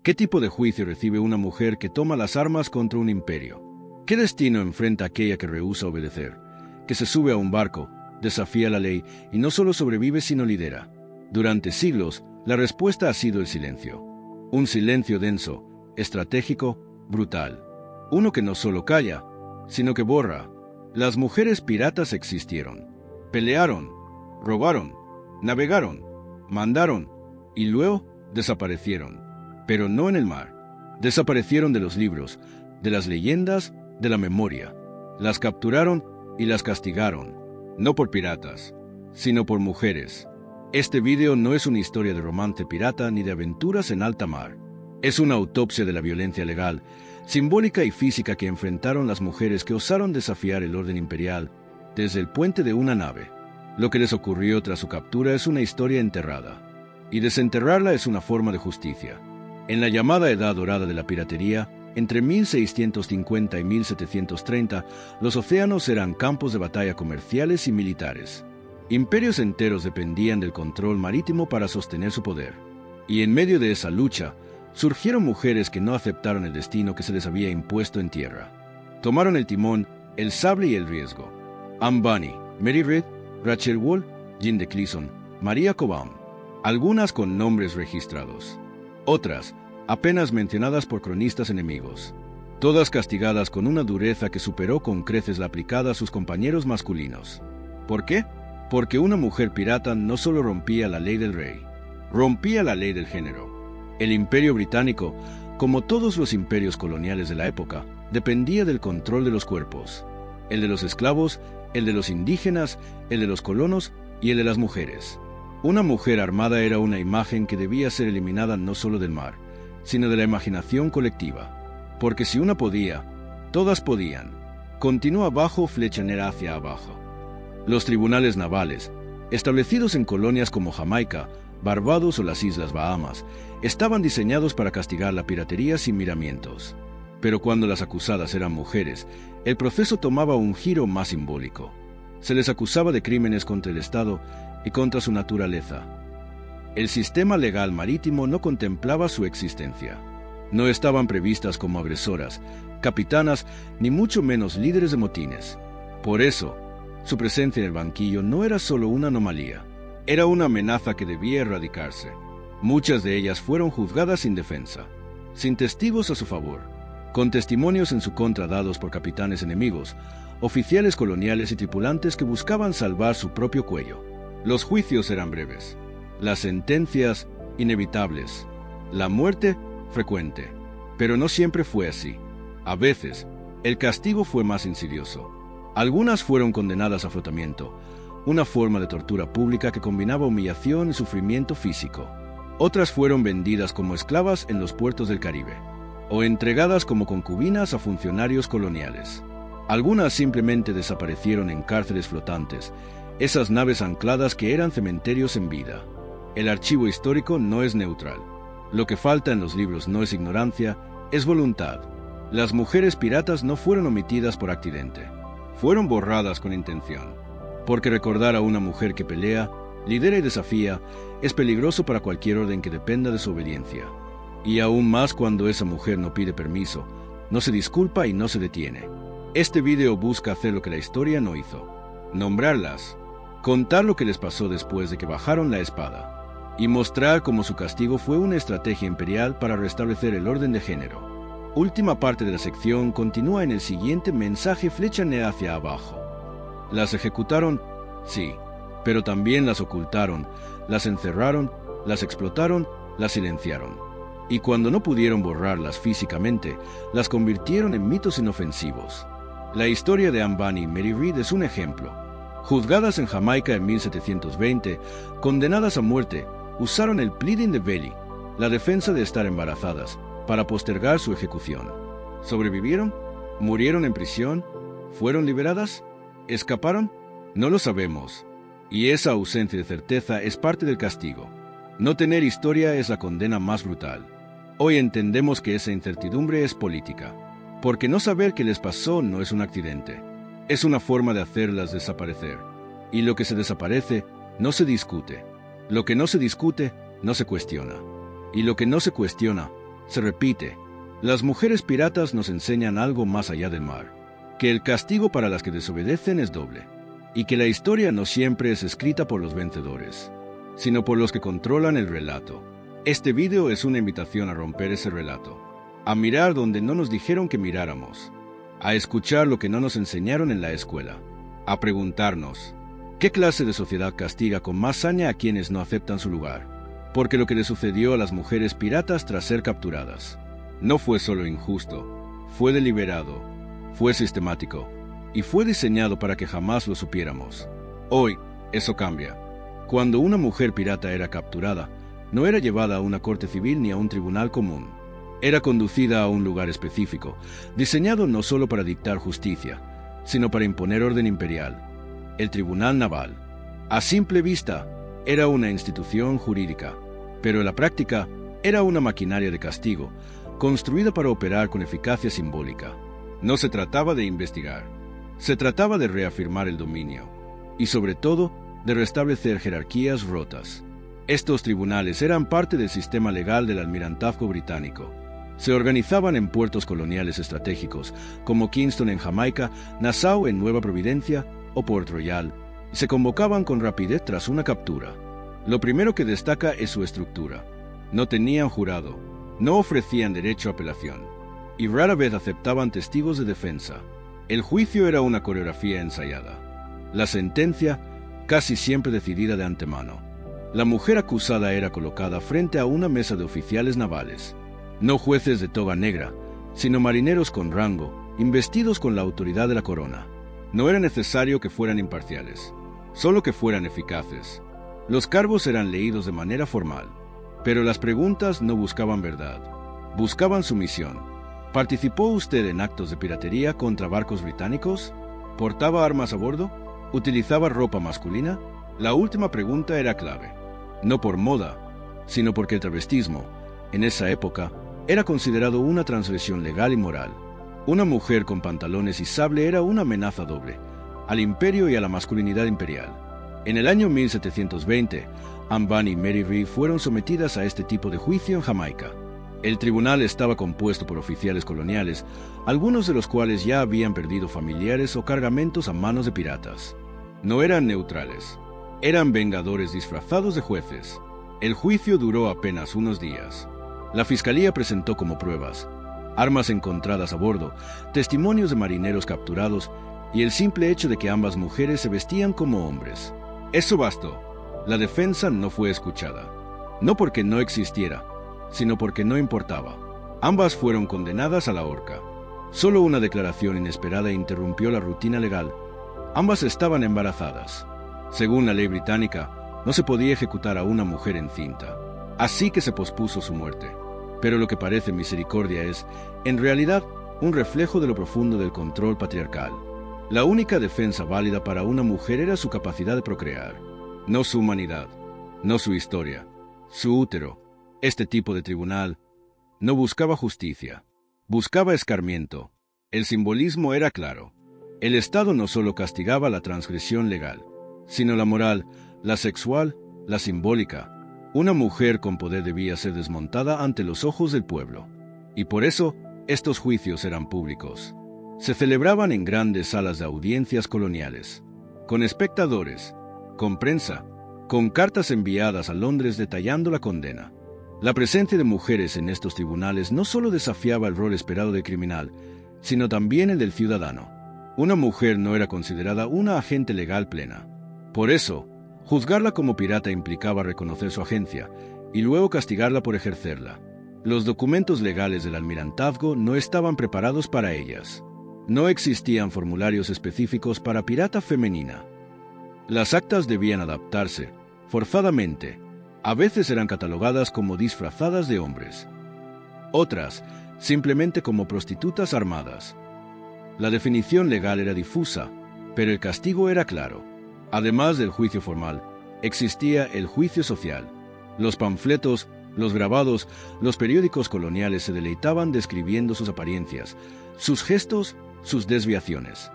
¿Qué tipo de juicio recibe una mujer que toma las armas contra un imperio? ¿Qué destino enfrenta aquella que rehúsa obedecer, que se sube a un barco, desafía la ley y no solo sobrevive sino lidera? Durante siglos, la respuesta ha sido el silencio. Un silencio denso, estratégico, brutal. Uno que no solo calla, sino que borra. Las mujeres piratas existieron. Pelearon, robaron, navegaron, mandaron y luego desaparecieron. Pero no en el mar. Desaparecieron de los libros, de las leyendas, de la memoria. Las capturaron y las castigaron. No por piratas, sino por mujeres. Este vídeo no es una historia de romance pirata ni de aventuras en alta mar. Es una autopsia de la violencia legal, simbólica y física que enfrentaron las mujeres que osaron desafiar el orden imperial desde el puente de una nave. Lo que les ocurrió tras su captura es una historia enterrada, y desenterrarla es una forma de justicia. En la llamada Edad Dorada de la piratería, entre 1650 y 1730, los océanos eran campos de batalla comerciales y militares. Imperios enteros dependían del control marítimo para sostener su poder. Y en medio de esa lucha, surgieron mujeres que no aceptaron el destino que se les había impuesto en tierra. Tomaron el timón, el sable y el riesgo. Anne Bonny, Mary Read, Rachel Wall, Jean de Clisson, Maria Cobham, algunas con nombres registrados. Otras, apenas mencionadas por cronistas enemigos. Todas castigadas con una dureza que superó con creces la aplicada a sus compañeros masculinos. ¿Por qué? Porque una mujer pirata no solo rompía la ley del rey, rompía la ley del género. El Imperio Británico, como todos los imperios coloniales de la época, dependía del control de los cuerpos. El de los esclavos, el de los indígenas, el de los colonos y el de las mujeres. Una mujer armada era una imagen que debía ser eliminada no solo del mar, sino de la imaginación colectiva. Porque si una podía, todas podían. Continúa abajo, flechanera hacia abajo. Los tribunales navales, establecidos en colonias como Jamaica, Barbados o las Islas Bahamas, estaban diseñados para castigar la piratería sin miramientos. Pero cuando las acusadas eran mujeres, el proceso tomaba un giro más simbólico. Se les acusaba de crímenes contra el Estado y contra su naturaleza. El sistema legal marítimo no contemplaba su existencia. No estaban previstas como agresoras, capitanas, ni mucho menos líderes de motines. Por eso, su presencia en el banquillo no era solo una anomalía, era una amenaza que debía erradicarse. Muchas de ellas fueron juzgadas sin defensa, sin testigos a su favor, con testimonios en su contra dados por capitanes enemigos, oficiales coloniales y tripulantes que buscaban salvar su propio cuello. Los juicios eran breves, las sentencias inevitables, la muerte frecuente. Pero no siempre fue así. A veces, el castigo fue más insidioso. Algunas fueron condenadas a frotamiento, una forma de tortura pública que combinaba humillación y sufrimiento físico. Otras fueron vendidas como esclavas en los puertos del Caribe, o entregadas como concubinas a funcionarios coloniales. Algunas simplemente desaparecieron en cárceles flotantes, esas naves ancladas que eran cementerios en vida. El archivo histórico no es neutral. Lo que falta en los libros no es ignorancia, es voluntad. Las mujeres piratas no fueron omitidas por accidente. Fueron borradas con intención. Porque recordar a una mujer que pelea, lidera y desafía, es peligroso para cualquier orden que dependa de su obediencia. Y aún más cuando esa mujer no pide permiso, no se disculpa y no se detiene. Este video busca hacer lo que la historia no hizo. Nombrarlas, contar lo que les pasó después de que bajaron la espada, y mostrar cómo su castigo fue una estrategia imperial para restablecer el orden de género. Última parte de la sección continúa en el siguiente mensaje flechanea hacia abajo. ¿Las ejecutaron? Sí, pero también las ocultaron, las encerraron, las explotaron, las silenciaron. Y cuando no pudieron borrarlas físicamente, las convirtieron en mitos inofensivos. La historia de Anne Bonny y Mary Read es un ejemplo. Juzgadas en Jamaica en 1720, condenadas a muerte, usaron el pleading de belly, la defensa de estar embarazadas, para postergar su ejecución. ¿Sobrevivieron? ¿Murieron en prisión? ¿Fueron liberadas? ¿Escaparon? No lo sabemos. Y esa ausencia de certeza es parte del castigo. No tener historia es la condena más brutal. Hoy entendemos que esa incertidumbre es política, porque no saber qué les pasó no es un accidente. Es una forma de hacerlas desaparecer. Y lo que se desaparece no se discute. Lo que no se discute no se cuestiona. Y lo que no se cuestiona Se repite. Las mujeres piratas nos enseñan algo más allá del mar, que el castigo para las que desobedecen es doble, y que la historia no siempre es escrita por los vencedores, sino por los que controlan el relato. Este vídeo es una invitación a romper ese relato, a mirar donde no nos dijeron que miráramos, a escuchar lo que no nos enseñaron en la escuela, a preguntarnos, ¿qué clase de sociedad castiga con más saña a quienes no aceptan su lugar? Porque lo que le sucedió a las mujeres piratas tras ser capturadas no fue solo injusto, fue deliberado, fue sistemático y fue diseñado para que jamás lo supiéramos. Hoy, eso cambia. Cuando una mujer pirata era capturada, no era llevada a una corte civil ni a un tribunal común. Era conducida a un lugar específico, diseñado no solo para dictar justicia, sino para imponer orden imperial, el Tribunal Naval. A simple vista, era una institución jurídica, pero en la práctica era una maquinaria de castigo, construida para operar con eficacia simbólica. No se trataba de investigar, se trataba de reafirmar el dominio, y sobre todo, de restablecer jerarquías rotas. Estos tribunales eran parte del sistema legal del almirantazgo británico. Se organizaban en puertos coloniales estratégicos, como Kingston en Jamaica, Nassau en Nueva Providencia o Port Royal, y se convocaban con rapidez tras una captura. Lo primero que destaca es su estructura. No tenían jurado, no ofrecían derecho a apelación, y rara vez aceptaban testigos de defensa. El juicio era una coreografía ensayada. La sentencia, casi siempre decidida de antemano. La mujer acusada era colocada frente a una mesa de oficiales navales. No jueces de toga negra, sino marineros con rango, investidos con la autoridad de la corona. No era necesario que fueran imparciales, solo que fueran eficaces. Los cargos eran leídos de manera formal, pero las preguntas no buscaban verdad, buscaban sumisión. ¿Participó usted en actos de piratería contra barcos británicos? ¿Portaba armas a bordo? ¿Utilizaba ropa masculina? La última pregunta era clave, no por moda, sino porque el travestismo, en esa época, era considerado una transgresión legal y moral. Una mujer con pantalones y sable era una amenaza doble, al imperio y a la masculinidad imperial. En el año 1720, Anne Bonny y Mary Read fueron sometidas a este tipo de juicio en Jamaica. El tribunal estaba compuesto por oficiales coloniales, algunos de los cuales ya habían perdido familiares o cargamentos a manos de piratas. No eran neutrales, eran vengadores disfrazados de jueces. El juicio duró apenas unos días. La fiscalía presentó como pruebas armas encontradas a bordo, testimonios de marineros capturados y el simple hecho de que ambas mujeres se vestían como hombres. Eso bastó. La defensa no fue escuchada. No porque no existiera, sino porque no importaba. Ambas fueron condenadas a la horca. Solo una declaración inesperada interrumpió la rutina legal. Ambas estaban embarazadas. Según la ley británica, no se podía ejecutar a una mujer encinta, así que se pospuso su muerte. Pero lo que parece misericordia es, en realidad, un reflejo de lo profundo del control patriarcal. La única defensa válida para una mujer era su capacidad de procrear, no su humanidad, no su historia, su útero. Este tipo de tribunal no buscaba justicia, buscaba escarmiento. El simbolismo era claro. El Estado no solo castigaba la transgresión legal, sino la moral, la sexual, la simbólica. Una mujer con poder debía ser desmontada ante los ojos del pueblo. Y por eso, estos juicios eran públicos. Se celebraban en grandes salas de audiencias coloniales, con espectadores, con prensa, con cartas enviadas a Londres detallando la condena. La presencia de mujeres en estos tribunales no solo desafiaba el rol esperado del criminal, sino también el del ciudadano. Una mujer no era considerada una agente legal plena. Por eso, juzgarla como pirata implicaba reconocer su agencia y luego castigarla por ejercerla. Los documentos legales del almirantazgo no estaban preparados para ellas. No existían formularios específicos para pirata femenina. Las actas debían adaptarse, forzadamente. A veces eran catalogadas como disfrazadas de hombres. Otras, simplemente como prostitutas armadas. La definición legal era difusa, pero el castigo era claro. Además del juicio formal, existía el juicio social. Los panfletos, los grabados, los periódicos coloniales se deleitaban describiendo sus apariencias, sus gestos, sus desviaciones.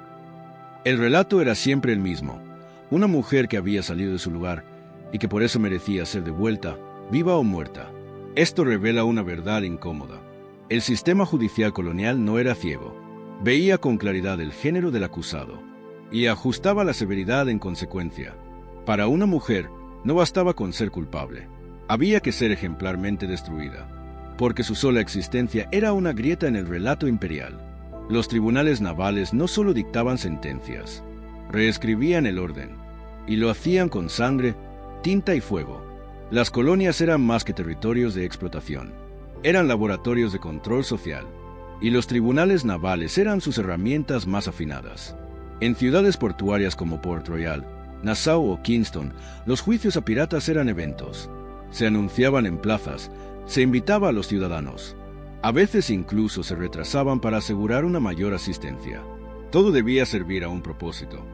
El relato era siempre el mismo. Una mujer que había salido de su lugar y que por eso merecía ser devuelta, viva o muerta. Esto revela una verdad incómoda. El sistema judicial colonial no era ciego. Veía con claridad el género del acusado y ajustaba la severidad en consecuencia. Para una mujer no bastaba con ser culpable. Había que ser ejemplarmente destruida, porque su sola existencia era una grieta en el relato imperial. Los tribunales navales no solo dictaban sentencias, reescribían el orden, y lo hacían con sangre, tinta y fuego. Las colonias eran más que territorios de explotación, eran laboratorios de control social, y los tribunales navales eran sus herramientas más afinadas. En ciudades portuarias como Port Royal, Nassau o Kingston, los juicios a piratas eran eventos. Se anunciaban en plazas, se invitaba a los ciudadanos. A veces incluso se retrasaban para asegurar una mayor asistencia. Todo debía servir a un propósito: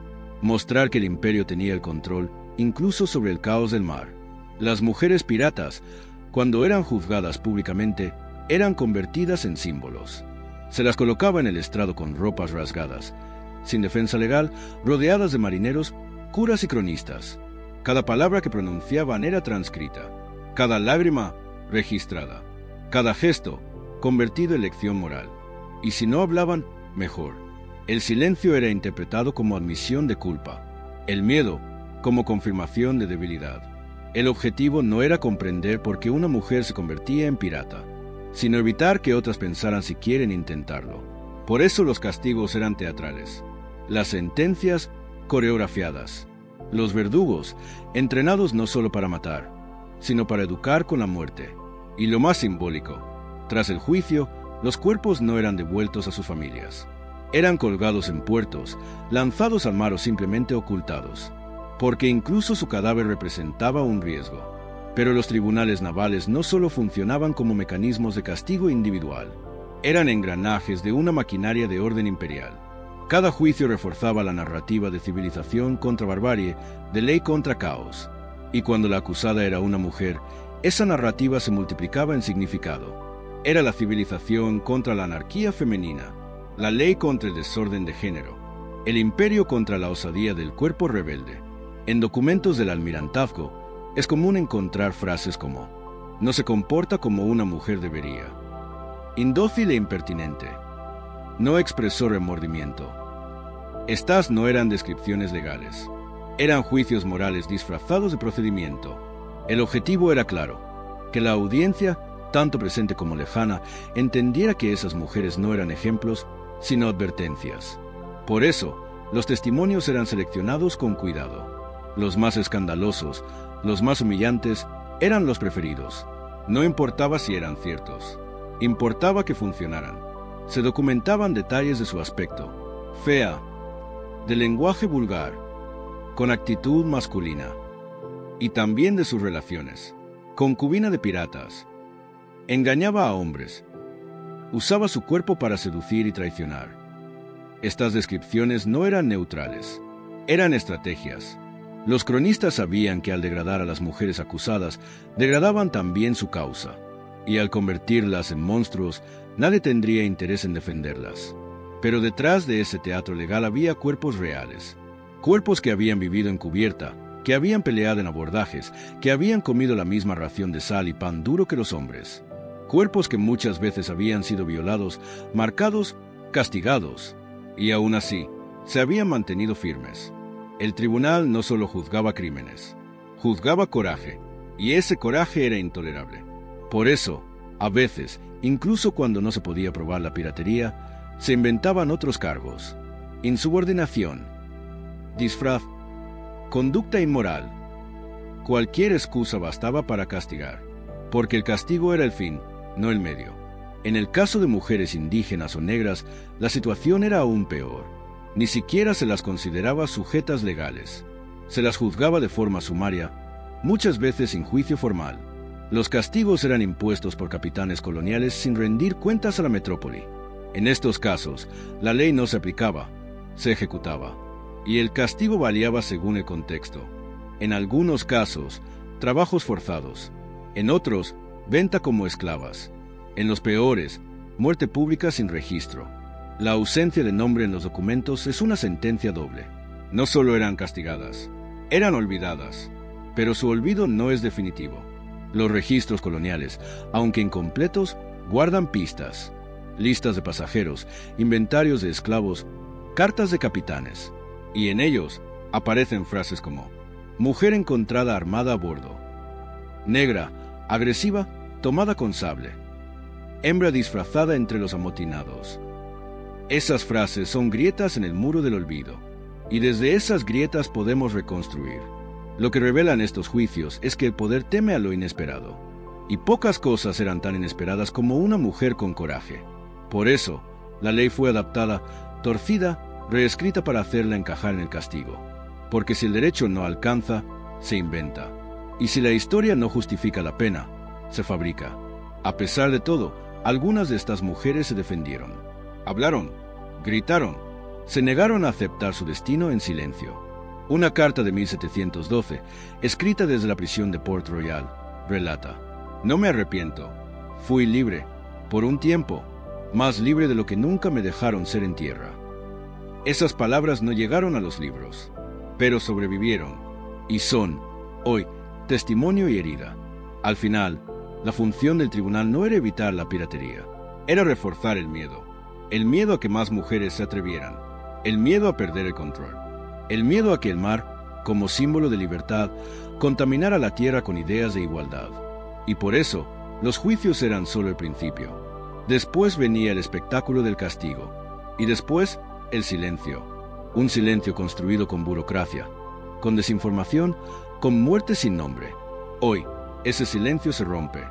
mostrar que el imperio tenía el control incluso sobre el caos del mar. Las mujeres piratas, cuando eran juzgadas públicamente, eran convertidas en símbolos. Se las colocaba en el estrado con ropas rasgadas, sin defensa legal, rodeadas de marineros, curas y cronistas. Cada palabra que pronunciaban era transcrita, cada lágrima registrada, cada gesto convertido en lección moral. Y si no hablaban, mejor. El silencio era interpretado como admisión de culpa, el miedo como confirmación de debilidad. El objetivo no era comprender por qué una mujer se convertía en pirata, sino evitar que otras pensaran siquiera en intentarlo. Por eso los castigos eran teatrales, las sentencias coreografiadas, los verdugos entrenados no solo para matar, sino para educar con la muerte. Y lo más simbólico, tras el juicio, los cuerpos no eran devueltos a sus familias. Eran colgados en puertos, lanzados al mar o simplemente ocultados, porque incluso su cadáver representaba un riesgo. Pero los tribunales navales no solo funcionaban como mecanismos de castigo individual, eran engranajes de una maquinaria de orden imperial. Cada juicio reforzaba la narrativa de civilización contra barbarie, de ley contra caos. Y cuando la acusada era una mujer, esa narrativa se multiplicaba en significado. Era la civilización contra la anarquía femenina, la ley contra el desorden de género, el imperio contra la osadía del cuerpo rebelde. En documentos del almirantazgo es común encontrar frases como: no se comporta como una mujer debería, indócil e impertinente, no expresó remordimiento. Estas no eran descripciones legales, eran juicios morales disfrazados de procedimiento. El objetivo era claro: que la audiencia, tanto presente como lejana, entendiera que esas mujeres no eran ejemplos, sino advertencias. Por eso, los testimonios eran seleccionados con cuidado. Los más escandalosos, los más humillantes, eran los preferidos. No importaba si eran ciertos, importaba que funcionaran. Se documentaban detalles de su aspecto, fea, de lenguaje vulgar, con actitud masculina, y también de sus relaciones. Concubina de piratas, engañaba a hombres, usaba su cuerpo para seducir y traicionar. Estas descripciones no eran neutrales, eran estrategias. Los cronistas sabían que al degradar a las mujeres acusadas, degradaban también su causa, y al convertirlas en monstruos, nadie tendría interés en defenderlas. Pero detrás de ese teatro legal había cuerpos reales, cuerpos que habían vivido en cubierta, que habían peleado en abordajes, que habían comido la misma ración de sal y pan duro que los hombres. Cuerpos que muchas veces habían sido violados, marcados, castigados, y aún así, se habían mantenido firmes. El tribunal no solo juzgaba crímenes, juzgaba coraje, y ese coraje era intolerable. Por eso, a veces, incluso cuando no se podía probar la piratería, se inventaban otros cargos: insubordinación, disfraz, conducta inmoral. Cualquier excusa bastaba para castigar, porque el castigo era el fin, no el medio. En el caso de mujeres indígenas o negras, la situación era aún peor. Ni siquiera se las consideraba sujetas legales. Se las juzgaba de forma sumaria, muchas veces sin juicio formal. Los castigos eran impuestos por capitanes coloniales sin rendir cuentas a la metrópoli. En estos casos, la ley no se aplicaba, se ejecutaba, y el castigo variaba según el contexto. En algunos casos, trabajos forzados; en otros, venta como esclavas; en los peores, muerte pública sin registro. La ausencia de nombre en los documentos es una sentencia doble. No solo eran castigadas, eran olvidadas, pero su olvido no es definitivo. Los registros coloniales, aunque incompletos, guardan pistas, listas de pasajeros, inventarios de esclavos, cartas de capitanes, y en ellos aparecen frases como mujer encontrada armada a bordo, negra, agresiva, tomada con sable, hembra disfrazada entre los amotinados. Esas frases son grietas en el muro del olvido, y desde esas grietas podemos reconstruir. Lo que revelan estos juicios es que el poder teme a lo inesperado, y pocas cosas eran tan inesperadas como una mujer con coraje. Por eso, la ley fue adaptada, torcida, reescrita para hacerla encajar en el castigo. Porque si el derecho no alcanza, se inventa. Y si la historia no justifica la pena, se fabrica. A pesar de todo, algunas de estas mujeres se defendieron. Hablaron, gritaron, se negaron a aceptar su destino en silencio. Una carta de 1712, escrita desde la prisión de Port Royal, relata: no me arrepiento, fui libre, por un tiempo, más libre de lo que nunca me dejaron ser en tierra. Esas palabras no llegaron a los libros, pero sobrevivieron, y son, hoy, testimonio y herida. Al final, la función del tribunal no era evitar la piratería, era reforzar el miedo a que más mujeres se atrevieran, el miedo a perder el control, el miedo a que el mar, como símbolo de libertad, contaminara la tierra con ideas de igualdad. Y por eso, los juicios eran solo el principio. Después venía el espectáculo del castigo, y después el silencio, un silencio construido con burocracia, con desinformación, con muerte sin nombre. Hoy, ese silencio se rompe,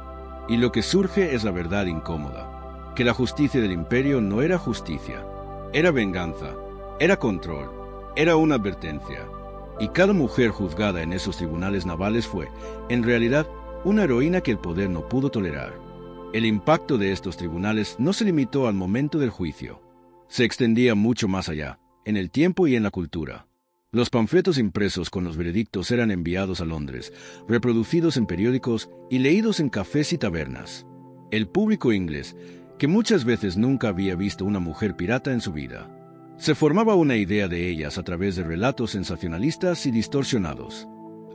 y lo que surge es la verdad incómoda, que la justicia del imperio no era justicia, era venganza, era control, era una advertencia, y cada mujer juzgada en esos tribunales navales fue, en realidad, una heroína que el poder no pudo tolerar. El impacto de estos tribunales no se limitó al momento del juicio, se extendía mucho más allá, en el tiempo y en la cultura. Los panfletos impresos con los veredictos eran enviados a Londres, reproducidos en periódicos y leídos en cafés y tabernas. El público inglés, que muchas veces nunca había visto una mujer pirata en su vida, se formaba una idea de ellas a través de relatos sensacionalistas y distorsionados.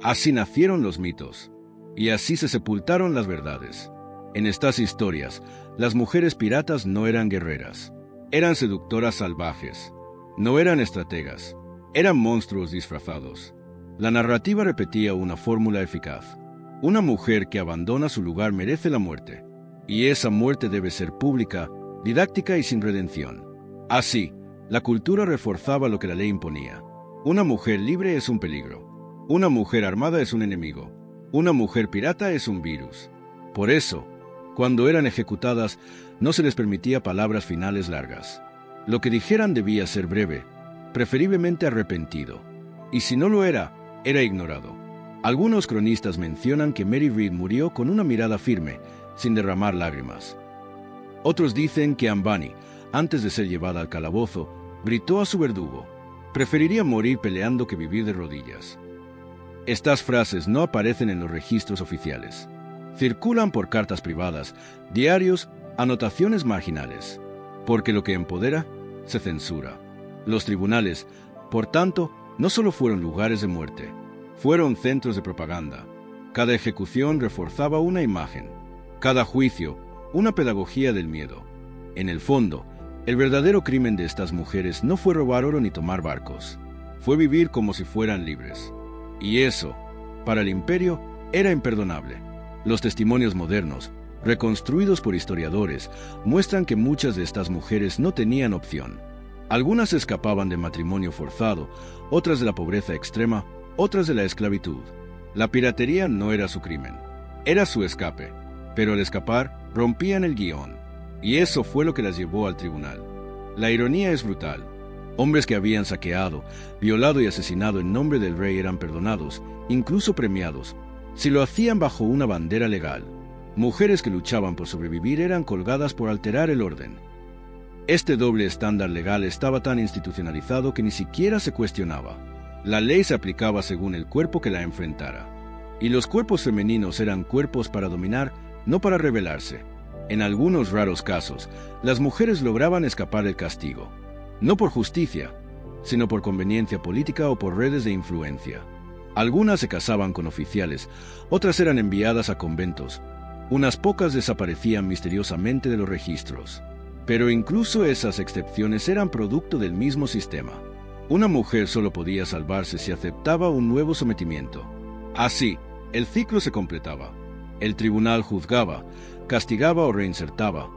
Así nacieron los mitos, y así se sepultaron las verdades. En estas historias, las mujeres piratas no eran guerreras, eran seductoras salvajes, no eran estrategas, eran monstruos disfrazados. La narrativa repetía una fórmula eficaz: una mujer que abandona su lugar merece la muerte, y esa muerte debe ser pública, didáctica y sin redención. Así, la cultura reforzaba lo que la ley imponía. Una mujer libre es un peligro. Una mujer armada es un enemigo. Una mujer pirata es un virus. Por eso, cuando eran ejecutadas, no se les permitía palabras finales largas. Lo que dijeran debía ser breve, preferiblemente arrepentido. Y si no lo era, era ignorado. Algunos cronistas mencionan que Mary Read murió con una mirada firme, sin derramar lágrimas. Otros dicen que Ambani, antes de ser llevada al calabozo, gritó a su verdugo: preferiría morir peleando que vivir de rodillas. Estas frases no aparecen en los registros oficiales. Circulan por cartas privadas, diarios, anotaciones marginales, porque lo que empodera, se censura. Los tribunales, por tanto, no solo fueron lugares de muerte, fueron centros de propaganda. Cada ejecución reforzaba una imagen, cada juicio, una pedagogía del miedo. En el fondo, el verdadero crimen de estas mujeres no fue robar oro ni tomar barcos, fue vivir como si fueran libres. Y eso, para el imperio, era imperdonable. Los testimonios modernos, reconstruidos por historiadores, muestran que muchas de estas mujeres no tenían opción. Algunas escapaban de matrimonio forzado, otras de la pobreza extrema, otras de la esclavitud. La piratería no era su crimen, era su escape, pero al escapar rompían el guión. Y eso fue lo que las llevó al tribunal. La ironía es brutal. Hombres que habían saqueado, violado y asesinado en nombre del rey eran perdonados, incluso premiados, si lo hacían bajo una bandera legal. Mujeres que luchaban por sobrevivir eran colgadas por alterar el orden. Este doble estándar legal estaba tan institucionalizado que ni siquiera se cuestionaba. La ley se aplicaba según el cuerpo que la enfrentara. Y los cuerpos femeninos eran cuerpos para dominar, no para rebelarse. En algunos raros casos, las mujeres lograban escapar del castigo, no por justicia, sino por conveniencia política o por redes de influencia. Algunas se casaban con oficiales, otras eran enviadas a conventos. Unas pocas desaparecían misteriosamente de los registros. Pero incluso esas excepciones eran producto del mismo sistema. Una mujer solo podía salvarse si aceptaba un nuevo sometimiento. Así, el ciclo se completaba. El tribunal juzgaba, castigaba o reinsertaba,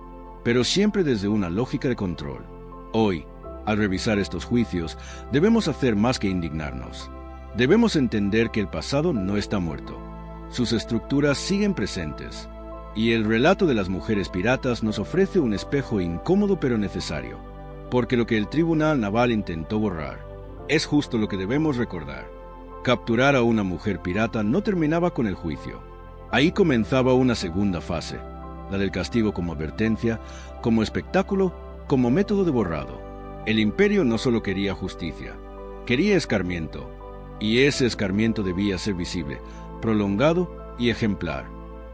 pero siempre desde una lógica de control. Hoy, al revisar estos juicios, debemos hacer más que indignarnos. Debemos entender que el pasado no está muerto. Sus estructuras siguen presentes. Y el relato de las mujeres piratas nos ofrece un espejo incómodo pero necesario, porque lo que el tribunal naval intentó borrar es justo lo que debemos recordar. Capturar a una mujer pirata no terminaba con el juicio. Ahí comenzaba una segunda fase, la del castigo como advertencia, como espectáculo, como método de borrado. El imperio no solo quería justicia, quería escarmiento, y ese escarmiento debía ser visible, prolongado y ejemplar.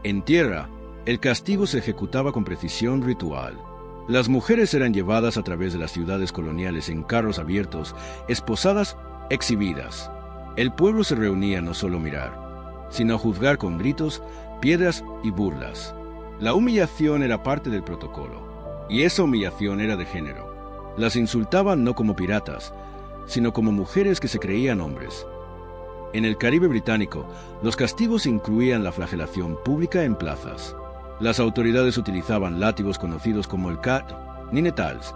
En tierra, el castigo se ejecutaba con precisión ritual. Las mujeres eran llevadas a través de las ciudades coloniales en carros abiertos, esposadas, exhibidas. El pueblo se reunía no solo a mirar, sino a juzgar con gritos, piedras y burlas. La humillación era parte del protocolo, y esa humillación era de género. Las insultaban no como piratas, sino como mujeres que se creían hombres. En el Caribe británico, los castigos incluían la flagelación pública en plazas. Las autoridades utilizaban látigos conocidos como el cat, ninetals,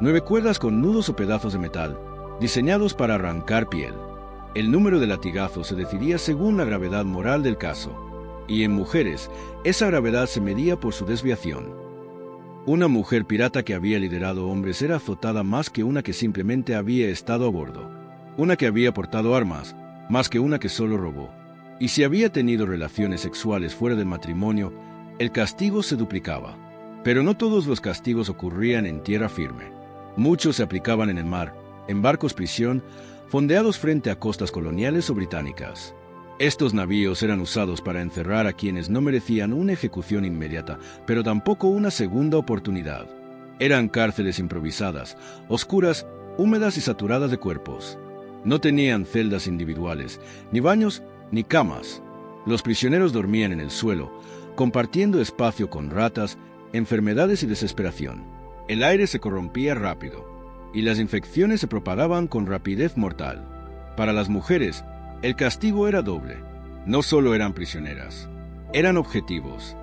9 cuerdas con nudos o pedazos de metal, diseñados para arrancar piel. El número de latigazos se decidía según la gravedad moral del caso, y en mujeres, esa gravedad se medía por su desviación. Una mujer pirata que había liderado hombres era azotada más que una que simplemente había estado a bordo, una que había portado armas, más que una que solo robó. Y si había tenido relaciones sexuales fuera del matrimonio, el castigo se duplicaba. Pero no todos los castigos ocurrían en tierra firme. Muchos se aplicaban en el mar, en barcos prisión, fondeados frente a costas coloniales o británicas. Estos navíos eran usados para encerrar a quienes no merecían una ejecución inmediata, pero tampoco una segunda oportunidad. Eran cárceles improvisadas, oscuras, húmedas y saturadas de cuerpos. No tenían celdas individuales, ni baños, ni camas. Los prisioneros dormían en el suelo, compartiendo espacio con ratas, enfermedades y desesperación. El aire se corrompía rápido, y las infecciones se propagaban con rapidez mortal. Para las mujeres, el castigo era doble. No solo eran prisioneras, eran objetivos.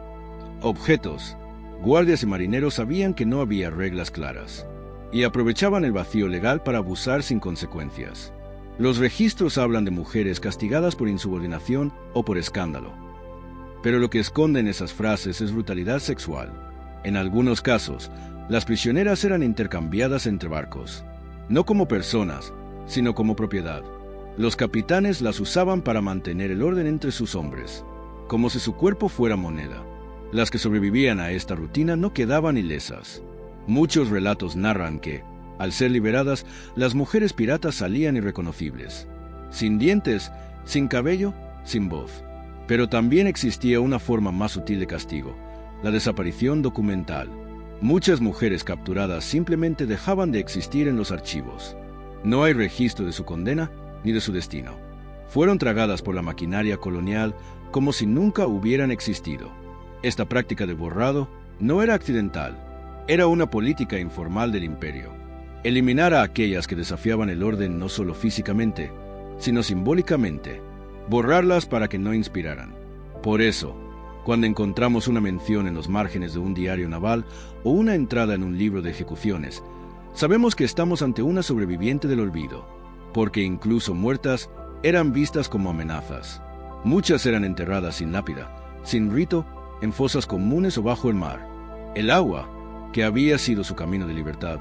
Objetos. Guardias y marineros sabían que no había reglas claras, y aprovechaban el vacío legal para abusar sin consecuencias. Los registros hablan de mujeres castigadas por insubordinación o por escándalo. Pero lo que esconden esas frases es brutalidad sexual. En algunos casos, las prisioneras eran intercambiadas entre barcos, no como personas, sino como propiedad. Los capitanes las usaban para mantener el orden entre sus hombres, como si su cuerpo fuera moneda. Las que sobrevivían a esta rutina no quedaban ilesas. Muchos relatos narran que, al ser liberadas, las mujeres piratas salían irreconocibles, sin dientes, sin cabello, sin voz. Pero también existía una forma más sutil de castigo, la desaparición documental. Muchas mujeres capturadas simplemente dejaban de existir en los archivos. No hay registro de su condena ni de su destino. Fueron tragadas por la maquinaria colonial como si nunca hubieran existido. Esta práctica de borrado no era accidental, era una política informal del imperio. Eliminar a aquellas que desafiaban el orden no solo físicamente, sino simbólicamente. Borrarlas para que no inspiraran. Por eso, cuando encontramos una mención en los márgenes de un diario naval o una entrada en un libro de ejecuciones, sabemos que estamos ante una sobreviviente del olvido, porque incluso muertas eran vistas como amenazas. Muchas eran enterradas sin lápida, sin rito, en fosas comunes o bajo el mar. El agua, que había sido su camino de libertad,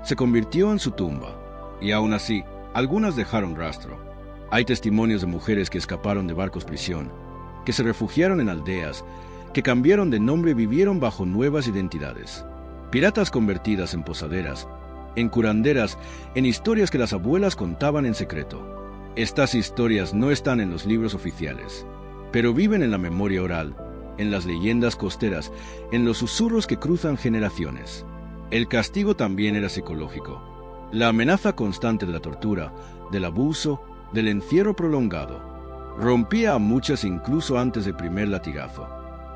se convirtió en su tumba, y aún así, algunas dejaron rastro. Hay testimonios de mujeres que escaparon de barcos prisión, que se refugiaron en aldeas, que cambiaron de nombre y vivieron bajo nuevas identidades. Piratas convertidas en posaderas, en curanderas, en historias que las abuelas contaban en secreto. Estas historias no están en los libros oficiales, pero viven en la memoria oral, en las leyendas costeras, en los susurros que cruzan generaciones. El castigo también era psicológico. La amenaza constante de la tortura, del abuso, del encierro prolongado. Rompía a muchas incluso antes del primer latigazo.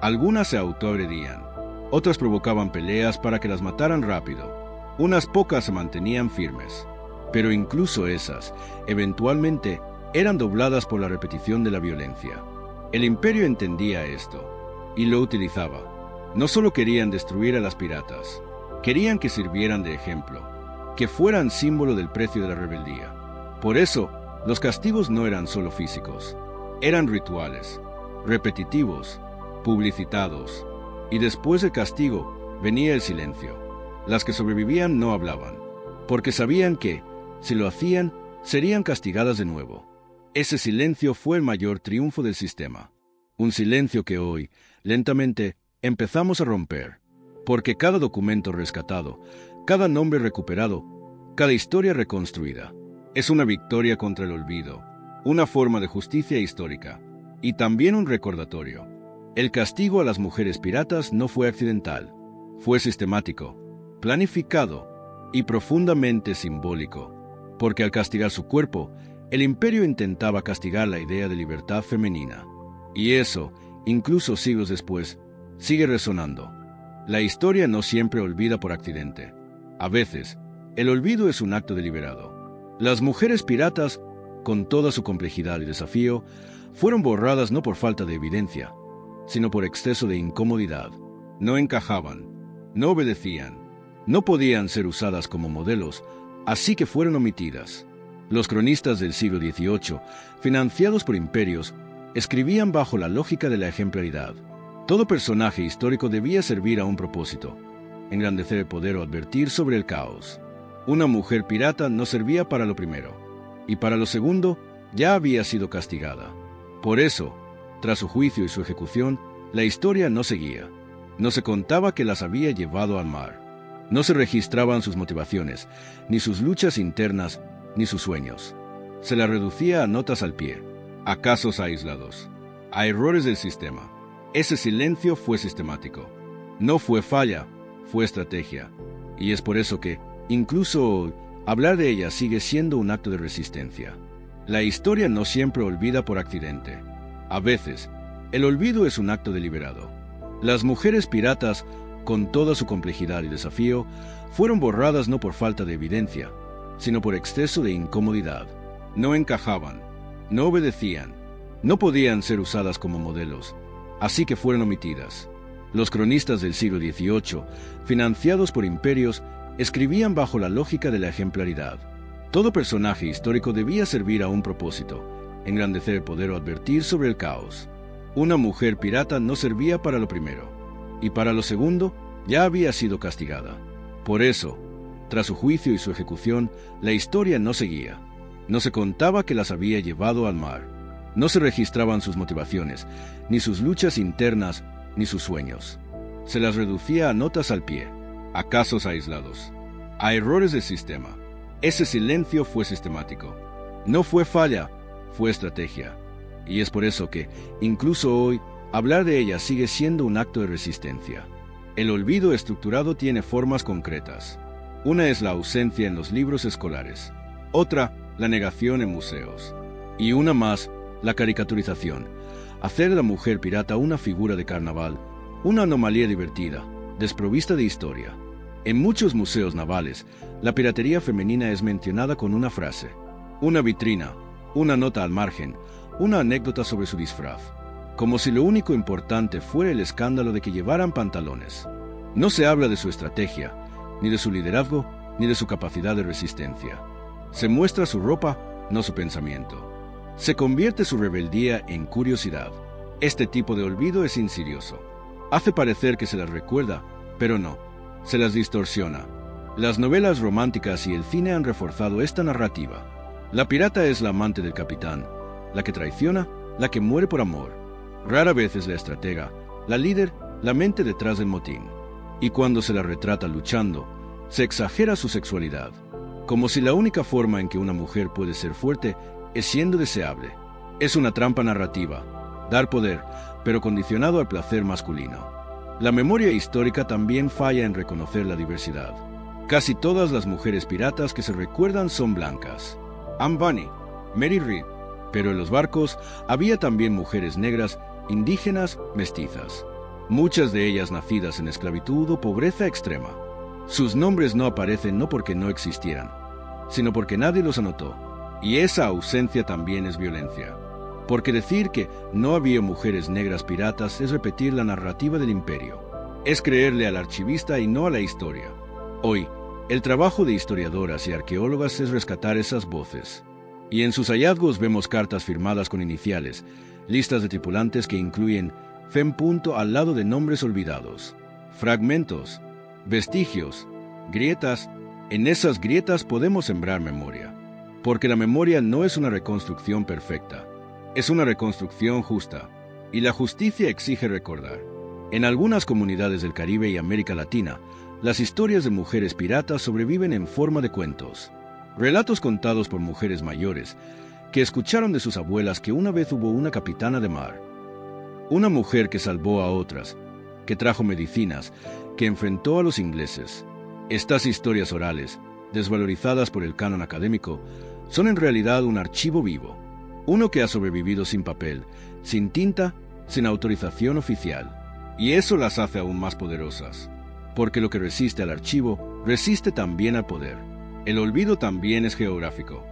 Algunas se autoagredían, otras provocaban peleas para que las mataran rápido. Unas pocas se mantenían firmes, pero incluso esas, eventualmente, eran dobladas por la repetición de la violencia. El imperio entendía esto, y lo utilizaba. No solo querían destruir a las piratas, querían que sirvieran de ejemplo, que fueran símbolo del precio de la rebeldía. Por eso, los castigos no eran solo físicos, eran rituales, repetitivos, publicitados, y después del castigo venía el silencio. Las que sobrevivían no hablaban, porque sabían que, si lo hacían, serían castigadas de nuevo. Ese silencio fue el mayor triunfo del sistema. Un silencio que hoy, lentamente, empezamos a romper, porque cada documento rescatado, cada nombre recuperado, cada historia reconstruida, es una victoria contra el olvido, una forma de justicia histórica, y también un recordatorio. El castigo a las mujeres piratas no fue accidental, fue sistemático, planificado y profundamente simbólico, porque al castigar su cuerpo, el imperio intentaba castigar la idea de libertad femenina. Y eso, incluso siglos después, sigue resonando. La historia no siempre olvida por accidente. A veces, el olvido es un acto deliberado. Las mujeres piratas, con toda su complejidad y desafío, fueron borradas no por falta de evidencia, sino por exceso de incomodidad. No encajaban, no obedecían, no podían ser usadas como modelos, así que fueron omitidas. Los cronistas del siglo XVIII, financiados por imperios, escribían bajo la lógica de la ejemplaridad. Todo personaje histórico debía servir a un propósito: engrandecer el poder o advertir sobre el caos. Una mujer pirata no servía para lo primero, y para lo segundo ya había sido castigada. Por eso, tras su juicio y su ejecución, la historia no seguía. No se contaba que las había llevado al mar. No se registraban sus motivaciones, ni sus luchas internas, ni sus sueños. Se la reducía a notas al pie, a casos aislados, a errores del sistema. Ese silencio fue sistemático. No fue falla, fue estrategia. Y es por eso que, incluso hoy, hablar de ella sigue siendo un acto de resistencia. La historia no siempre olvida por accidente. A veces, el olvido es un acto deliberado. Las mujeres piratas, con toda su complejidad y desafío, fueron borradas no por falta de evidencia, sino por exceso de incomodidad. No encajaban, no obedecían, no podían ser usadas como modelos, así que fueron omitidas. Los cronistas del siglo XVIII, financiados por imperios, escribían bajo la lógica de la ejemplaridad. Todo personaje histórico debía servir a un propósito: engrandecer el poder o advertir sobre el caos. Una mujer pirata no servía para lo primero, y para lo segundo ya había sido castigada. Por eso, tras su juicio y su ejecución, la historia no seguía. No se contaba que las había llevado al mar. No se registraban sus motivaciones, ni sus luchas internas, ni sus sueños. Se las reducía a notas al pie, a casos aislados, a errores del sistema. Ese silencio fue sistemático. No fue falla, fue estrategia. Y es por eso que, incluso hoy, hablar de ella sigue siendo un acto de resistencia. El olvido estructurado tiene formas concretas. Una es la ausencia en los libros escolares, otra, la negación en museos, y una más, la caricaturización, hacer de la mujer pirata una figura de carnaval, una anomalía divertida, desprovista de historia. En muchos museos navales, la piratería femenina es mencionada con una frase, una vitrina, una nota al margen, una anécdota sobre su disfraz, como si lo único importante fuera el escándalo de que llevaran pantalones. No se habla de su estrategia, ni de su liderazgo, ni de su capacidad de resistencia. Se muestra su ropa, no su pensamiento. Se convierte su rebeldía en curiosidad. Este tipo de olvido es insidioso. Hace parecer que se las recuerda, pero no, se las distorsiona. Las novelas románticas y el cine han reforzado esta narrativa. La pirata es la amante del capitán, la que traiciona, la que muere por amor. Rara vez es la estratega, la líder, la mente detrás del motín. Y cuando se la retrata luchando, se exagera su sexualidad, como si la única forma en que una mujer puede ser fuerte es siendo deseable. Es una trampa narrativa, dar poder, pero condicionado al placer masculino. La memoria histórica también falla en reconocer la diversidad. Casi todas las mujeres piratas que se recuerdan son blancas. Anne Bonny, Mary Read, Pero en los barcos había también mujeres negras, indígenas, mestizas. Muchas de ellas nacidas en esclavitud o pobreza extrema. Sus nombres no aparecen no porque no existieran, sino porque nadie los anotó. Y esa ausencia también es violencia. Porque decir que no había mujeres negras piratas es repetir la narrativa del imperio. Es creerle al archivista y no a la historia. Hoy, el trabajo de historiadoras y arqueólogas es rescatar esas voces. Y en sus hallazgos vemos cartas firmadas con iniciales, listas de tripulantes que incluyen FEM. Al lado de nombres olvidados, fragmentos, vestigios, grietas. En esas grietas podemos sembrar memoria, porque la memoria no es una reconstrucción perfecta, es una reconstrucción justa, y la justicia exige recordar. En algunas comunidades del Caribe y América Latina, las historias de mujeres piratas sobreviven en forma de cuentos, relatos contados por mujeres mayores que escucharon de sus abuelas que una vez hubo una capitana de mar, una mujer que salvó a otras, que trajo medicinas, que enfrentó a los ingleses. Estas historias orales, desvalorizadas por el canon académico, son en realidad un archivo vivo, uno que ha sobrevivido sin papel, sin tinta, sin autorización oficial. Y eso las hace aún más poderosas, porque lo que resiste al archivo, resiste también al poder. El olvido también es geográfico.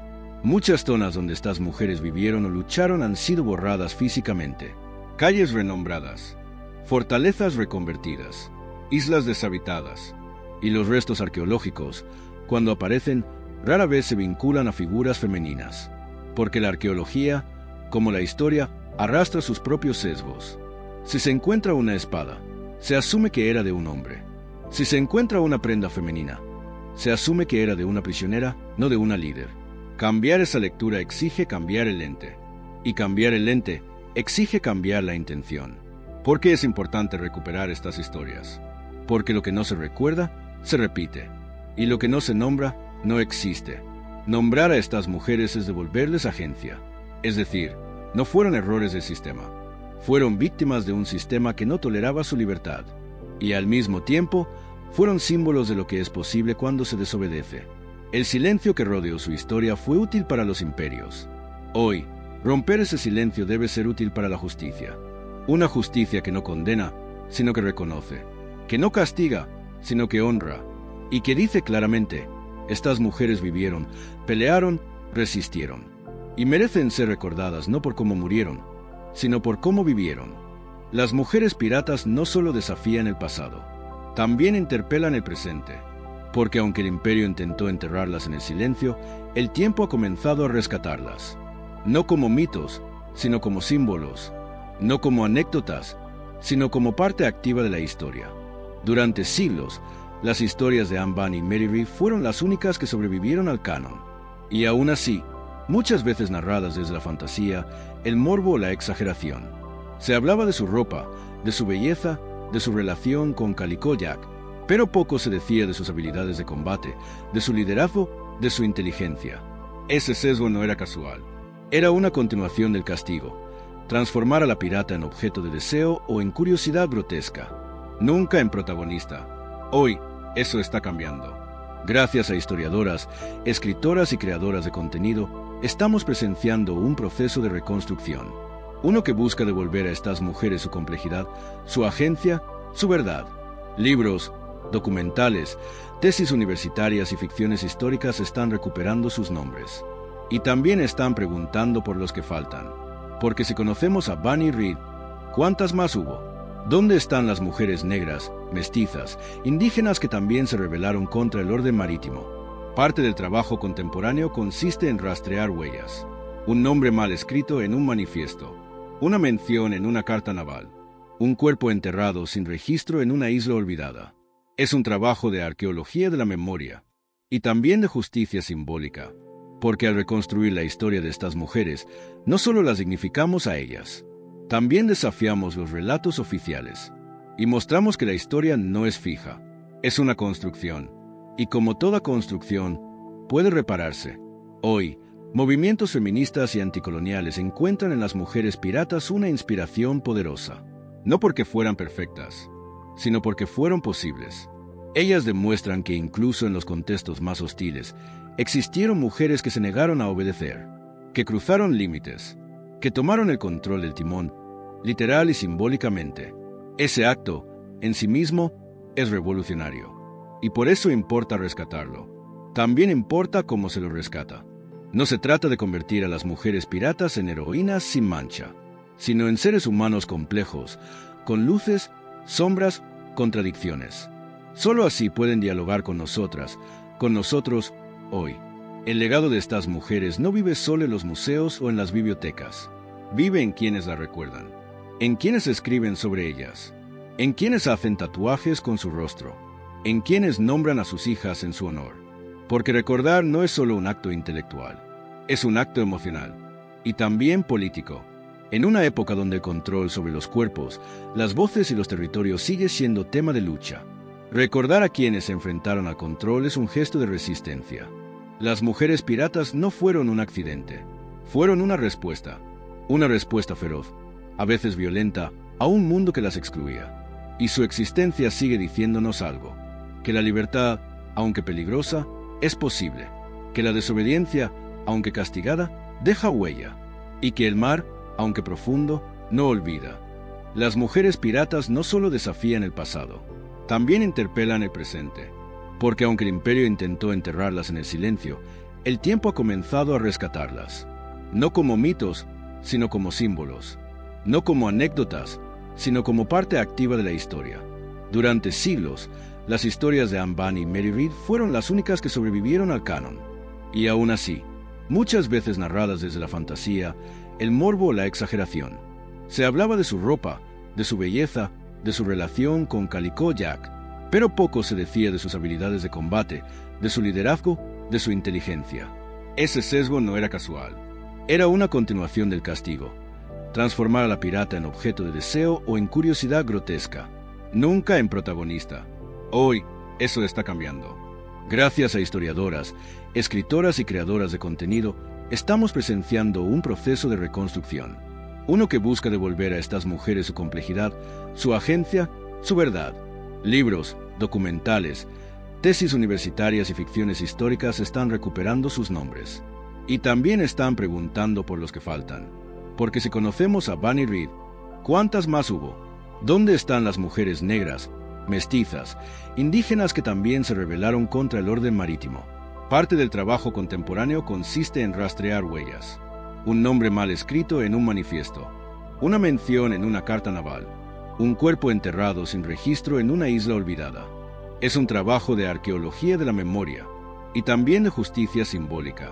Muchas zonas donde estas mujeres vivieron o lucharon han sido borradas físicamente. Calles renombradas, fortalezas reconvertidas, islas deshabitadas, y los restos arqueológicos, cuando aparecen, rara vez se vinculan a figuras femeninas, porque la arqueología, como la historia, arrastra sus propios sesgos. Si se encuentra una espada, se asume que era de un hombre. Si se encuentra una prenda femenina, se asume que era de una prisionera, no de una líder. Cambiar esa lectura exige cambiar el lente, y cambiar el lente exige cambiar la intención. ¿Por qué es importante recuperar estas historias? Porque lo que no se recuerda, se repite, y lo que no se nombra, no existe. Nombrar a estas mujeres es devolverles agencia, es decir, no fueron errores del sistema, fueron víctimas de un sistema que no toleraba su libertad, y al mismo tiempo, fueron símbolos de lo que es posible cuando se desobedece. El silencio que rodeó su historia fue útil para los imperios. Hoy, romper ese silencio debe ser útil para la justicia. Una justicia que no condena, sino que reconoce, que no castiga, sino que honra, y que dice claramente, estas mujeres vivieron, pelearon, resistieron, y merecen ser recordadas no por cómo murieron, sino por cómo vivieron. Las mujeres piratas no solo desafían el pasado, también interpelan el presente, porque aunque el imperio intentó enterrarlas en el silencio, el tiempo ha comenzado a rescatarlas, no como mitos, sino como símbolos, no como anécdotas, sino como parte activa de la historia. Durante siglos, las historias de Anne Banny y Mary Read fueron las únicas que sobrevivieron al canon, y aún así, muchas veces narradas desde la fantasía, el morbo o la exageración. Se hablaba de su ropa, de su belleza, de su relación con Calico Jack, pero poco se decía de sus habilidades de combate, de su liderazgo, de su inteligencia. Ese sesgo no era casual. Era una continuación del castigo, transformar a la pirata en objeto de deseo o en curiosidad grotesca, nunca en protagonista. Hoy, eso está cambiando. Gracias a historiadoras, escritoras y creadoras de contenido, estamos presenciando un proceso de reconstrucción, uno que busca devolver a estas mujeres su complejidad, su agencia, su verdad. Libros, documentales, tesis universitarias y ficciones históricas están recuperando sus nombres. Y también están preguntando por los que faltan. Porque si conocemos a Banny Read, ¿cuántas más hubo? ¿Dónde están las mujeres negras, mestizas, indígenas que también se rebelaron contra el orden marítimo? Parte del trabajo contemporáneo consiste en rastrear huellas. Un nombre mal escrito en un manifiesto, una mención en una carta naval, un cuerpo enterrado sin registro en una isla olvidada. Es un trabajo de arqueología de la memoria y también de justicia simbólica, porque al reconstruir la historia de estas mujeres, no solo las dignificamos a ellas, también desafiamos los relatos oficiales y mostramos que la historia no es fija, es una construcción, y como toda construcción, puede repararse. Hoy, movimientos feministas y anticoloniales encuentran en las mujeres piratas una inspiración poderosa, no porque fueran perfectas, sino porque fueron posibles. Ellas demuestran que incluso en los contextos más hostiles, existieron mujeres que se negaron a obedecer, que cruzaron límites, que tomaron el control del timón, literal y simbólicamente. Ese acto, en sí mismo, es revolucionario, y por eso importa rescatarlo. También importa cómo se lo rescata. No se trata de convertir a las mujeres piratas en heroínas sin mancha, sino en seres humanos complejos, con luces, sombras, contradicciones. Solo así pueden dialogar con nosotros, hoy. El legado de estas mujeres no vive solo en los museos o en las bibliotecas. Vive en quienes la recuerdan, en quienes escriben sobre ellas, en quienes hacen tatuajes con su rostro, en quienes nombran a sus hijas en su honor. Porque recordar no es solo un acto intelectual, es un acto emocional y también político. En una época donde el control sobre los cuerpos, las voces y los territorios sigue siendo tema de lucha, recordar a quienes se enfrentaron al control es un gesto de resistencia. Las mujeres piratas no fueron un accidente, fueron una respuesta feroz, a veces violenta, a un mundo que las excluía. Y su existencia sigue diciéndonos algo, que la libertad, aunque peligrosa, es posible, que la desobediencia, aunque castigada, deja huella, y que el mar, aunque profundo, no olvida. Las mujeres piratas no solo desafían el pasado, también interpelan el presente, porque aunque el imperio intentó enterrarlas en el silencio, el tiempo ha comenzado a rescatarlas, no como mitos, sino como símbolos, no como anécdotas, sino como parte activa de la historia. Durante siglos, las historias de Anne Bonny y Mary Read fueron las únicas que sobrevivieron al canon. Y aún así, muchas veces narradas desde la fantasía, el morbo o la exageración. Se hablaba de su ropa, de su belleza, de su relación con Calico Jack, pero poco se decía de sus habilidades de combate, de su liderazgo, de su inteligencia. Ese sesgo no era casual. Era una continuación del castigo. Transformar a la pirata en objeto de deseo o en curiosidad grotesca, nunca en protagonista. Hoy, eso está cambiando. Gracias a historiadoras, escritoras y creadoras de contenido, estamos presenciando un proceso de reconstrucción. Uno que busca devolver a estas mujeres su complejidad, su agencia, su verdad. Libros, documentales, tesis universitarias y ficciones históricas están recuperando sus nombres. Y también están preguntando por los que faltan. Porque si conocemos a Bonny Read, ¿cuántas más hubo? ¿Dónde están las mujeres negras, mestizas, indígenas que también se rebelaron contra el orden marítimo? Parte del trabajo contemporáneo consiste en rastrear huellas. Un nombre mal escrito en un manifiesto, una mención en una carta naval, un cuerpo enterrado sin registro en una isla olvidada. Es un trabajo de arqueología de la memoria y también de justicia simbólica,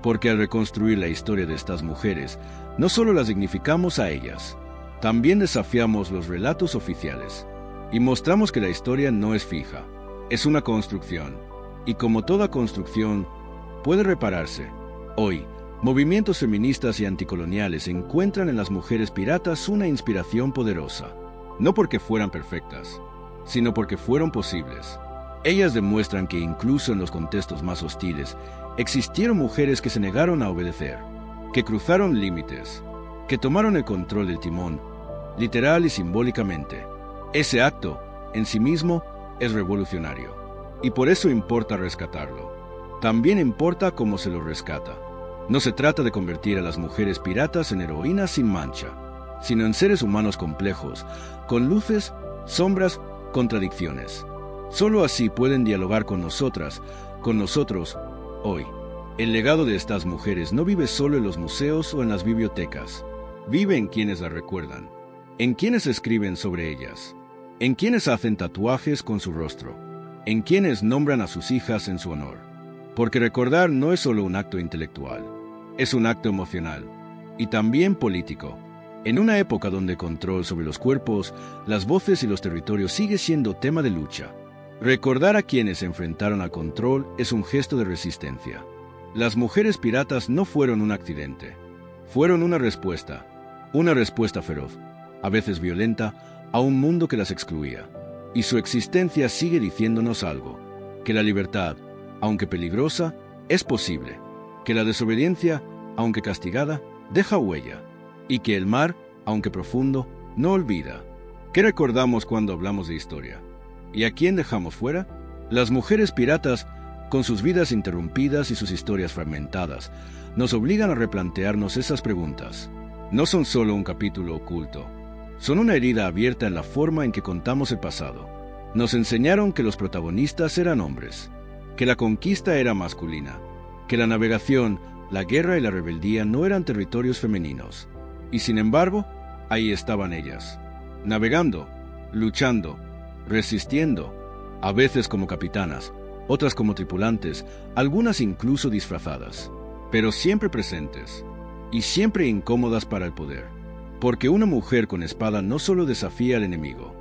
porque al reconstruir la historia de estas mujeres, no solo las dignificamos a ellas, también desafiamos los relatos oficiales y mostramos que la historia no es fija, es una construcción, y como toda construcción, puede repararse. Hoy, movimientos feministas y anticoloniales encuentran en las mujeres piratas una inspiración poderosa, no porque fueran perfectas, sino porque fueron posibles. Ellas demuestran que incluso en los contextos más hostiles, existieron mujeres que se negaron a obedecer, que cruzaron límites, que tomaron el control del timón, literal y simbólicamente. Ese acto, en sí mismo, es revolucionario, y por eso importa rescatarlo. También importa cómo se lo rescata. No se trata de convertir a las mujeres piratas en heroínas sin mancha, sino en seres humanos complejos, con luces, sombras, contradicciones. Solo así pueden dialogar con nosotros, hoy. El legado de estas mujeres no vive solo en los museos o en las bibliotecas. Vive en quienes la recuerdan, en quienes escriben sobre ellas, en quienes hacen tatuajes con su rostro, en quienes nombran a sus hijas en su honor. Porque recordar no es solo un acto intelectual, es un acto emocional y también político. En una época donde el control sobre los cuerpos, las voces y los territorios sigue siendo tema de lucha, recordar a quienes se enfrentaron al control es un gesto de resistencia. Las mujeres piratas no fueron un accidente, fueron una respuesta feroz, a veces violenta, a un mundo que las excluía. Y su existencia sigue diciéndonos algo, que la libertad, aunque peligrosa, es posible, que la desobediencia, aunque castigada, deja huella, y que el mar, aunque profundo, no olvida. ¿Qué recordamos cuando hablamos de historia? ¿Y a quién dejamos fuera? Las mujeres piratas con sus vidas interrumpidas y sus historias fragmentadas, nos obligan a replantearnos esas preguntas. No son solo un capítulo oculto, son una herida abierta en la forma en que contamos el pasado. Nos enseñaron que los protagonistas eran hombres, que la conquista era masculina, que la navegación, la guerra y la rebeldía no eran territorios femeninos. Y sin embargo, ahí estaban ellas, navegando, luchando, resistiendo, a veces como capitanas, otras como tripulantes, algunas incluso disfrazadas, pero siempre presentes y siempre incómodas para el poder. Porque una mujer con espada no solo desafía al enemigo,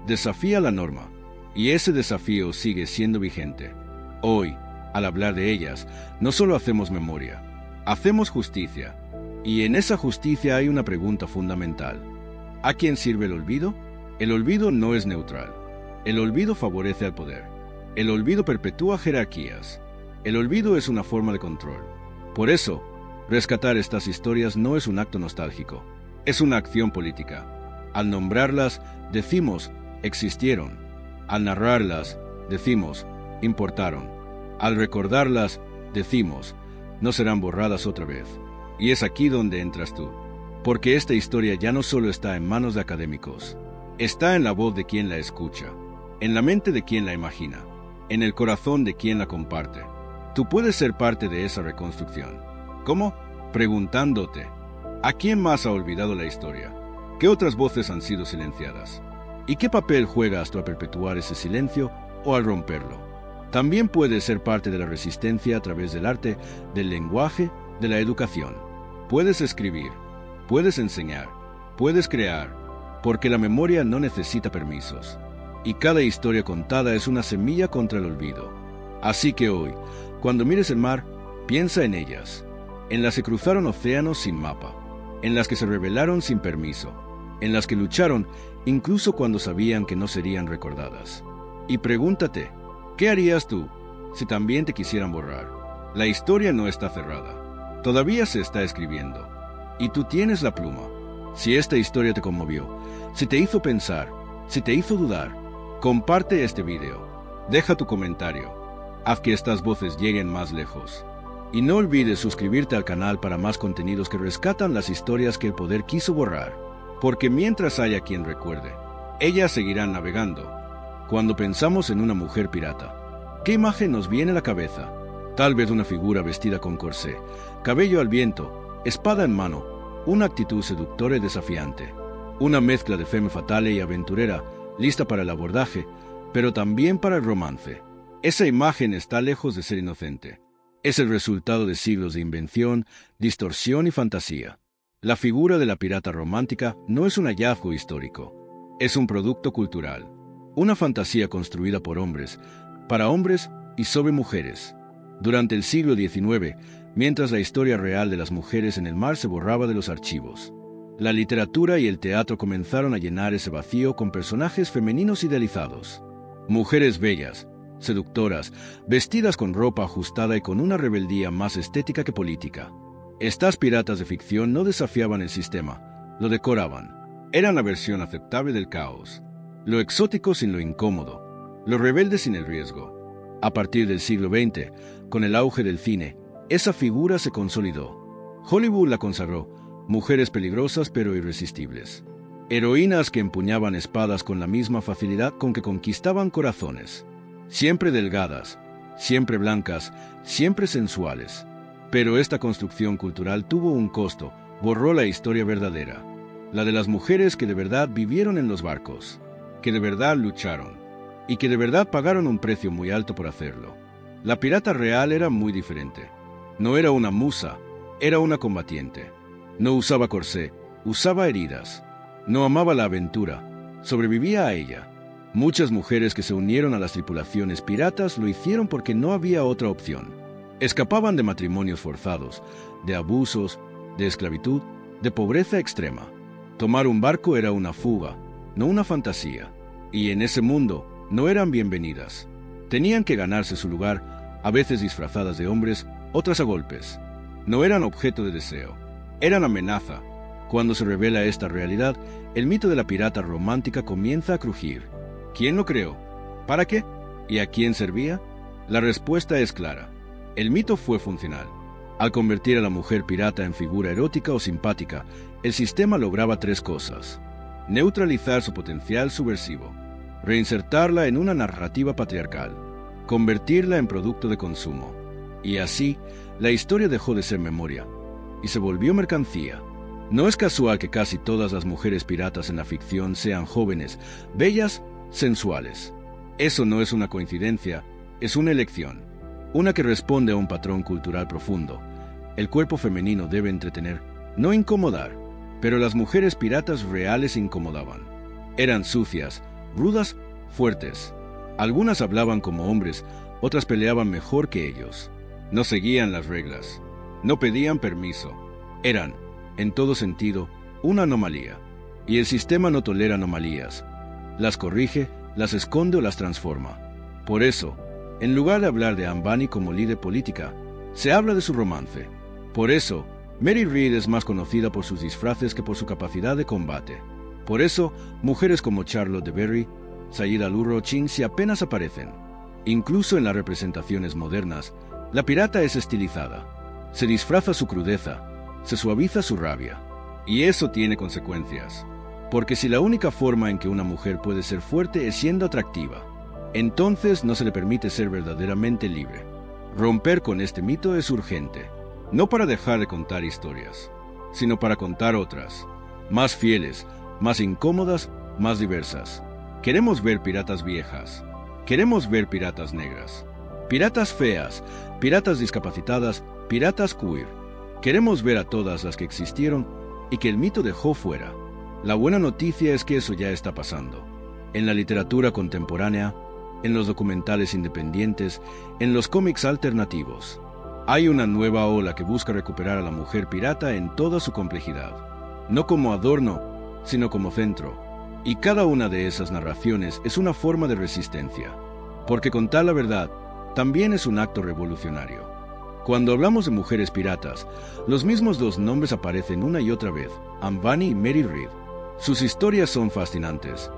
desafía la norma, y ese desafío sigue siendo vigente. Hoy, al hablar de ellas, no solo hacemos memoria, hacemos justicia, y en esa justicia hay una pregunta fundamental. ¿A quién sirve el olvido? El olvido no es neutral. El olvido favorece al poder. El olvido perpetúa jerarquías. El olvido es una forma de control. Por eso, rescatar estas historias no es un acto nostálgico, es una acción política. Al nombrarlas, decimos, existieron. Al narrarlas, decimos, importaron. Al recordarlas, decimos, no serán borradas otra vez. Y es aquí donde entras tú. Porque esta historia ya no solo está en manos de académicos, está en la voz de quien la escucha, en la mente de quien la imagina, en el corazón de quien la comparte. Tú puedes ser parte de esa reconstrucción. ¿Cómo? Preguntándote, ¿a quién más ha olvidado la historia? ¿Qué otras voces han sido silenciadas? ¿Y qué papel juegas tú a perpetuar ese silencio o al romperlo? También puedes ser parte de la resistencia a través del arte, del lenguaje, de la educación. Puedes escribir, puedes enseñar, puedes crear, porque la memoria no necesita permisos. Y cada historia contada es una semilla contra el olvido. Así que hoy, cuando mires el mar, piensa en ellas, en las que cruzaron océanos sin mapa, en las que se rebelaron sin permiso, en las que lucharon incluso cuando sabían que no serían recordadas. Y pregúntate, ¿qué harías tú si también te quisieran borrar? La historia no está cerrada, todavía se está escribiendo, y tú tienes la pluma. Si esta historia te conmovió, si te hizo pensar, si te hizo dudar, comparte este video, deja tu comentario, haz que estas voces lleguen más lejos. Y no olvides suscribirte al canal para más contenidos que rescatan las historias que el poder quiso borrar, porque mientras haya quien recuerde, ellas seguirán navegando. Cuando pensamos en una mujer pirata, ¿qué imagen nos viene a la cabeza? Tal vez una figura vestida con corsé, cabello al viento, espada en mano, una actitud seductora y desafiante, una mezcla de femme fatale y aventurera, lista para el abordaje, pero también para el romance. Esa imagen está lejos de ser inocente. Es el resultado de siglos de invención, distorsión y fantasía. La figura de la pirata romántica no es un hallazgo histórico, es un producto cultural, una fantasía construida por hombres, para hombres y sobre mujeres. Durante el siglo XIX, mientras la historia real de las mujeres en el mar se borraba de los archivos, la literatura y el teatro comenzaron a llenar ese vacío con personajes femeninos idealizados. Mujeres bellas, seductoras, vestidas con ropa ajustada y con una rebeldía más estética que política. Estas piratas de ficción no desafiaban el sistema, lo decoraban. Eran la versión aceptable del caos, lo exótico sin lo incómodo, lo rebelde sin el riesgo. A partir del siglo XX, con el auge del cine, esa figura se consolidó. Hollywood la consagró, mujeres peligrosas pero irresistibles. Heroínas que empuñaban espadas con la misma facilidad con que conquistaban corazones. Siempre delgadas, siempre blancas, siempre sensuales. Pero esta construcción cultural tuvo un costo, borró la historia verdadera, la de las mujeres que de verdad vivieron en los barcos, que de verdad lucharon, y que de verdad pagaron un precio muy alto por hacerlo. La pirata real era muy diferente. No era una musa, era una combatiente. No usaba corsé, usaba heridas. No amaba la aventura, sobrevivía a ella. Muchas mujeres que se unieron a las tripulaciones piratas lo hicieron porque no había otra opción. Escapaban de matrimonios forzados, de abusos, de esclavitud, de pobreza extrema. Tomar un barco era una fuga, no una fantasía. Y en ese mundo no eran bienvenidas. Tenían que ganarse su lugar, a veces disfrazadas de hombres, otras a golpes. No eran objeto de deseo, eran amenaza. Cuando se revela esta realidad, el mito de la pirata romántica comienza a crujir. ¿Quién lo creó? ¿Para qué? ¿Y a quién servía? La respuesta es clara. El mito fue funcional. Al convertir a la mujer pirata en figura erótica o simpática, el sistema lograba tres cosas: neutralizar su potencial subversivo, reinsertarla en una narrativa patriarcal, convertirla en producto de consumo. Y así, la historia dejó de ser memoria y se volvió mercancía. No es casual que casi todas las mujeres piratas en la ficción sean jóvenes, bellas, sensuales. Eso no es una coincidencia, es una elección, una que responde a un patrón cultural profundo. El cuerpo femenino debe entretener, no incomodar, pero las mujeres piratas reales incomodaban. Eran sucias, rudas, fuertes. Algunas hablaban como hombres, otras peleaban mejor que ellos. No seguían las reglas, no pedían permiso. Eran, en todo sentido, una anomalía. Y el sistema no tolera anomalías. Las corrige, las esconde o las transforma. Por eso, en lugar de hablar de Ambani como líder política, se habla de su romance. Por eso, Mary Read es más conocida por sus disfraces que por su capacidad de combate. Por eso, mujeres como Charlotte de Berry, Sayida Lu-Ro-Chin si apenas aparecen. Incluso en las representaciones modernas, la pirata es estilizada. Se disfraza su crudeza, se suaviza su rabia. Y eso tiene consecuencias. Porque si la única forma en que una mujer puede ser fuerte es siendo atractiva, entonces no se le permite ser verdaderamente libre. Romper con este mito es urgente, no para dejar de contar historias, sino para contar otras, más fieles, más incómodas, más diversas. Queremos ver piratas viejas, queremos ver piratas negras, piratas feas, piratas discapacitadas, piratas queer. Queremos ver a todas las que existieron y que el mito dejó fuera. La buena noticia es que eso ya está pasando. En la literatura contemporánea, en los documentales independientes, en los cómics alternativos. Hay una nueva ola que busca recuperar a la mujer pirata en toda su complejidad. No como adorno, sino como centro. Y cada una de esas narraciones es una forma de resistencia. Porque contar la verdad también es un acto revolucionario. Cuando hablamos de mujeres piratas, los mismos dos nombres aparecen una y otra vez, Ambani y Mary Read. Sus historias son fascinantes,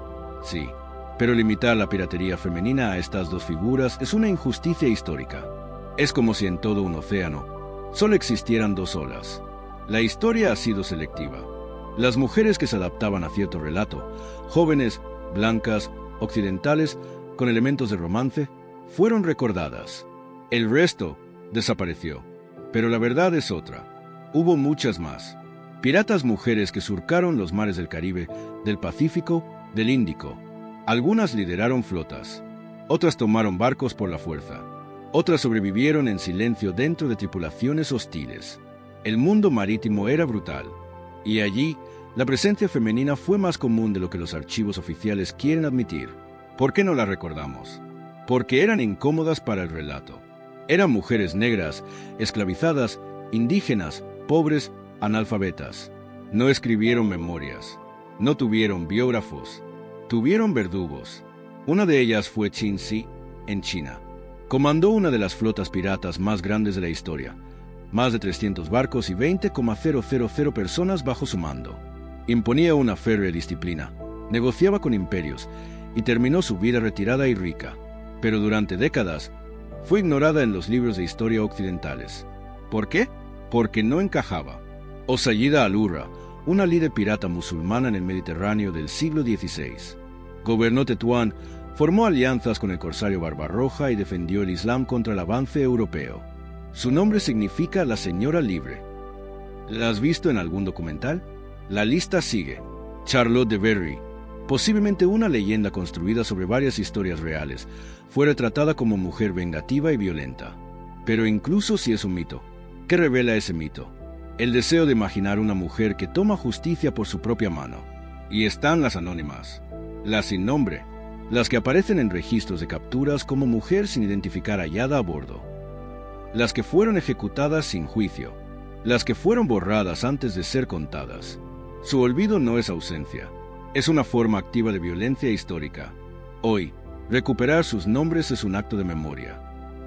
sí, pero limitar la piratería femenina a estas dos figuras es una injusticia histórica. Es como si en todo un océano solo existieran dos olas. La historia ha sido selectiva. Las mujeres que se adaptaban a cierto relato, jóvenes, blancas, occidentales, con elementos de romance, fueron recordadas. El resto desapareció. Pero la verdad es otra. Hubo muchas más. Piratas mujeres que surcaron los mares del Caribe, del Pacífico, del Índico. Algunas lideraron flotas. Otras tomaron barcos por la fuerza. Otras sobrevivieron en silencio dentro de tripulaciones hostiles. El mundo marítimo era brutal. Y allí, la presencia femenina fue más común de lo que los archivos oficiales quieren admitir. ¿Por qué no la recordamos? Porque eran incómodas para el relato. Eran mujeres negras, esclavizadas, indígenas, pobres, analfabetas. No escribieron memorias. No tuvieron biógrafos. Tuvieron verdugos. Una de ellas fue Qin Shi, en China. Comandó una de las flotas piratas más grandes de la historia. Más de 300 barcos y 20,000 personas bajo su mando. Imponía una férrea disciplina. Negociaba con imperios y terminó su vida retirada y rica. Pero durante décadas, fue ignorada en los libros de historia occidentales. ¿Por qué? Porque no encajaba. O Sayida Al-Urra, una líder pirata musulmana en el Mediterráneo del siglo XVI. Gobernó Tetuán, formó alianzas con el corsario Barbarroja y defendió el Islam contra el avance europeo. Su nombre significa la señora libre. ¿La has visto en algún documental? La lista sigue. Charlotte de Berry, posiblemente una leyenda construida sobre varias historias reales, fue retratada como mujer vengativa y violenta. Pero incluso si es un mito, ¿qué revela ese mito? El deseo de imaginar una mujer que toma justicia por su propia mano. Y están las anónimas, las sin nombre, las que aparecen en registros de capturas como mujer sin identificar hallada a bordo, las que fueron ejecutadas sin juicio, las que fueron borradas antes de ser contadas. Su olvido no es ausencia, es una forma activa de violencia histórica. Hoy, recuperar sus nombres es un acto de memoria.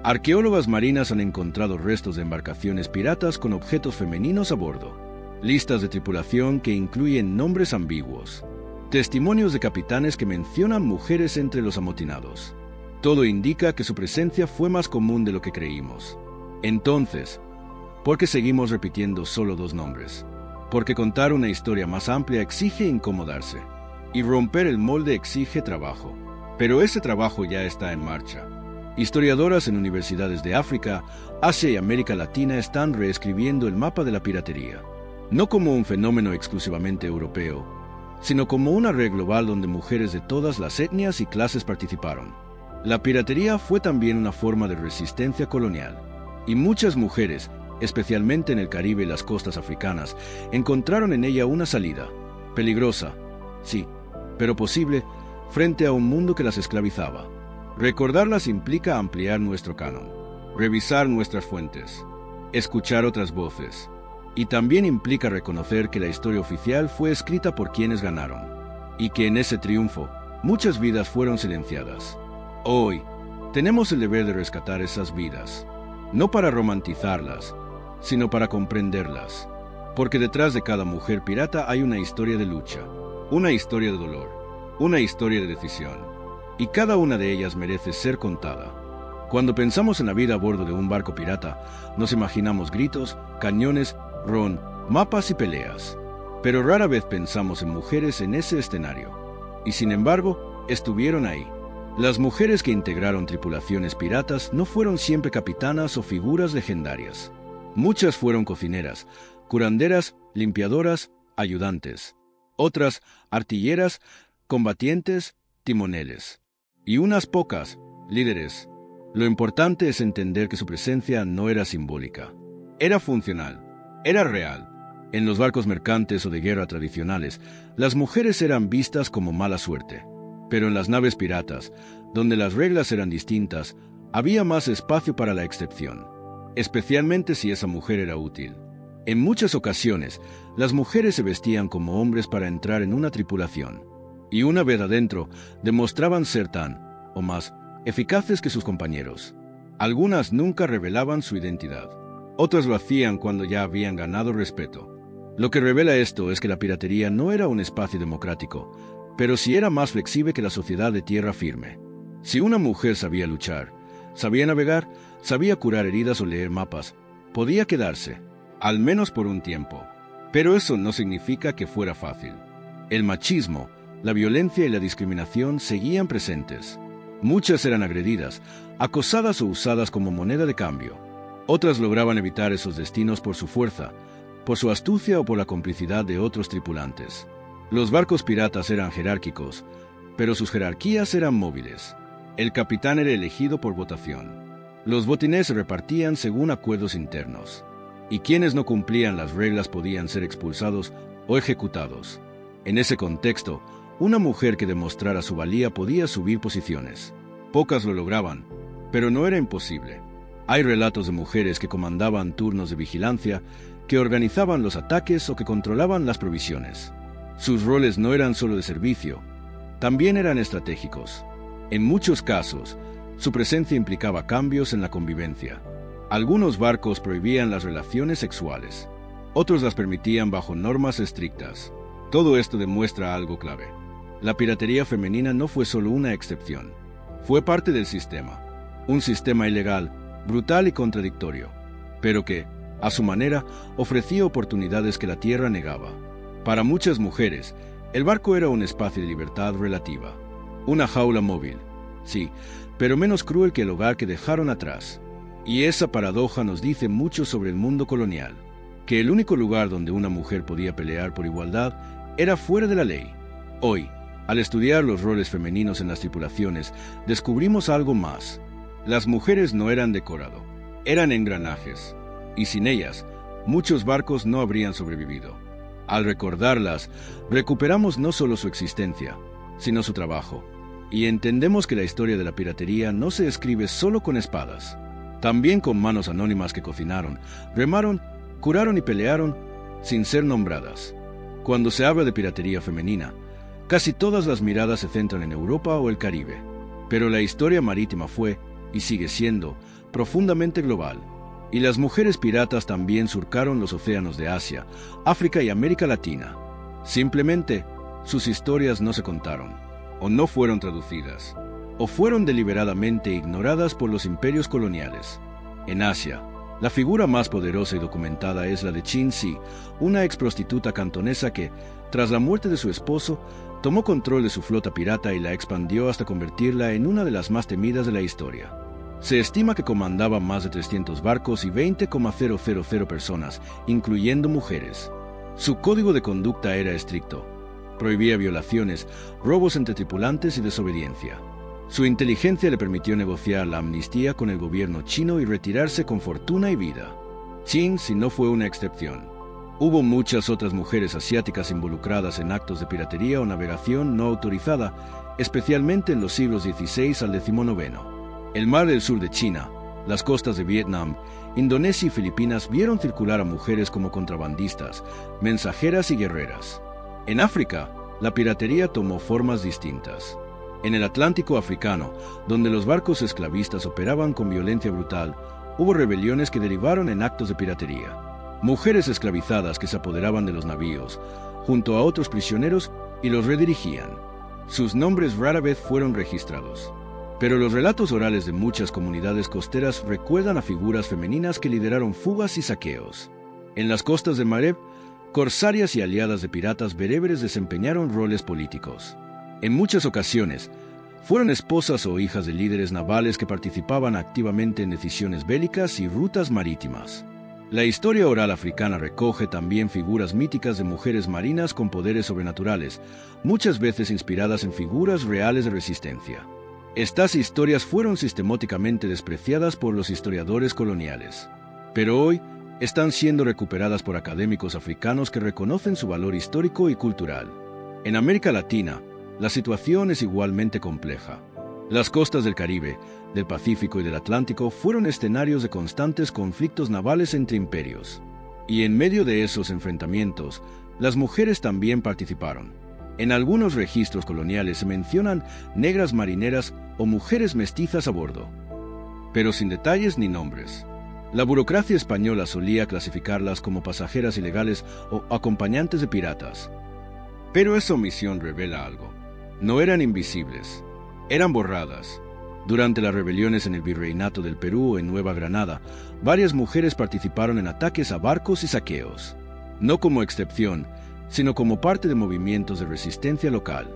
Arqueólogas marinas han encontrado restos de embarcaciones piratas con objetos femeninos a bordo, listas de tripulación que incluyen nombres ambiguos, testimonios de capitanes que mencionan mujeres entre los amotinados. Todo indica que su presencia fue más común de lo que creímos. Entonces, ¿por qué seguimos repitiendo solo dos nombres? Porque contar una historia más amplia exige incomodarse, y romper el molde exige trabajo. Pero ese trabajo ya está en marcha. Historiadoras en universidades de África, Asia y América Latina están reescribiendo el mapa de la piratería, no como un fenómeno exclusivamente europeo, sino como una red global donde mujeres de todas las etnias y clases participaron. La piratería fue también una forma de resistencia colonial, y muchas mujeres, especialmente en el Caribe y las costas africanas, encontraron en ella una salida, peligrosa, sí, pero posible, frente a un mundo que las esclavizaba. Recordarlas implica ampliar nuestro canon, revisar nuestras fuentes, escuchar otras voces, y también implica reconocer que la historia oficial fue escrita por quienes ganaron, y que en ese triunfo muchas vidas fueron silenciadas. Hoy, tenemos el deber de rescatar esas vidas, no para romantizarlas, sino para comprenderlas, porque detrás de cada mujer pirata hay una historia de lucha, una historia de dolor, una historia de decisión, y cada una de ellas merece ser contada. Cuando pensamos en la vida a bordo de un barco pirata, nos imaginamos gritos, cañones, ron, mapas y peleas, pero rara vez pensamos en mujeres en ese escenario, y sin embargo, estuvieron ahí. Las mujeres que integraron tripulaciones piratas no fueron siempre capitanas o figuras legendarias. Muchas fueron cocineras, curanderas, limpiadoras, ayudantes. Otras, artilleras, combatientes, timoneles. Y unas pocas, líderes. Lo importante es entender que su presencia no era simbólica. Era funcional. Era real. En los barcos mercantes o de guerra tradicionales, las mujeres eran vistas como mala suerte. Pero en las naves piratas, donde las reglas eran distintas, había más espacio para la excepción, especialmente si esa mujer era útil. En muchas ocasiones, las mujeres se vestían como hombres para entrar en una tripulación, y una vez adentro, demostraban ser tan, o más, eficaces que sus compañeros. Algunas nunca revelaban su identidad. Otras lo hacían cuando ya habían ganado respeto. Lo que revela esto es que la piratería no era un espacio democrático, pero sí era más flexible que la sociedad de tierra firme. Si una mujer sabía luchar, sabía navegar, sabía curar heridas o leer mapas, podía quedarse, al menos por un tiempo. Pero eso no significa que fuera fácil. El machismo, la violencia y la discriminación seguían presentes. Muchas eran agredidas, acosadas o usadas como moneda de cambio. Otras lograban evitar esos destinos por su fuerza, por su astucia o por la complicidad de otros tripulantes. Los barcos piratas eran jerárquicos, pero sus jerarquías eran móviles. El capitán era elegido por votación. Los botines se repartían según acuerdos internos, y quienes no cumplían las reglas podían ser expulsados o ejecutados. En ese contexto, una mujer que demostrara su valía podía subir posiciones. Pocas lo lograban, pero no era imposible. Hay relatos de mujeres que comandaban turnos de vigilancia, que organizaban los ataques o que controlaban las provisiones. Sus roles no eran solo de servicio, también eran estratégicos. En muchos casos, su presencia implicaba cambios en la convivencia. Algunos barcos prohibían las relaciones sexuales, otros las permitían bajo normas estrictas. Todo esto demuestra algo clave. La piratería femenina no fue solo una excepción, fue parte del sistema. Un sistema ilegal, brutal y contradictorio, pero que, a su manera, ofrecía oportunidades que la tierra negaba. Para muchas mujeres, el barco era un espacio de libertad relativa, una jaula móvil, sí, pero menos cruel que el hogar que dejaron atrás. Y esa paradoja nos dice mucho sobre el mundo colonial, que el único lugar donde una mujer podía pelear por igualdad era fuera de la ley. Hoy, al estudiar los roles femeninos en las tripulaciones, descubrimos algo más. Las mujeres no eran decorado, eran engranajes, y sin ellas, muchos barcos no habrían sobrevivido. Al recordarlas, recuperamos no solo su existencia, sino su trabajo, y entendemos que la historia de la piratería no se escribe solo con espadas, también con manos anónimas que cocinaron, remaron, curaron y pelearon sin ser nombradas. Cuando se habla de piratería femenina, casi todas las miradas se centran en Europa o el Caribe, pero la historia marítima fue, y sigue siendo, profundamente global. Y las mujeres piratas también surcaron los océanos de Asia, África y América Latina. Simplemente, sus historias no se contaron, o no fueron traducidas. o fueron deliberadamente ignoradas por los imperios coloniales. En Asia, la figura más poderosa y documentada es la de Qin Shi, una ex prostituta cantonesa que, tras la muerte de su esposo, tomó control de su flota pirata y la expandió hasta convertirla en una de las más temidas de la historia. Se estima que comandaba más de 300 barcos y 20,000 personas, incluyendo mujeres. Su código de conducta era estricto. Prohibía violaciones, robos entre tripulantes y desobediencia. Su inteligencia le permitió negociar la amnistía con el gobierno chino y retirarse con fortuna y vida. Qin Shi no fue una excepción. Hubo muchas otras mujeres asiáticas involucradas en actos de piratería o navegación no autorizada, especialmente en los siglos XVI al XIX. El mar del sur de China, las costas de Vietnam, Indonesia y Filipinas vieron circular a mujeres como contrabandistas, mensajeras y guerreras. En África, la piratería tomó formas distintas. En el Atlántico africano, donde los barcos esclavistas operaban con violencia brutal, hubo rebeliones que derivaron en actos de piratería. Mujeres esclavizadas que se apoderaban de los navíos, junto a otros prisioneros, y los redirigían. Sus nombres rara vez fueron registrados. Pero los relatos orales de muchas comunidades costeras recuerdan a figuras femeninas que lideraron fugas y saqueos. En las costas de Mareb, corsarias y aliadas de piratas bereberes desempeñaron roles políticos. En muchas ocasiones, fueron esposas o hijas de líderes navales que participaban activamente en decisiones bélicas y rutas marítimas. La historia oral africana recoge también figuras míticas de mujeres marinas con poderes sobrenaturales, muchas veces inspiradas en figuras reales de resistencia. Estas historias fueron sistemáticamente despreciadas por los historiadores coloniales, pero hoy están siendo recuperadas por académicos africanos que reconocen su valor histórico y cultural. En América Latina, la situación es igualmente compleja. Las costas del Caribe, del Pacífico y del Atlántico fueron escenarios de constantes conflictos navales entre imperios. Y en medio de esos enfrentamientos, las mujeres también participaron. En algunos registros coloniales se mencionan negras marineras o mujeres mestizas a bordo, pero sin detalles ni nombres. La burocracia española solía clasificarlas como pasajeras ilegales o acompañantes de piratas. Pero esa omisión revela algo. No eran invisibles, eran borradas. Durante las rebeliones en el Virreinato del Perú o en Nueva Granada, varias mujeres participaron en ataques a barcos y saqueos. No como excepción, sino como parte de movimientos de resistencia local.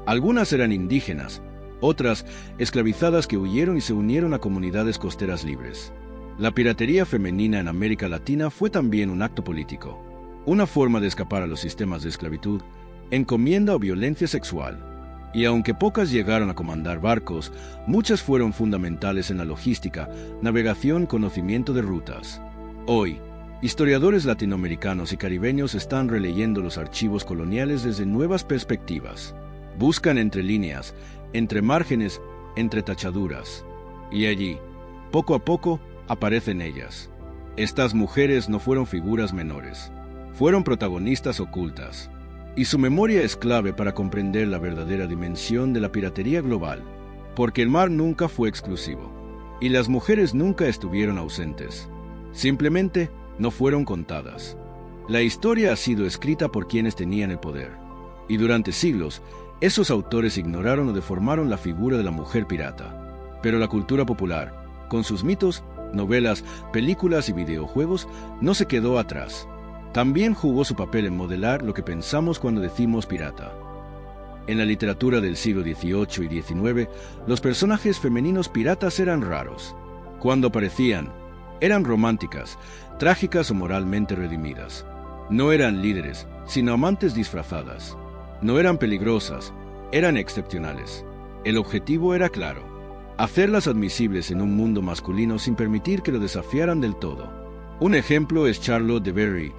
Algunas eran indígenas, otras esclavizadas que huyeron y se unieron a comunidades costeras libres. La piratería femenina en América Latina fue también un acto político, una forma de escapar a los sistemas de esclavitud, encomienda o violencia sexual. Y aunque pocas llegaron a comandar barcos, muchas fueron fundamentales en la logística, navegación, conocimiento de rutas. Hoy, historiadores latinoamericanos y caribeños están releyendo los archivos coloniales desde nuevas perspectivas. Buscan entre líneas, entre márgenes, entre tachaduras. Y allí, poco a poco, aparecen ellas. Estas mujeres no fueron figuras menores, fueron protagonistas ocultas. Y su memoria es clave para comprender la verdadera dimensión de la piratería global, porque el mar nunca fue exclusivo, y las mujeres nunca estuvieron ausentes. Simplemente no fueron contadas. La historia ha sido escrita por quienes tenían el poder, y durante siglos, esos autores ignoraron o deformaron la figura de la mujer pirata. Pero la cultura popular, con sus mitos, novelas, películas y videojuegos, no se quedó atrás. También jugó su papel en modelar lo que pensamos cuando decimos pirata. En la literatura del siglo XVIII y XIX, los personajes femeninos piratas eran raros. Cuando aparecían, eran románticas, trágicas o moralmente redimidas. No eran líderes, sino amantes disfrazadas. No eran peligrosas, eran excepcionales. El objetivo era claro: hacerlas admisibles en un mundo masculino sin permitir que lo desafiaran del todo. Un ejemplo es Charlotte de Berry,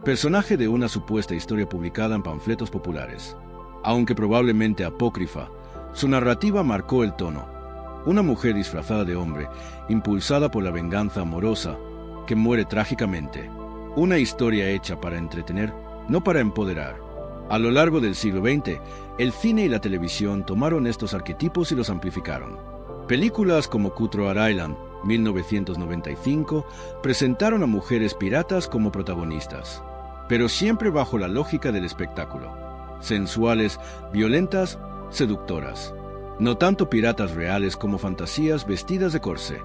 personaje de una supuesta historia publicada en panfletos populares. Aunque probablemente apócrifa, su narrativa marcó el tono. Una mujer disfrazada de hombre, impulsada por la venganza amorosa, que muere trágicamente. Una historia hecha para entretener, no para empoderar. A lo largo del siglo XX, el cine y la televisión tomaron estos arquetipos y los amplificaron. Películas como Cutthroat Island, 1995, presentaron a mujeres piratas como protagonistas, pero siempre bajo la lógica del espectáculo. Sensuales, violentas, seductoras. no tanto piratas reales como fantasías vestidas de corsé.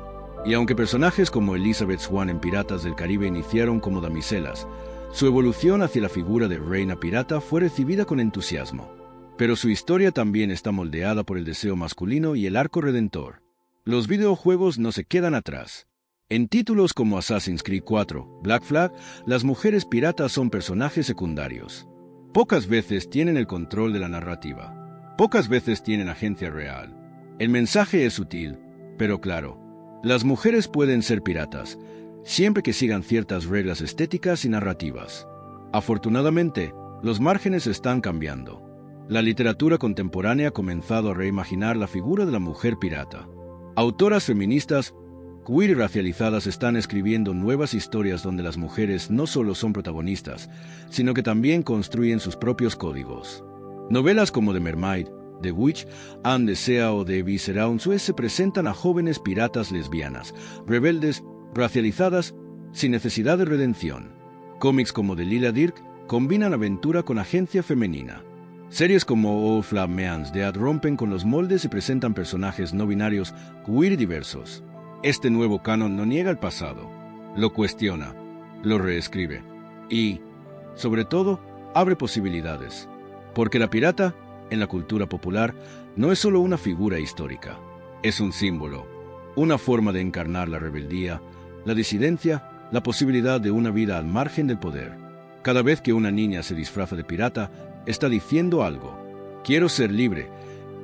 Y aunque personajes como Elizabeth Swann en Piratas del Caribe iniciaron como damiselas, su evolución hacia la figura de reina pirata fue recibida con entusiasmo. Pero su historia también está moldeada por el deseo masculino y el arco redentor. Los videojuegos no se quedan atrás. En títulos como Assassin's Creed 4, Black Flag, las mujeres piratas son personajes secundarios. Pocas veces tienen el control de la narrativa. Pocas veces tienen agencia real. El mensaje es sutil, pero claro. Las mujeres pueden ser piratas, siempre que sigan ciertas reglas estéticas y narrativas. Afortunadamente, los márgenes están cambiando. La literatura contemporánea ha comenzado a reimaginar la figura de la mujer pirata. Autoras feministas, queer y racializadas están escribiendo nuevas historias donde las mujeres no solo son protagonistas, sino que también construyen sus propios códigos. Novelas como The Mermaid, The Witch, Anne de Sea o The Visceraun se presentan a jóvenes piratas lesbianas, rebeldes, racializadas, sin necesidad de redención. Cómics como The Lila Dirk combinan aventura con agencia femenina. Series como All Flammeans Dead rompen con los moldes y presentan personajes no binarios, queer y diversos. Este nuevo canon no niega el pasado, lo cuestiona, lo reescribe y, sobre todo, abre posibilidades. Porque la pirata, en la cultura popular, no es solo una figura histórica, es un símbolo, una forma de encarnar la rebeldía, la disidencia, la posibilidad de una vida al margen del poder. Cada vez que una niña se disfraza de pirata, está diciendo algo. Quiero ser libre,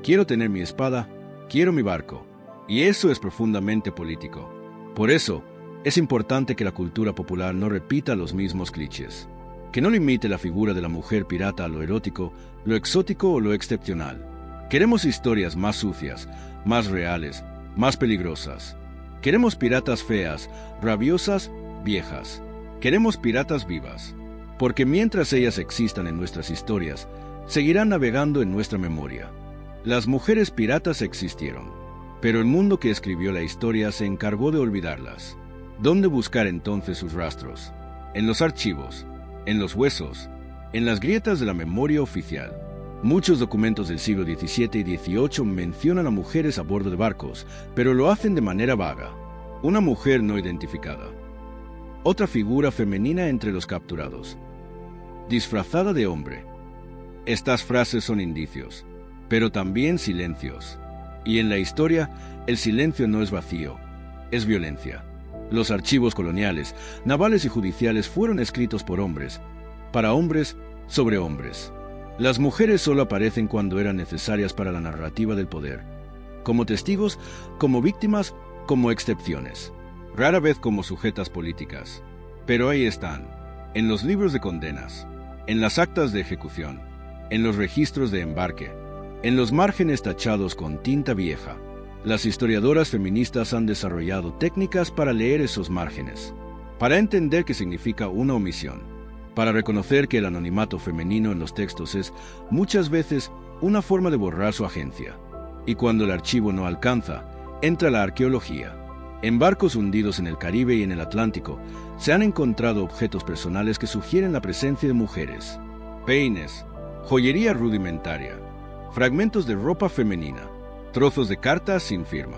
quiero tener mi espada, quiero mi barco. Y eso es profundamente político. Por eso, es importante que la cultura popular no repita los mismos clichés. Que no limite la figura de la mujer pirata a lo erótico, lo exótico o lo excepcional. Queremos historias más sucias, más reales, más peligrosas. Queremos piratas feas, rabiosas, viejas. Queremos piratas vivas. Porque mientras ellas existan en nuestras historias, seguirán navegando en nuestra memoria. Las mujeres piratas existieron, pero el mundo que escribió la historia se encargó de olvidarlas. ¿Dónde buscar entonces sus rastros? En los archivos, en los huesos, en las grietas de la memoria oficial. Muchos documentos del siglo XVII y XVIII mencionan a mujeres a bordo de barcos, pero lo hacen de manera vaga. Una mujer no identificada. Otra figura femenina entre los capturados. Disfrazada de hombre. Estas frases son indicios, pero también silencios. Y en la historia, el silencio no es vacío, es violencia. Los archivos coloniales, navales y judiciales fueron escritos por hombres, para hombres, sobre hombres. Las mujeres solo aparecen cuando eran necesarias para la narrativa del poder, como testigos, como víctimas, como excepciones, rara vez como sujetas políticas. Pero ahí están, en los libros de condenas, en las actas de ejecución, en los registros de embarque, en los márgenes tachados con tinta vieja. Las historiadoras feministas han desarrollado técnicas para leer esos márgenes, para entender qué significa una omisión, para reconocer que el anonimato femenino en los textos es, muchas veces, una forma de borrar su agencia. Y cuando el archivo no alcanza, entra la arqueología. En barcos hundidos en el Caribe y en el Atlántico, se han encontrado objetos personales que sugieren la presencia de mujeres. Peines, joyería rudimentaria, fragmentos de ropa femenina, trozos de cartas sin firma.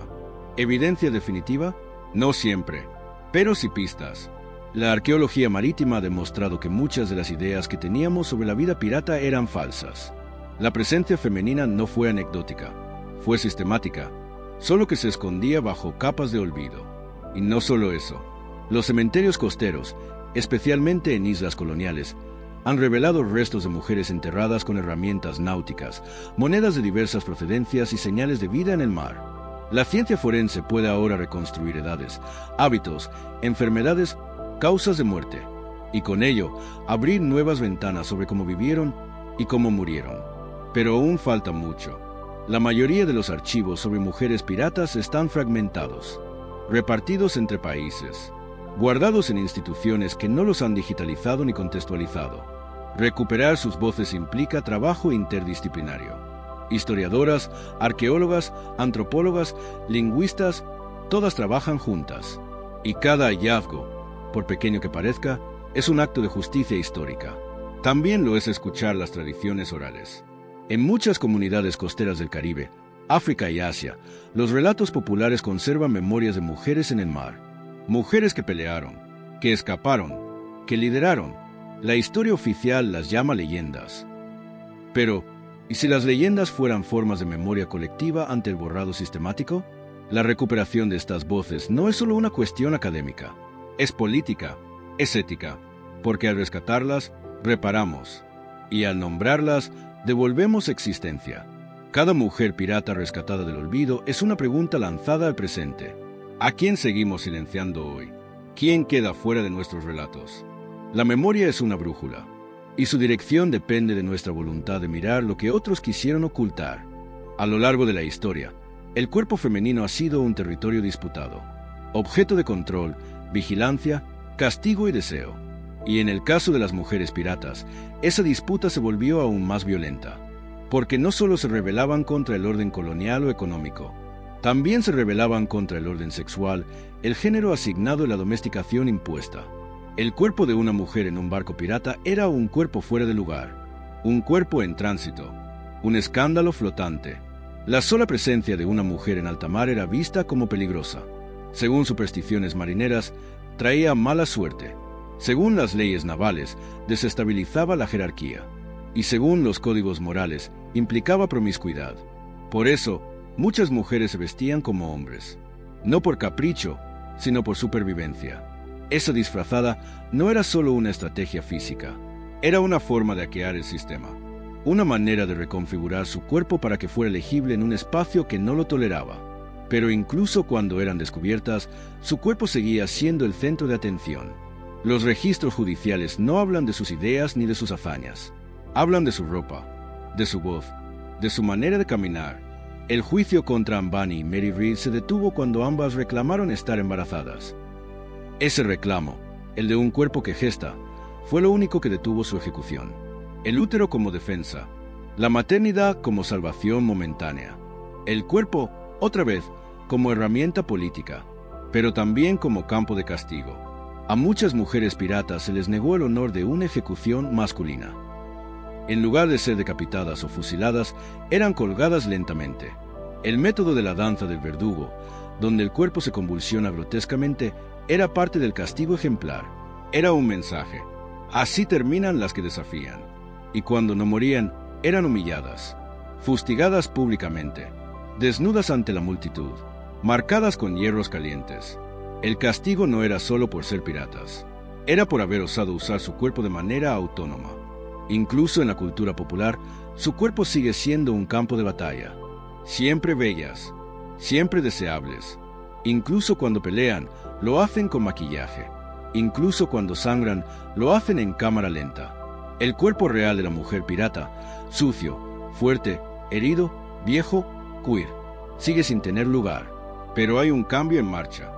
¿Evidencia definitiva? No siempre, pero sí pistas. La arqueología marítima ha demostrado que muchas de las ideas que teníamos sobre la vida pirata eran falsas. La presencia femenina no fue anecdótica, fue sistemática, solo que se escondía bajo capas de olvido. Y no solo eso. Los cementerios costeros, especialmente en islas coloniales, han revelado restos de mujeres enterradas con herramientas náuticas, monedas de diversas procedencias y señales de vida en el mar. La ciencia forense puede ahora reconstruir edades, hábitos, enfermedades, causas de muerte, y con ello abrir nuevas ventanas sobre cómo vivieron y cómo murieron. Pero aún falta mucho. La mayoría de los archivos sobre mujeres piratas están fragmentados, repartidos entre países, guardados en instituciones que no los han digitalizado ni contextualizado. Recuperar sus voces implica trabajo interdisciplinario. Historiadoras, arqueólogas, antropólogas, lingüistas, todas trabajan juntas. Y cada hallazgo, por pequeño que parezca, es un acto de justicia histórica. También lo es escuchar las tradiciones orales. En muchas comunidades costeras del Caribe, África y Asia, los relatos populares conservan memorias de mujeres en el mar. Mujeres que pelearon, que escaparon, que lideraron. La historia oficial las llama leyendas. Pero, ¿y si las leyendas fueran formas de memoria colectiva ante el borrado sistemático? La recuperación de estas voces no es solo una cuestión académica, es política, es ética, porque al rescatarlas, reparamos, y al nombrarlas, devolvemos existencia. Cada mujer pirata rescatada del olvido es una pregunta lanzada al presente. ¿A quién seguimos silenciando hoy? ¿Quién queda fuera de nuestros relatos? La memoria es una brújula, y su dirección depende de nuestra voluntad de mirar lo que otros quisieron ocultar. A lo largo de la historia, el cuerpo femenino ha sido un territorio disputado, objeto de control, vigilancia, castigo y deseo. Y en el caso de las mujeres piratas, esa disputa se volvió aún más violenta, porque no solo se rebelaban contra el orden colonial o económico, también se rebelaban contra el orden sexual, el género asignado y la domesticación impuesta. El cuerpo de una mujer en un barco pirata era un cuerpo fuera de lugar, un cuerpo en tránsito, un escándalo flotante. La sola presencia de una mujer en alta mar era vista como peligrosa. Según supersticiones marineras, traía mala suerte. Según las leyes navales, desestabilizaba la jerarquía. Y según los códigos morales, implicaba promiscuidad. Por eso, muchas mujeres se vestían como hombres. No por capricho, sino por supervivencia. Esa disfrazada no era solo una estrategia física, era una forma de hackear el sistema. Una manera de reconfigurar su cuerpo para que fuera legible en un espacio que no lo toleraba. Pero incluso cuando eran descubiertas, su cuerpo seguía siendo el centro de atención. Los registros judiciales no hablan de sus ideas ni de sus hazañas. Hablan de su ropa, de su voz, de su manera de caminar. El juicio contra Ambani y Mary Read se detuvo cuando ambas reclamaron estar embarazadas. Ese reclamo, el de un cuerpo que gesta, fue lo único que detuvo su ejecución. El útero como defensa, la maternidad como salvación momentánea, el cuerpo, otra vez, como herramienta política, pero también como campo de castigo. A muchas mujeres piratas se les negó el honor de una ejecución masculina. En lugar de ser decapitadas o fusiladas, eran colgadas lentamente. El método de la danza del verdugo, donde el cuerpo se convulsiona grotescamente, era parte del castigo ejemplar. Era un mensaje. Así terminan las que desafían. Y cuando no morían, eran humilladas, fustigadas públicamente, desnudas ante la multitud, marcadas con hierros calientes. El castigo no era solo por ser piratas, era por haber osado usar su cuerpo de manera autónoma. Incluso en la cultura popular, su cuerpo sigue siendo un campo de batalla. Siempre bellas, siempre deseables. Incluso cuando pelean, lo hacen con maquillaje. Incluso cuando sangran, lo hacen en cámara lenta. El cuerpo real de la mujer pirata, sucio, fuerte, herido, viejo, queer, sigue sin tener lugar. Pero hay un cambio en marcha.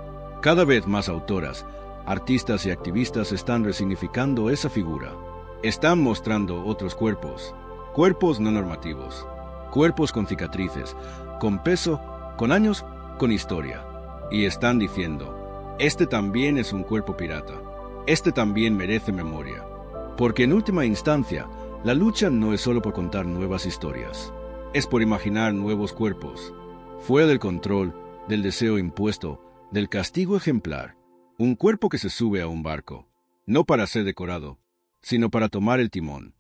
Cada vez más autoras, artistas y activistas están resignificando esa figura. Están mostrando otros cuerpos, cuerpos no normativos, cuerpos con cicatrices, con peso, con años, con historia. Y están diciendo, este también es un cuerpo pirata, este también merece memoria. Porque en última instancia, la lucha no es solo por contar nuevas historias, es por imaginar nuevos cuerpos, fuera del control, del deseo impuesto, del castigo ejemplar. Un cuerpo que se sube a un barco, no para ser decorado, sino para tomar el timón.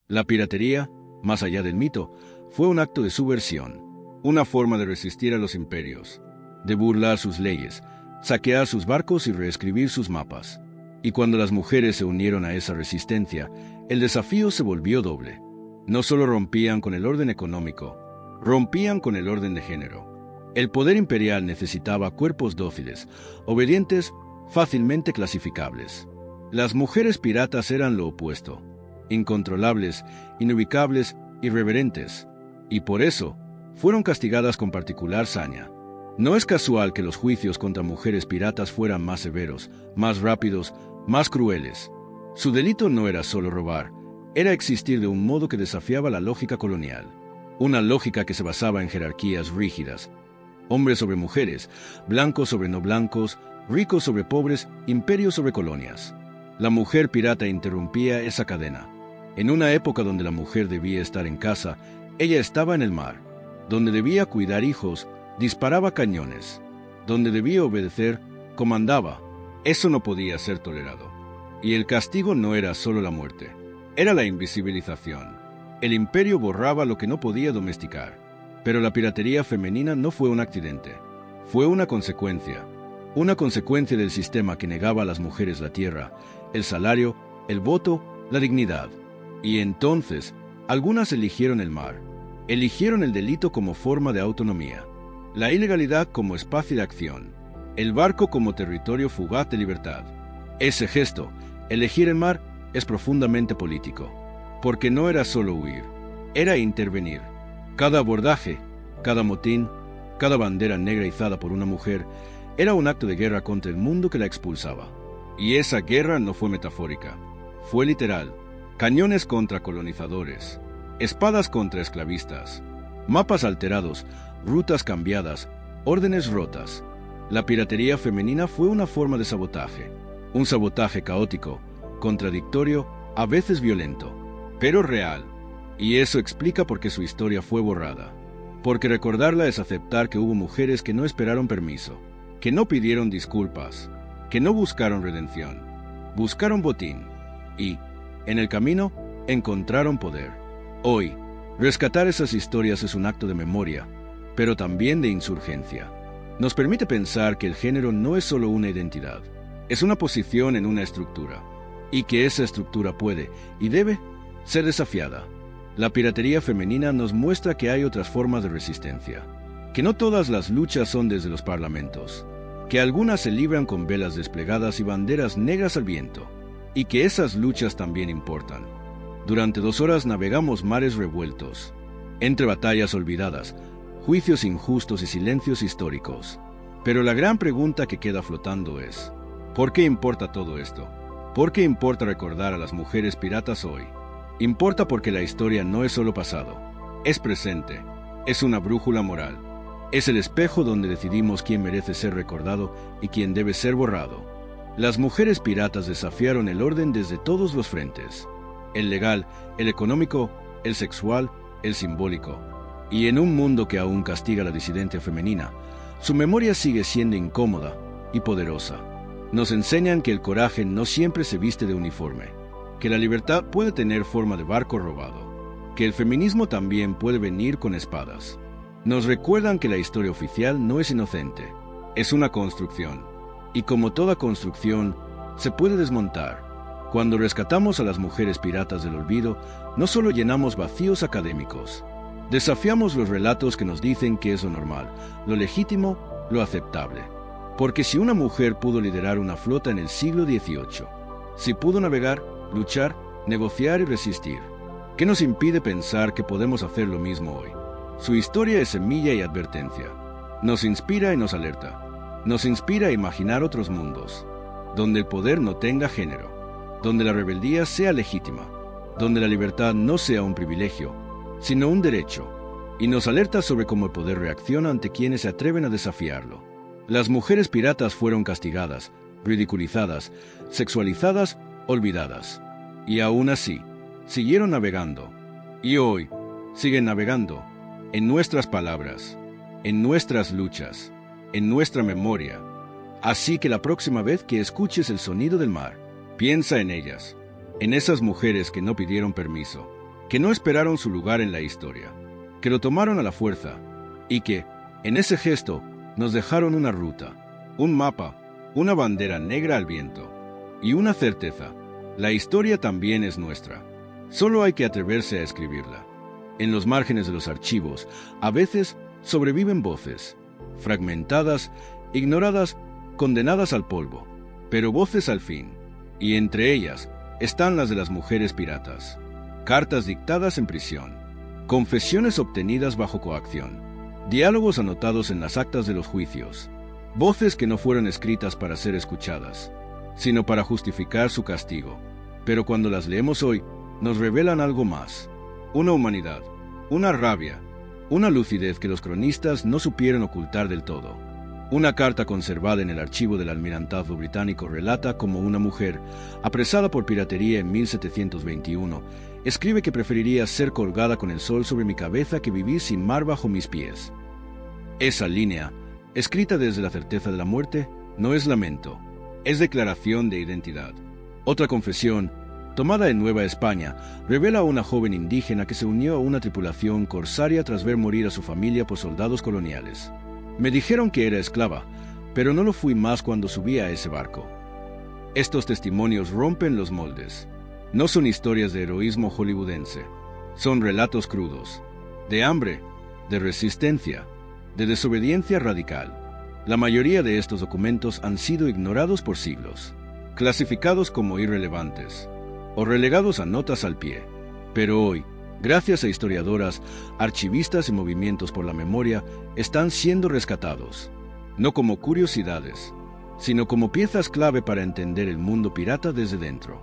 La piratería, más allá del mito, fue un acto de subversión, una forma de resistir a los imperios, de burlar sus leyes, saquear sus barcos y reescribir sus mapas. Y cuando las mujeres se unieron a esa resistencia, el desafío se volvió doble. No solo rompían con el orden económico, rompían con el orden de género. El poder imperial necesitaba cuerpos dóciles, obedientes, fácilmente clasificables. Las mujeres piratas eran lo opuesto, incontrolables, inubicables, irreverentes, y por eso fueron castigadas con particular saña. No es casual que los juicios contra mujeres piratas fueran más severos, más rápidos, más crueles. Su delito no era solo robar, era existir de un modo que desafiaba la lógica colonial. Una lógica que se basaba en jerarquías rígidas. Hombres sobre mujeres, blancos sobre no blancos, ricos sobre pobres, imperios sobre colonias. La mujer pirata interrumpía esa cadena. En una época donde la mujer debía estar en casa, ella estaba en el mar. Donde debía cuidar hijos, disparaba cañones. Donde debía obedecer, comandaba. Eso no podía ser tolerado. Y el castigo no era solo la muerte, era la invisibilización. El imperio borraba lo que no podía domesticar. Pero la piratería femenina no fue un accidente. Fue una consecuencia del sistema que negaba a las mujeres la tierra, el salario, el voto, la dignidad. Y entonces, algunas eligieron el mar, eligieron el delito como forma de autonomía, la ilegalidad como espacio de acción, el barco como territorio fugaz de libertad. Ese gesto, elegir el mar, es profundamente político, porque no era solo huir, era intervenir. Cada abordaje, cada motín, cada bandera negra izada por una mujer, era un acto de guerra contra el mundo que la expulsaba. Y esa guerra no fue metafórica, fue literal. Cañones contra colonizadores, espadas contra esclavistas, mapas alterados, rutas cambiadas, órdenes rotas. La piratería femenina fue una forma de sabotaje, un sabotaje caótico, contradictorio, a veces violento, pero real. Y eso explica por qué su historia fue borrada. Porque recordarla es aceptar que hubo mujeres que no esperaron permiso, que no pidieron disculpas, que no buscaron redención, buscaron botín y, en el camino, encontraron poder. Hoy, rescatar esas historias es un acto de memoria, pero también de insurgencia. Nos permite pensar que el género no es solo una identidad, es una posición en una estructura, y que esa estructura puede y debe ser desafiada. La piratería femenina nos muestra que hay otras formas de resistencia, que no todas las luchas son desde los parlamentos, que algunas se libran con velas desplegadas y banderas negras al viento, y que esas luchas también importan. Durante 2 horas navegamos mares revueltos, entre batallas olvidadas, juicios injustos y silencios históricos. Pero la gran pregunta que queda flotando es, ¿por qué importa todo esto? ¿Por qué importa recordar a las mujeres piratas hoy? Importa porque la historia no es solo pasado, es presente, es una brújula moral, es el espejo donde decidimos quién merece ser recordado y quién debe ser borrado. Las mujeres piratas desafiaron el orden desde todos los frentes, el legal, el económico, el sexual, el simbólico. Y en un mundo que aún castiga la disidencia femenina, su memoria sigue siendo incómoda y poderosa. Nos enseñan que el coraje no siempre se viste de uniforme, que la libertad puede tener forma de barco robado, que el feminismo también puede venir con espadas. Nos recuerdan que la historia oficial no es inocente, es una construcción, y como toda construcción, se puede desmontar. Cuando rescatamos a las mujeres piratas del olvido, no solo llenamos vacíos académicos, desafiamos los relatos que nos dicen que es lo normal, lo legítimo, lo aceptable. Porque si una mujer pudo liderar una flota en el siglo XVIII, si pudo navegar, luchar, negociar y resistir, ¿qué nos impide pensar que podemos hacer lo mismo hoy? Su historia es semilla y advertencia. Nos inspira y nos alerta. Nos inspira a imaginar otros mundos, donde el poder no tenga género, donde la rebeldía sea legítima, donde la libertad no sea un privilegio, sino un derecho, y nos alerta sobre cómo el poder reacciona ante quienes se atreven a desafiarlo. Las mujeres piratas fueron castigadas, ridiculizadas, sexualizadas, olvidadas. Y aún así, siguieron navegando. Y hoy, siguen navegando, en nuestras palabras, en nuestras luchas, en nuestra memoria. Así que la próxima vez que escuches el sonido del mar, piensa en ellas, en esas mujeres que no pidieron permiso, que no esperaron su lugar en la historia, que lo tomaron a la fuerza, y que, en ese gesto, nos dejaron una ruta, un mapa, una bandera negra al viento, y una certeza: la historia también es nuestra. Solo hay que atreverse a escribirla. En los márgenes de los archivos, a veces sobreviven voces, fragmentadas, ignoradas, condenadas al polvo, pero voces al fin, y entre ellas están las de las mujeres piratas. Cartas dictadas en prisión, confesiones obtenidas bajo coacción, diálogos anotados en las actas de los juicios, voces que no fueron escritas para ser escuchadas, sino para justificar su castigo. Pero cuando las leemos hoy, nos revelan algo más: una humanidad, una rabia, una lucidez que los cronistas no supieron ocultar del todo. Una carta conservada en el archivo del Almirantazgo británico relata cómo una mujer, apresada por piratería en 1721, escribe que preferiría ser colgada con el sol sobre mi cabeza que vivir sin mar bajo mis pies. Esa línea, escrita desde la certeza de la muerte, no es lamento, es declaración de identidad. Otra confesión, tomada en Nueva España, revela a una joven indígena que se unió a una tripulación corsaria tras ver morir a su familia por soldados coloniales. Me dijeron que era esclava, pero no lo fui más cuando subí a ese barco. Estos testimonios rompen los moldes. No son historias de heroísmo hollywoodense. Son relatos crudos, de hambre, de resistencia, de desobediencia radical. La mayoría de estos documentos han sido ignorados por siglos, clasificados como irrelevantes o relegados a notas al pie. Pero hoy, gracias a historiadoras, archivistas y movimientos por la memoria, están siendo rescatados, no como curiosidades, sino como piezas clave para entender el mundo pirata desde dentro.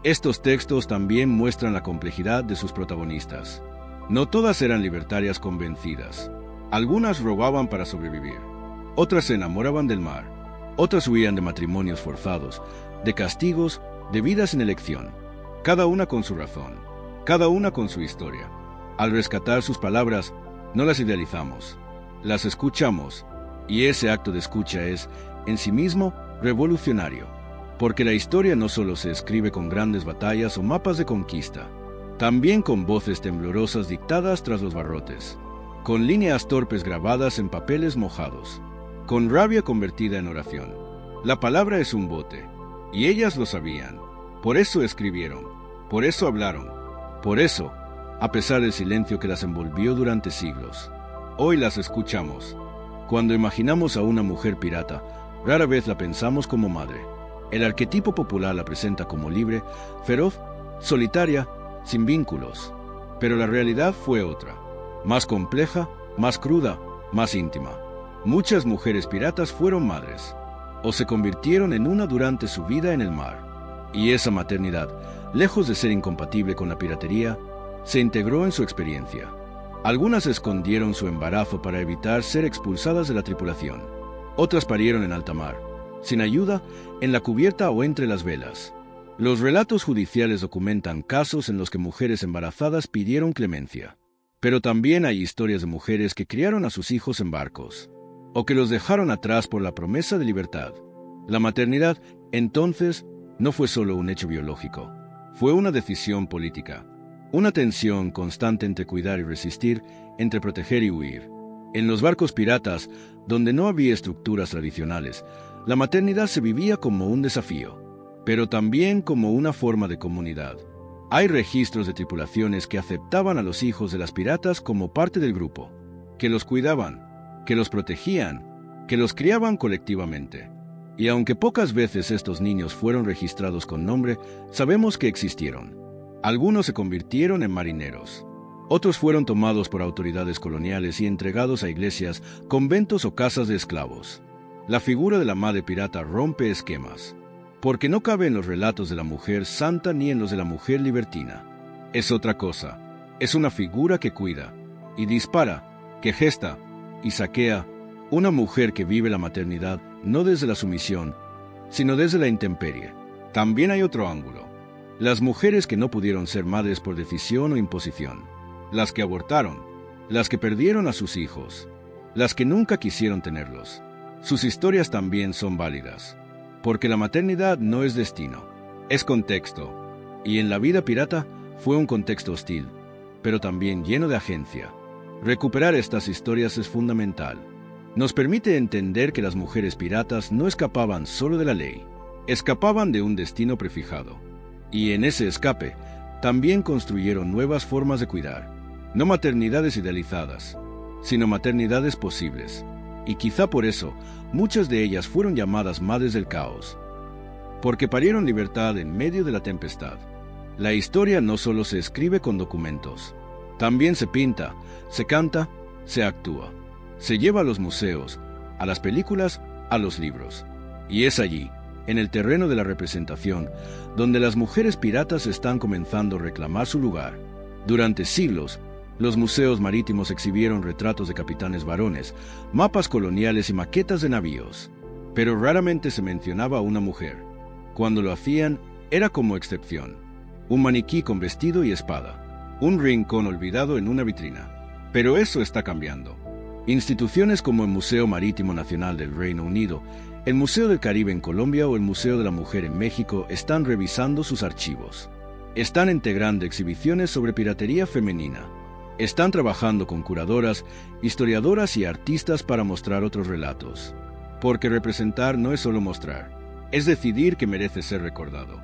Estos textos también muestran la complejidad de sus protagonistas. No todas eran libertarias convencidas. Algunas robaban para sobrevivir. Otras se enamoraban del mar. Otras huían de matrimonios forzados, de castigos, de vidas sin elección. Cada una con su razón, cada una con su historia. Al rescatar sus palabras, no las idealizamos, las escuchamos, y ese acto de escucha es, en sí mismo, revolucionario. Porque la historia no solo se escribe con grandes batallas o mapas de conquista, también con voces temblorosas dictadas tras los barrotes, con líneas torpes grabadas en papeles mojados, con rabia convertida en oración. La palabra es un bote, y ellas lo sabían. Por eso escribieron, por eso hablaron, por eso, a pesar del silencio que las envolvió durante siglos, hoy las escuchamos. Cuando imaginamos a una mujer pirata, rara vez la pensamos como madre. El arquetipo popular la presenta como libre, feroz, solitaria, sin vínculos. Pero la realidad fue otra, más compleja, más cruda, más íntima. Muchas mujeres piratas fueron madres, o se convirtieron en una durante su vida en el mar. Y esa maternidad, lejos de ser incompatible con la piratería, se integró en su experiencia. Algunas escondieron su embarazo para evitar ser expulsadas de la tripulación. Otras parieron en alta mar, sin ayuda, en la cubierta o entre las velas. Los relatos judiciales documentan casos en los que mujeres embarazadas pidieron clemencia. Pero también hay historias de mujeres que criaron a sus hijos en barcos, o que los dejaron atrás por la promesa de libertad. La maternidad, entonces, no fue solo un hecho biológico, fue una decisión política, una tensión constante entre cuidar y resistir, entre proteger y huir. En los barcos piratas, donde no había estructuras tradicionales, la maternidad se vivía como un desafío, pero también como una forma de comunidad. Hay registros de tripulaciones que aceptaban a los hijos de las piratas como parte del grupo, que los cuidaban, que los protegían, que los criaban colectivamente. Y aunque pocas veces estos niños fueron registrados con nombre, sabemos que existieron. Algunos se convirtieron en marineros. Otros fueron tomados por autoridades coloniales y entregados a iglesias, conventos o casas de esclavos. La figura de la madre pirata rompe esquemas, porque no cabe en los relatos de la mujer santa ni en los de la mujer libertina. Es otra cosa. Es una figura que cuida, y dispara, que gesta, y saquea, una mujer que vive la maternidad no desde la sumisión, sino desde la intemperie. También hay otro ángulo. Las mujeres que no pudieron ser madres por decisión o imposición, las que abortaron, las que perdieron a sus hijos, las que nunca quisieron tenerlos. Sus historias también son válidas, porque la maternidad no es destino, es contexto, y en la vida pirata fue un contexto hostil, pero también lleno de agencia. Recuperar estas historias es fundamental. Nos permite entender que las mujeres piratas no escapaban solo de la ley, escapaban de un destino prefijado, y en ese escape también construyeron nuevas formas de cuidar, no maternidades idealizadas, sino maternidades posibles. Y quizá por eso, muchas de ellas fueron llamadas madres del caos, porque parieron libertad en medio de la tempestad. La historia no solo se escribe con documentos, también se pinta, se canta, se actúa, se lleva a los museos, a las películas, a los libros. Y es allí, en el terreno de la representación, donde las mujeres piratas están comenzando a reclamar su lugar. Durante siglos, los museos marítimos exhibieron retratos de capitanes varones, mapas coloniales y maquetas de navíos, pero raramente se mencionaba a una mujer. Cuando lo hacían, era como excepción. un maniquí con vestido y espada, un rincón olvidado en una vitrina. Pero eso está cambiando. Instituciones como el Museo Marítimo Nacional del Reino Unido, el Museo del Caribe en Colombia o el Museo de la Mujer en México están revisando sus archivos. Están integrando exhibiciones sobre piratería femenina. Están trabajando con curadoras, historiadoras y artistas para mostrar otros relatos. Porque representar no es solo mostrar, es decidir que merece ser recordado.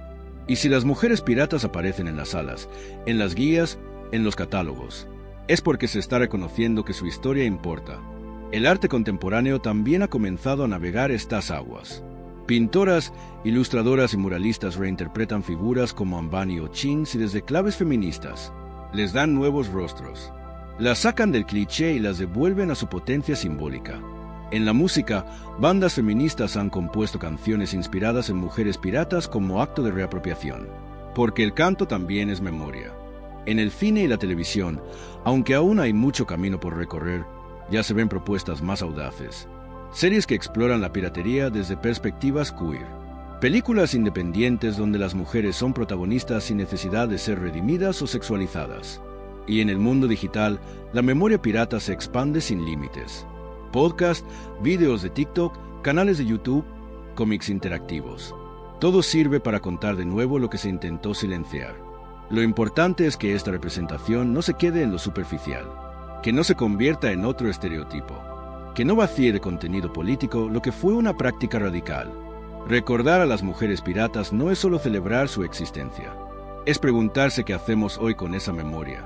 Y si las mujeres piratas aparecen en las salas, en las guías, en los catálogos, es porque se está reconociendo que su historia importa. El arte contemporáneo también ha comenzado a navegar estas aguas. Pintoras, ilustradoras y muralistas reinterpretan figuras como Ambani o Chings y desde claves feministas les dan nuevos rostros. Las sacan del cliché y las devuelven a su potencia simbólica. En la música, bandas feministas han compuesto canciones inspiradas en mujeres piratas como acto de reapropiación, porque el canto también es memoria. En el cine y la televisión, aunque aún hay mucho camino por recorrer, ya se ven propuestas más audaces. Series que exploran la piratería desde perspectivas queer. Películas independientes donde las mujeres son protagonistas sin necesidad de ser redimidas o sexualizadas. Y en el mundo digital, la memoria pirata se expande sin límites. Podcast, vídeos de TikTok, canales de YouTube, cómics interactivos. Todo sirve para contar de nuevo lo que se intentó silenciar. Lo importante es que esta representación no se quede en lo superficial, que no se convierta en otro estereotipo, que no vacíe de contenido político lo que fue una práctica radical. Recordar a las mujeres piratas no es solo celebrar su existencia, es preguntarse qué hacemos hoy con esa memoria.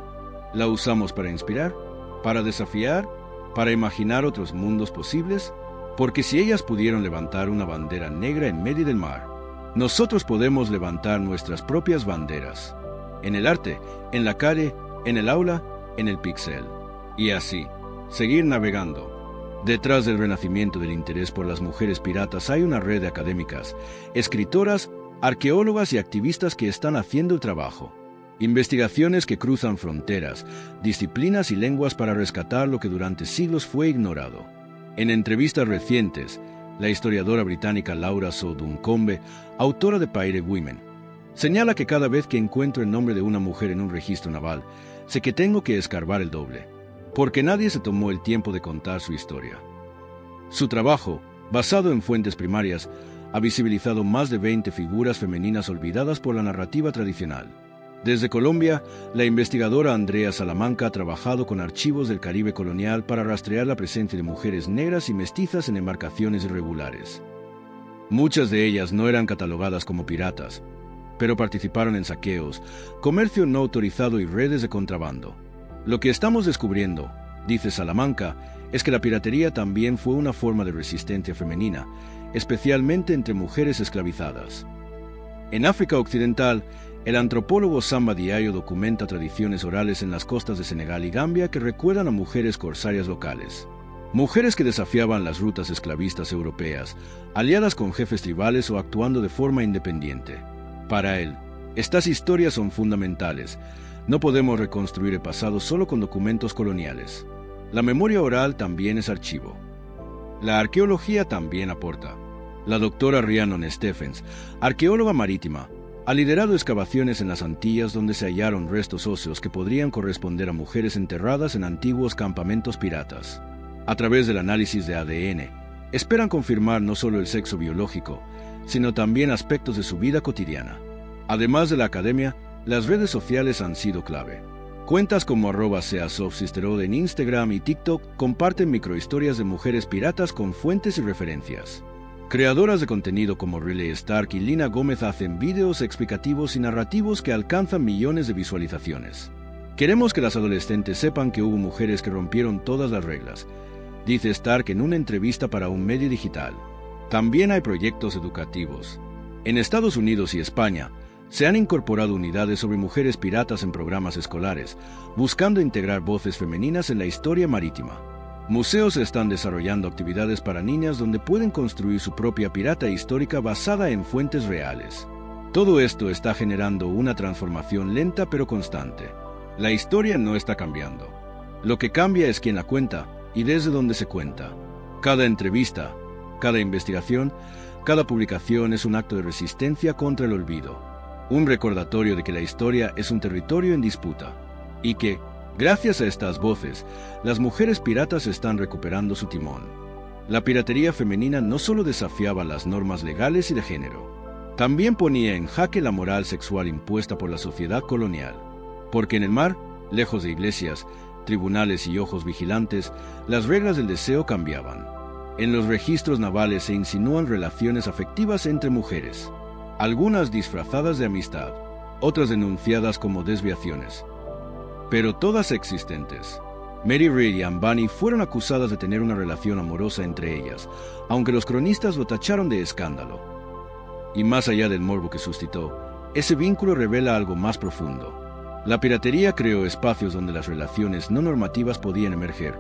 ¿La usamos para inspirar? ¿Para desafiar? ¿Para imaginar otros mundos posibles? Porque si ellas pudieron levantar una bandera negra en medio del mar, nosotros podemos levantar nuestras propias banderas. En el arte, en la calle, en el aula, en el pixel. Y así, seguir navegando. Detrás del renacimiento del interés por las mujeres piratas hay una red de académicas, escritoras, arqueólogas y activistas que están haciendo el trabajo. Investigaciones que cruzan fronteras, disciplinas y lenguas para rescatar lo que durante siglos fue ignorado. En entrevistas recientes, la historiadora británica Laura So Duncombe, autora de Pirate Women, señala que cada vez que encuentro el nombre de una mujer en un registro naval, sé que tengo que escarbar el doble, porque nadie se tomó el tiempo de contar su historia. Su trabajo, basado en fuentes primarias, ha visibilizado más de 20 figuras femeninas olvidadas por la narrativa tradicional. Desde Colombia, la investigadora Andrea Salamanca ha trabajado con archivos del Caribe colonial para rastrear la presencia de mujeres negras y mestizas en embarcaciones irregulares. Muchas de ellas no eran catalogadas como piratas, pero participaron en saqueos, comercio no autorizado y redes de contrabando. Lo que estamos descubriendo, dice Salamanca, es que la piratería también fue una forma de resistencia femenina, especialmente entre mujeres esclavizadas. En África Occidental, el antropólogo Samba Diayo documenta tradiciones orales en las costas de Senegal y Gambia que recuerdan a mujeres corsarias locales. Mujeres que desafiaban las rutas esclavistas europeas, aliadas con jefes tribales o actuando de forma independiente. Para él, estas historias son fundamentales. No podemos reconstruir el pasado solo con documentos coloniales. La memoria oral también es archivo. La arqueología también aporta. La doctora Rhiannon Stephens, arqueóloga marítima, ha liderado excavaciones en las Antillas donde se hallaron restos óseos que podrían corresponder a mujeres enterradas en antiguos campamentos piratas. A través del análisis de ADN, esperan confirmar no solo el sexo biológico, sino también aspectos de su vida cotidiana. Además de la academia, las redes sociales han sido clave. Cuentas como @SeaSoftSisterhood en Instagram y TikTok comparten microhistorias de mujeres piratas con fuentes y referencias. Creadoras de contenido como Riley Stark y Lina Gómez hacen vídeos explicativos y narrativos que alcanzan millones de visualizaciones. Queremos que las adolescentes sepan que hubo mujeres que rompieron todas las reglas, dice Stark en una entrevista para un medio digital. También hay proyectos educativos. En Estados Unidos y España, se han incorporado unidades sobre mujeres piratas en programas escolares, buscando integrar voces femeninas en la historia marítima. Museos están desarrollando actividades para niñas donde pueden construir su propia pirata histórica basada en fuentes reales. Todo esto está generando una transformación lenta pero constante. La historia no está cambiando. Lo que cambia es quién la cuenta y desde dónde se cuenta. Cada entrevista, cada investigación, cada publicación es un acto de resistencia contra el olvido. un recordatorio de que la historia es un territorio en disputa, y que, gracias a estas voces, las mujeres piratas están recuperando su timón. La piratería femenina no solo desafiaba las normas legales y de género, también ponía en jaque la moral sexual impuesta por la sociedad colonial, porque en el mar, lejos de iglesias, tribunales y ojos vigilantes, las reglas del deseo cambiaban. En los registros navales se insinúan relaciones afectivas entre mujeres, algunas disfrazadas de amistad, otras denunciadas como desviaciones, pero todas existentes. Mary Read y Anne Bunny fueron acusadas de tener una relación amorosa entre ellas, aunque los cronistas lo tacharon de escándalo. Y más allá del morbo que suscitó, ese vínculo revela algo más profundo. La piratería creó espacios donde las relaciones no normativas podían emerger,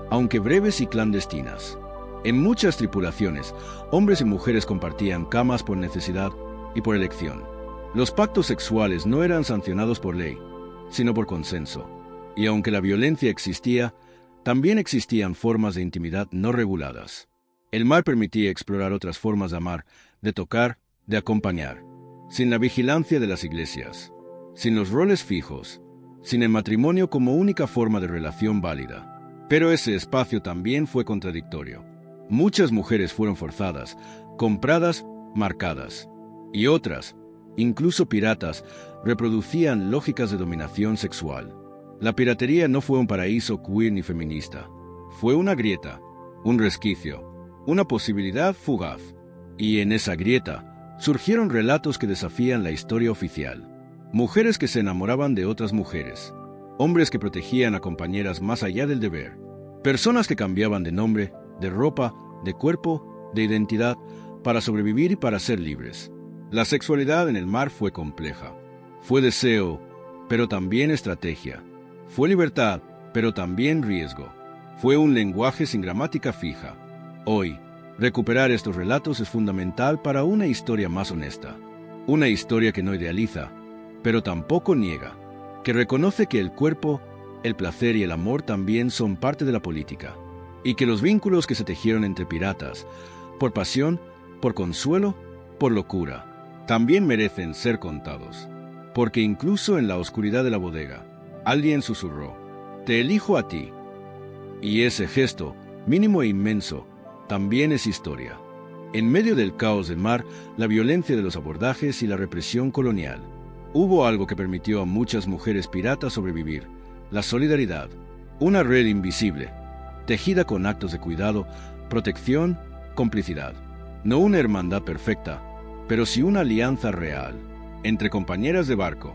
aunque breves y clandestinas. En muchas tripulaciones, hombres y mujeres compartían camas por necesidad y por elección. Los pactos sexuales no eran sancionados por ley, sino por consenso. Y aunque la violencia existía, también existían formas de intimidad no reguladas. El mar permitía explorar otras formas de amar, de tocar, de acompañar, sin la vigilancia de las iglesias, sin los roles fijos, sin el matrimonio como única forma de relación válida. Pero ese espacio también fue contradictorio. Muchas mujeres fueron forzadas, compradas, marcadas, y otras, incluso piratas, reproducían lógicas de dominación sexual. La piratería no fue un paraíso queer ni feminista. Fue una grieta, un resquicio, una posibilidad fugaz. Y en esa grieta surgieron relatos que desafían la historia oficial. Mujeres que se enamoraban de otras mujeres, hombres que protegían a compañeras más allá del deber, personas que cambiaban de nombre, de ropa, de cuerpo, de identidad, para sobrevivir y para ser libres. La sexualidad en el mar fue compleja. Fue deseo, pero también estrategia. Fue libertad, pero también riesgo. Fue un lenguaje sin gramática fija. Hoy, recuperar estos relatos es fundamental para una historia más honesta. Una historia que no idealiza, pero tampoco niega, que reconoce que el cuerpo, el placer y el amor también son parte de la política, y que los vínculos que se tejieron entre piratas, por pasión, por consuelo, por locura, también merecen ser contados. Porque incluso en la oscuridad de la bodega, alguien susurró, «Te elijo a ti». Y ese gesto, mínimo e inmenso, también es historia. En medio del caos del mar, la violencia de los abordajes y la represión colonial, hubo algo que permitió a muchas mujeres piratas sobrevivir: la solidaridad, una red invisible, tejida con actos de cuidado, protección, complicidad. No una hermandad perfecta, pero sí una alianza real, entre compañeras de barco,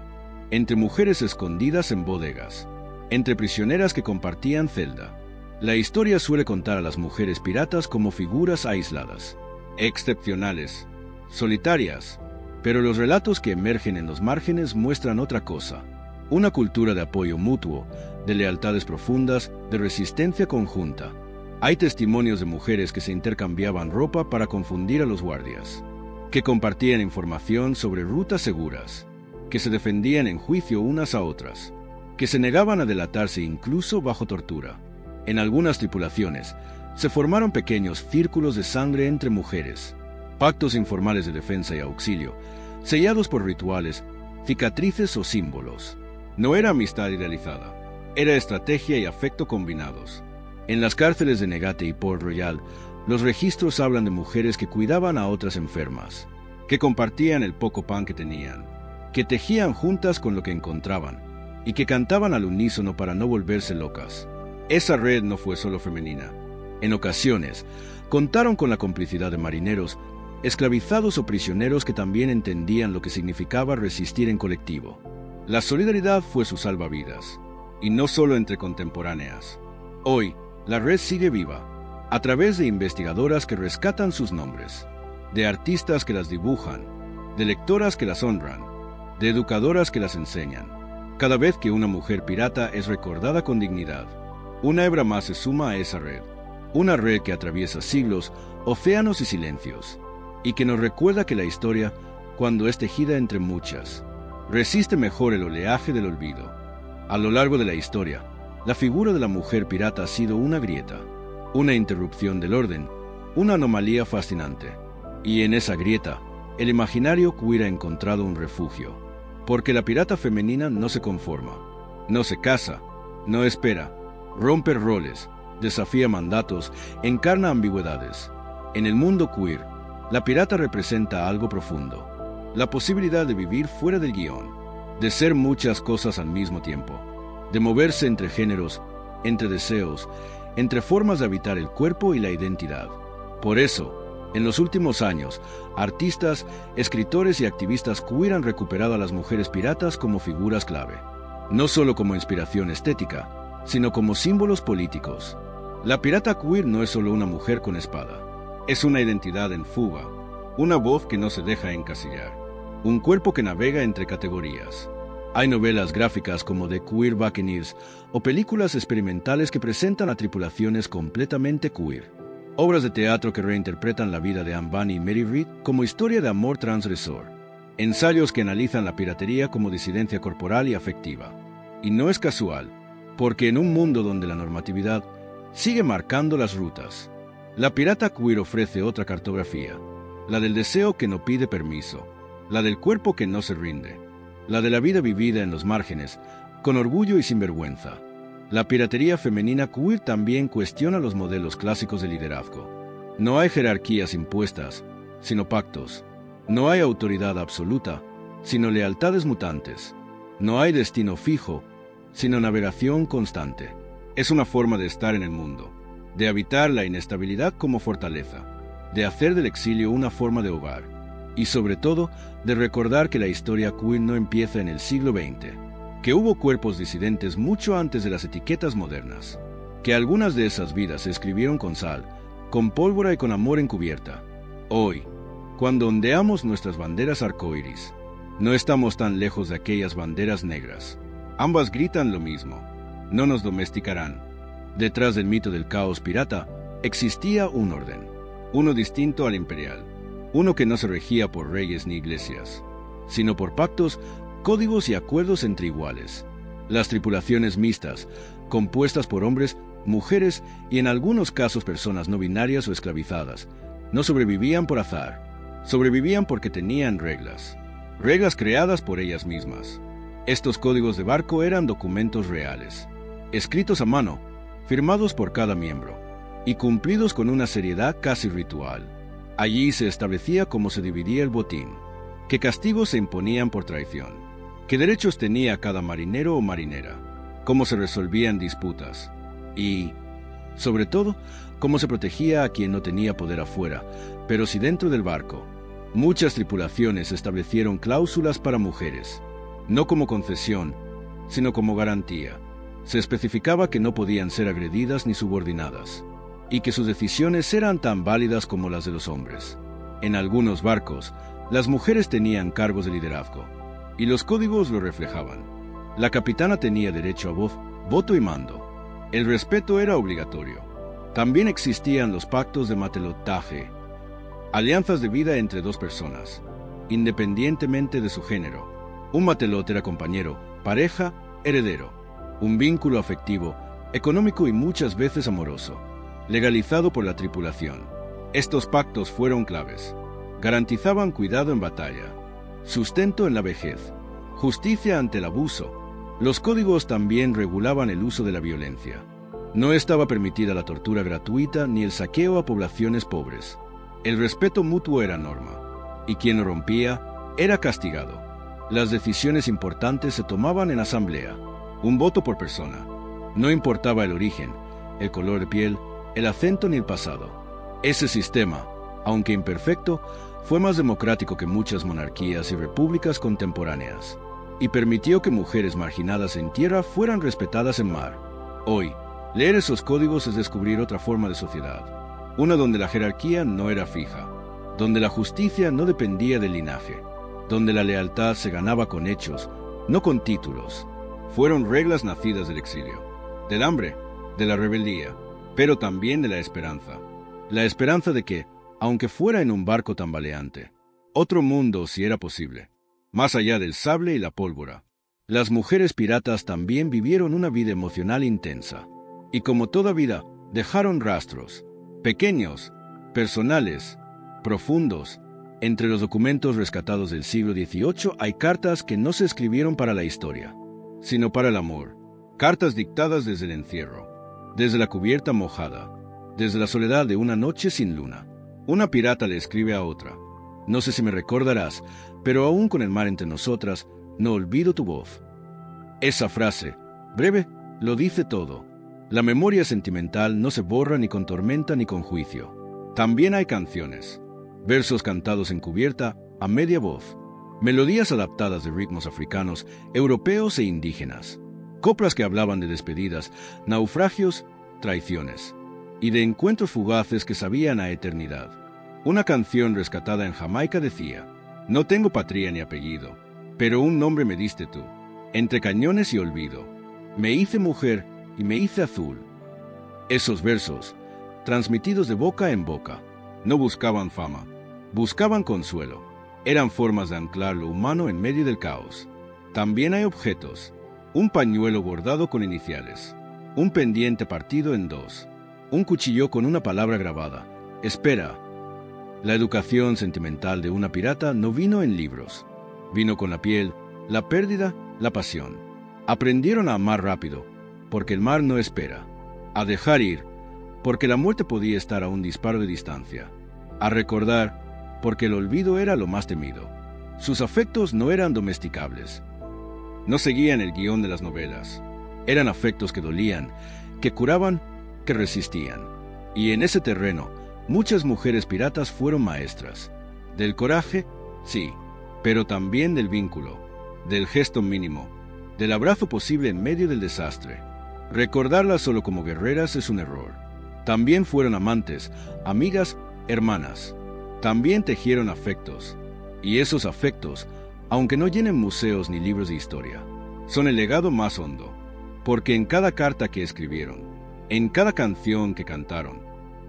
entre mujeres escondidas en bodegas, entre prisioneras que compartían celda. La historia suele contar a las mujeres piratas como figuras aisladas, excepcionales, solitarias, pero los relatos que emergen en los márgenes muestran otra cosa: una cultura de apoyo mutuo, de lealtades profundas, de resistencia conjunta. Hay testimonios de mujeres que se intercambiaban ropa para confundir a los guardias, que compartían información sobre rutas seguras, que se defendían en juicio unas a otras, que se negaban a delatarse incluso bajo tortura. En algunas tripulaciones se formaron pequeños círculos de sangre entre mujeres, pactos informales de defensa y auxilio, sellados por rituales, cicatrices o símbolos. No era amistad idealizada, era estrategia y afecto combinados. En las cárceles de Negate y Port Royal, los registros hablan de mujeres que cuidaban a otras enfermas, que compartían el poco pan que tenían, que tejían juntas con lo que encontraban, y que cantaban al unísono para no volverse locas. Esa red no fue solo femenina. En ocasiones, contaron con la complicidad de marineros, esclavizados o prisioneros que también entendían lo que significaba resistir en colectivo. La solidaridad fue su salvavidas, y no solo entre contemporáneas. Hoy, la red sigue viva, a través de investigadoras que rescatan sus nombres, de artistas que las dibujan, de lectoras que las honran, de educadoras que las enseñan. Cada vez que una mujer pirata es recordada con dignidad, una hebra más se suma a esa red, una red que atraviesa siglos, océanos y silencios, y que nos recuerda que la historia, cuando es tejida entre muchas, resiste mejor el oleaje del olvido. A lo largo de la historia, la figura de la mujer pirata ha sido una grieta, una interrupción del orden, una anomalía fascinante. Y en esa grieta, el imaginario queer ha encontrado un refugio, porque la pirata femenina no se conforma, no se casa, no espera, rompe roles, desafía mandatos, encarna ambigüedades. En el mundo queer, la pirata representa algo profundo, la posibilidad de vivir fuera del guión, de ser muchas cosas al mismo tiempo, de moverse entre géneros, entre deseos, entre formas de habitar el cuerpo y la identidad. Por eso, en los últimos años, artistas, escritores y activistas queer han recuperado a las mujeres piratas como figuras clave, no solo como inspiración estética, sino como símbolos políticos. La pirata queer no es solo una mujer con espada, es una identidad en fuga, una voz que no se deja encasillar, un cuerpo que navega entre categorías. Hay novelas gráficas como The Queer Buccaneers o películas experimentales que presentan a tripulaciones completamente queer. Obras de teatro que reinterpretan la vida de Anne Bunny y Mary Read como historia de amor transgresor. Ensayos que analizan la piratería como disidencia corporal y afectiva. Y no es casual, porque en un mundo donde la normatividad sigue marcando las rutas, la pirata queer ofrece otra cartografía, la del deseo que no pide permiso, la del cuerpo que no se rinde, la de la vida vivida en los márgenes, con orgullo y sin vergüenza. La piratería femenina queer también cuestiona los modelos clásicos de liderazgo. No hay jerarquías impuestas, sino pactos. No hay autoridad absoluta, sino lealtades mutantes. No hay destino fijo, sino navegación constante. Es una forma de estar en el mundo, de habitar la inestabilidad como fortaleza, de hacer del exilio una forma de hogar, y sobre todo, de recordar que la historia queer no empieza en el siglo XX, que hubo cuerpos disidentes mucho antes de las etiquetas modernas, que algunas de esas vidas se escribieron con sal, con pólvora y con amor encubierta. Hoy, cuando ondeamos nuestras banderas arcoíris, no estamos tan lejos de aquellas banderas negras. Ambas gritan lo mismo: no nos domesticarán. Detrás del mito del caos pirata existía un orden, uno distinto al imperial, uno que no se regía por reyes ni iglesias, sino por pactos, códigos y acuerdos entre iguales. Las tripulaciones mixtas, compuestas por hombres, mujeres y en algunos casos personas no binarias o esclavizadas, no sobrevivían por azar, sobrevivían porque tenían reglas, reglas creadas por ellas mismas. Estos códigos de barco eran documentos reales, escritos a mano, firmados por cada miembro, y cumplidos con una seriedad casi ritual. Allí se establecía cómo se dividía el botín, qué castigos se imponían por traición, qué derechos tenía cada marinero o marinera, cómo se resolvían disputas y, sobre todo, cómo se protegía a quien no tenía poder afuera, pero sí dentro del barco. Muchas tripulaciones establecieron cláusulas para mujeres, no como concesión, sino como garantía. Se especificaba que no podían ser agredidas ni subordinadas, y que sus decisiones eran tan válidas como las de los hombres. En algunos barcos, las mujeres tenían cargos de liderazgo, y los códigos lo reflejaban. La capitana tenía derecho a voz, voto y mando. El respeto era obligatorio. También existían los pactos de matelotaje, alianzas de vida entre dos personas, independientemente de su género. Un matelot era compañero, pareja, heredero, un vínculo afectivo, económico y muchas veces amoroso, legalizado por la tripulación. Estos pactos fueron claves. Garantizaban cuidado en batalla, sustento en la vejez, justicia ante el abuso. Los códigos también regulaban el uso de la violencia. No estaba permitida la tortura gratuita ni el saqueo a poblaciones pobres. El respeto mutuo era norma, y quien lo rompía era castigado. Las decisiones importantes se tomaban en asamblea, un voto por persona. No importaba el origen, el color de piel, el acento ni el pasado. Ese sistema, aunque imperfecto, fue más democrático que muchas monarquías y repúblicas contemporáneas, y permitió que mujeres marginadas en tierra fueran respetadas en mar. Hoy, leer esos códigos es descubrir otra forma de sociedad, una donde la jerarquía no era fija, donde la justicia no dependía del linaje, donde la lealtad se ganaba con hechos, no con títulos. Fueron reglas nacidas del exilio, del hambre, de la rebeldía, pero también de la esperanza de que, aunque fuera en un barco tambaleante, otro mundo si era posible, más allá del sable y la pólvora. Las mujeres piratas también vivieron una vida emocional intensa, y como toda vida, dejaron rastros, pequeños, personales, profundos, Entre los documentos rescatados del siglo XVIII hay cartas que no se escribieron para la historia, sino para el amor. Cartas dictadas desde el encierro, desde la cubierta mojada, desde la soledad de una noche sin luna. Una pirata le escribe a otra: no sé si me recordarás, pero aún con el mar entre nosotras, no olvido tu voz. Esa frase, breve, lo dice todo. La memoria sentimental no se borra ni con tormenta ni con juicio. También hay canciones, versos cantados en cubierta, a media voz, melodías adaptadas de ritmos africanos, europeos e indígenas, coplas que hablaban de despedidas, naufragios, traiciones, y de encuentros fugaces que sabían a eternidad. Una canción rescatada en Jamaica decía: no tengo patria ni apellido, pero un nombre me diste tú. Entre cañones y olvido, me hice mujer y me hice azul. Esos versos, transmitidos de boca en boca, no buscaban fama, buscaban consuelo. Eran formas de anclar lo humano en medio del caos. También hay objetos: un pañuelo bordado con iniciales, un pendiente partido en dos, un cuchillo con una palabra grabada: espera. La educación sentimental de una pirata no vino en libros. Vino con la piel, la pérdida, la pasión. Aprendieron a amar rápido, porque el mar no espera. A dejar ir, porque la muerte podía estar a un disparo de distancia. A recordar, porque el olvido era lo más temido. Sus afectos no eran domesticables. No seguían el guión de las novelas. Eran afectos que dolían, que curaban, que resistían. Y en ese terreno, muchas mujeres piratas fueron maestras. Del coraje, sí, pero también del vínculo, del gesto mínimo, del abrazo posible en medio del desastre. Recordarlas solo como guerreras es un error. También fueron amantes, amigas, hermanas. También tejieron afectos. Y esos afectos, aunque no llenen museos ni libros de historia, son el legado más hondo, porque en cada carta que escribieron, en cada canción que cantaron,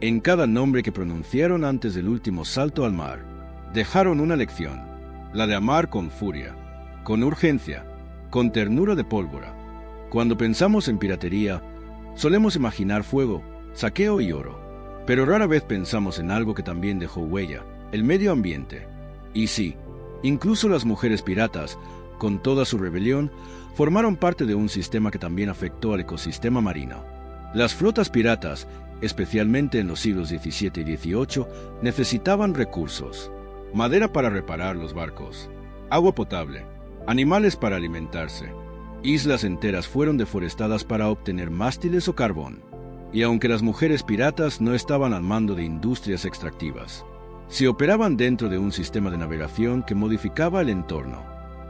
en cada nombre que pronunciaron antes del último salto al mar, dejaron una lección: la de amar con furia, con urgencia, con ternura de pólvora. Cuando pensamos en piratería, solemos imaginar fuego, saqueo y oro, pero rara vez pensamos en algo que también dejó huella: el medio ambiente. Y sí, incluso las mujeres piratas, con toda su rebelión, formaron parte de un sistema que también afectó al ecosistema marino. Las flotas piratas, especialmente en los siglos XVII y XVIII, necesitaban recursos: madera para reparar los barcos, agua potable, animales para alimentarse. Islas enteras fueron deforestadas para obtener mástiles o carbón. Y aunque las mujeres piratas no estaban al mando de industrias extractivas, se operaban dentro de un sistema de navegación que modificaba el entorno.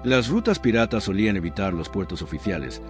Las rutas piratas solían evitar los puertos oficiales,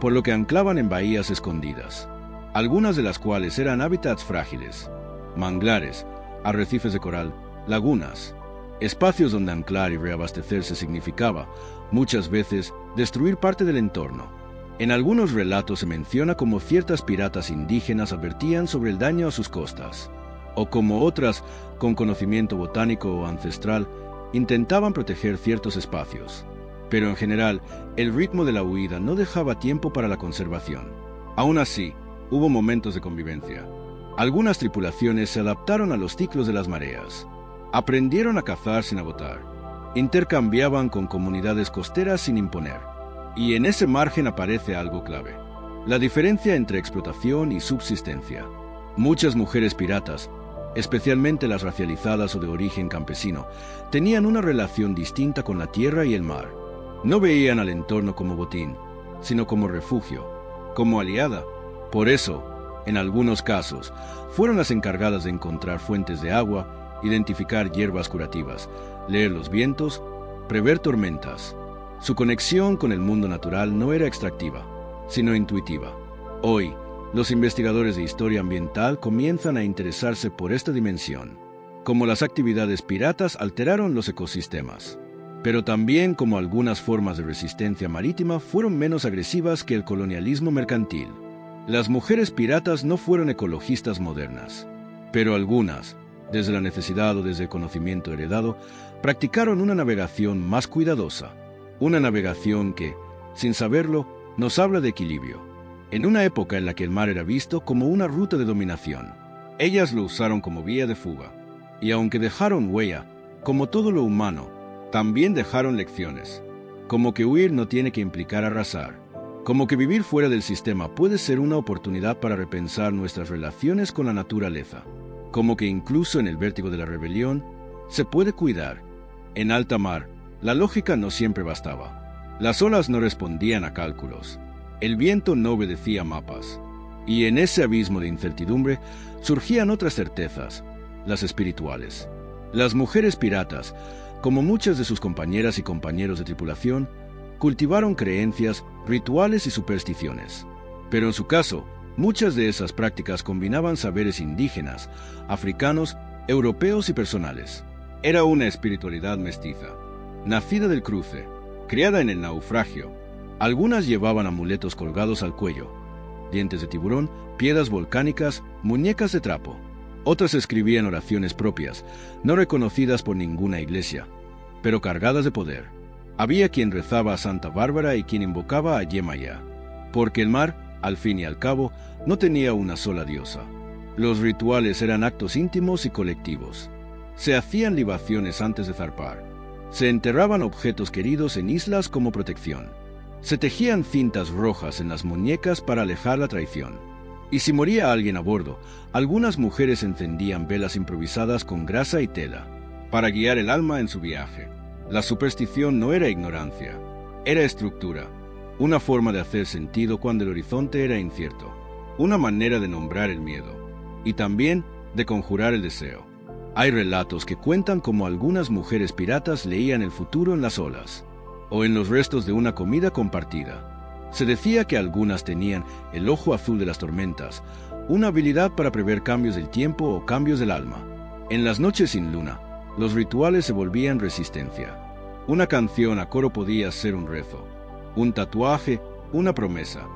por lo que anclaban en bahías escondidas, algunas de las cuales eran hábitats frágiles: manglares, arrecifes de coral, lagunas, espacios donde anclar y reabastecerse significaba, muchas veces, destruir parte del entorno. En algunos relatos se menciona cómo ciertas piratas indígenas advertían sobre el daño a sus costas, o como otras, con conocimiento botánico o ancestral, intentaban proteger ciertos espacios. Pero en general, el ritmo de la huida no dejaba tiempo para la conservación. Aún así, hubo momentos de convivencia. Algunas tripulaciones se adaptaron a los ciclos de las mareas. Aprendieron a cazar sin agotar. Intercambiaban con comunidades costeras sin imponer. Y en ese margen aparece algo clave: la diferencia entre explotación y subsistencia. Muchas mujeres piratas, especialmente las racializadas o de origen campesino, tenían una relación distinta con la tierra y el mar. No veían al entorno como botín, sino como refugio, como aliada. Por eso, en algunos casos, fueron las encargadas de encontrar fuentes de agua, identificar hierbas curativas, leer los vientos, prever tormentas. Su conexión con el mundo natural no era extractiva, sino intuitiva. Hoy, los investigadores de historia ambiental comienzan a interesarse por esta dimensión, cómo las actividades piratas alteraron los ecosistemas, pero también cómo algunas formas de resistencia marítima fueron menos agresivas que el colonialismo mercantil. Las mujeres piratas no fueron ecologistas modernas, pero algunas, desde la necesidad o desde el conocimiento heredado, practicaron una navegación más cuidadosa, una navegación que, sin saberlo, nos habla de equilibrio. En una época en la que el mar era visto como una ruta de dominación, ellas lo usaron como vía de fuga, y aunque dejaron huella, Como todo lo humano, también dejaron lecciones. Como que huir no tiene que implicar arrasar. Como que vivir fuera del sistema puede ser una oportunidad para repensar nuestras relaciones con la naturaleza. Como que incluso en el vértigo de la rebelión, se puede cuidar. En alta mar, la lógica no siempre bastaba. Las olas no respondían a cálculos. El viento no obedecía a mapas. Y en ese abismo de incertidumbre surgían otras certezas, las espirituales. Las mujeres piratas, como muchas de sus compañeras y compañeros de tripulación, cultivaron creencias, rituales y supersticiones. Pero en su caso, muchas de esas prácticas combinaban saberes indígenas, africanos, europeos y personales. Era una espiritualidad mestiza, nacida del cruce, criada en el naufragio. Algunas llevaban amuletos colgados al cuello, dientes de tiburón, piedras volcánicas, muñecas de trapo. Otras escribían oraciones propias, no reconocidas por ninguna iglesia, pero cargadas de poder. Había quien rezaba a Santa Bárbara y quien invocaba a Yemaya, porque el mar, al fin y al cabo, no tenía una sola diosa. Los rituales eran actos íntimos y colectivos. Se hacían libaciones antes de zarpar. Se enterraban objetos queridos en islas como protección. Se tejían cintas rojas en las muñecas para alejar la traición. Y si moría alguien a bordo, algunas mujeres encendían velas improvisadas con grasa y tela, para guiar el alma en su viaje. La superstición no era ignorancia, era estructura, una forma de hacer sentido cuando el horizonte era incierto, una manera de nombrar el miedo, y también de conjurar el deseo. Hay relatos que cuentan cómo algunas mujeres piratas leían el futuro en las olas, o en los restos de una comida compartida. Se decía que algunas tenían el ojo azul de las tormentas, una habilidad para prever cambios del tiempo o cambios del alma. En las noches sin luna, los rituales se volvían resistencia. Una canción a coro podía ser un rezo, un tatuaje, una promesa,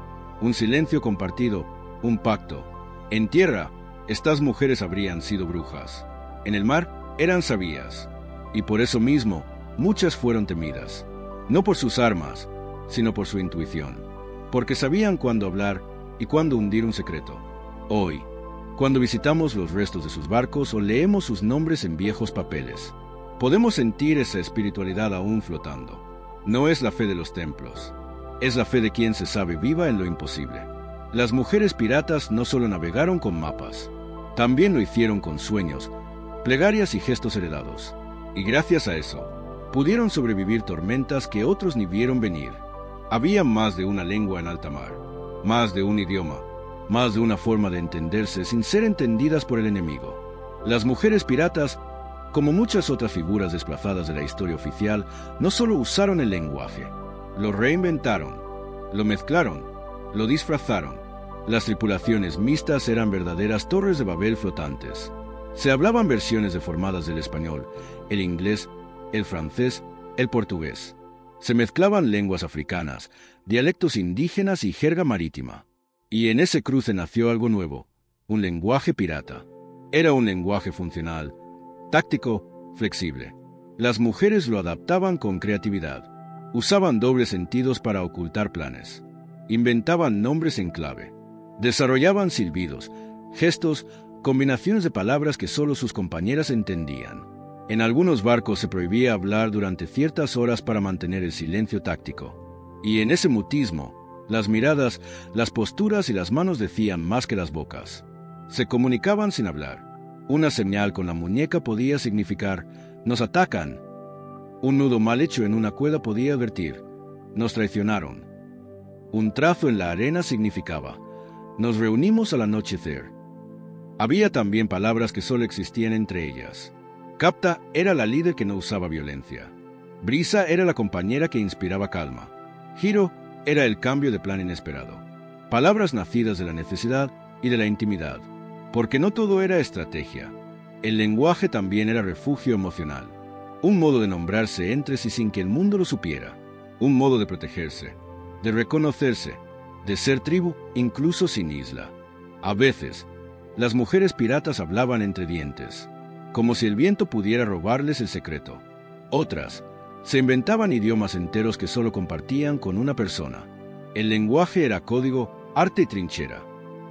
un silencio compartido, un pacto. En tierra, estas mujeres habrían sido brujas. En el mar, eran sabias. Y por eso mismo, muchas fueron temidas. No por sus armas, sino por su intuición. Porque sabían cuándo hablar y cuándo hundir un secreto. Hoy, cuando visitamos los restos de sus barcos o leemos sus nombres en viejos papeles, podemos sentir esa espiritualidad aún flotando. No es la fe de los templos, es la fe de quien se sabe viva en lo imposible. Las mujeres piratas no solo navegaron con mapas, también lo hicieron con sueños, plegarias y gestos heredados. Y gracias a eso, pudieron sobrevivir tormentas que otros ni vieron venir. Había más de una lengua en alta mar, más de un idioma, más de una forma de entenderse sin ser entendidas por el enemigo. Las mujeres piratas, como muchas otras figuras desplazadas de la historia oficial, no solo usaron el lenguaje, lo reinventaron, lo mezclaron, lo disfrazaron. Las tripulaciones mixtas eran verdaderas torres de Babel flotantes. Se hablaban versiones deformadas del español, el inglés, el francés, el portugués. Se mezclaban lenguas africanas, dialectos indígenas y jerga marítima. Y en ese cruce nació algo nuevo, un lenguaje pirata. Era un lenguaje funcional, táctico, flexible. Las mujeres lo adaptaban con creatividad. Usaban dobles sentidos para ocultar planes. Inventaban nombres en clave. Desarrollaban silbidos, gestos, combinaciones de palabras que solo sus compañeras entendían. En algunos barcos se prohibía hablar durante ciertas horas para mantener el silencio táctico. Y en ese mutismo, las miradas, las posturas y las manos decían más que las bocas. Se comunicaban sin hablar. Una señal con la muñeca podía significar «nos atacan». Un nudo mal hecho en una cuerda podía advertir «nos traicionaron». Un trazo en la arena significaba «nos reunimos al anochecer». Había también palabras que solo existían entre ellas. Capta era la líder que no usaba violencia. Brisa era la compañera que inspiraba calma. Giro era el cambio de plan inesperado. Palabras nacidas de la necesidad y de la intimidad. Porque no todo era estrategia. El lenguaje también era refugio emocional. Un modo de nombrarse entre sí sin que el mundo lo supiera. Un modo de protegerse, de reconocerse, de ser tribu incluso sin isla. A veces, las mujeres piratas hablaban entre dientes, como si el viento pudiera robarles el secreto. Otras, se inventaban idiomas enteros que solo compartían con una persona. El lenguaje era código, arte y trinchera.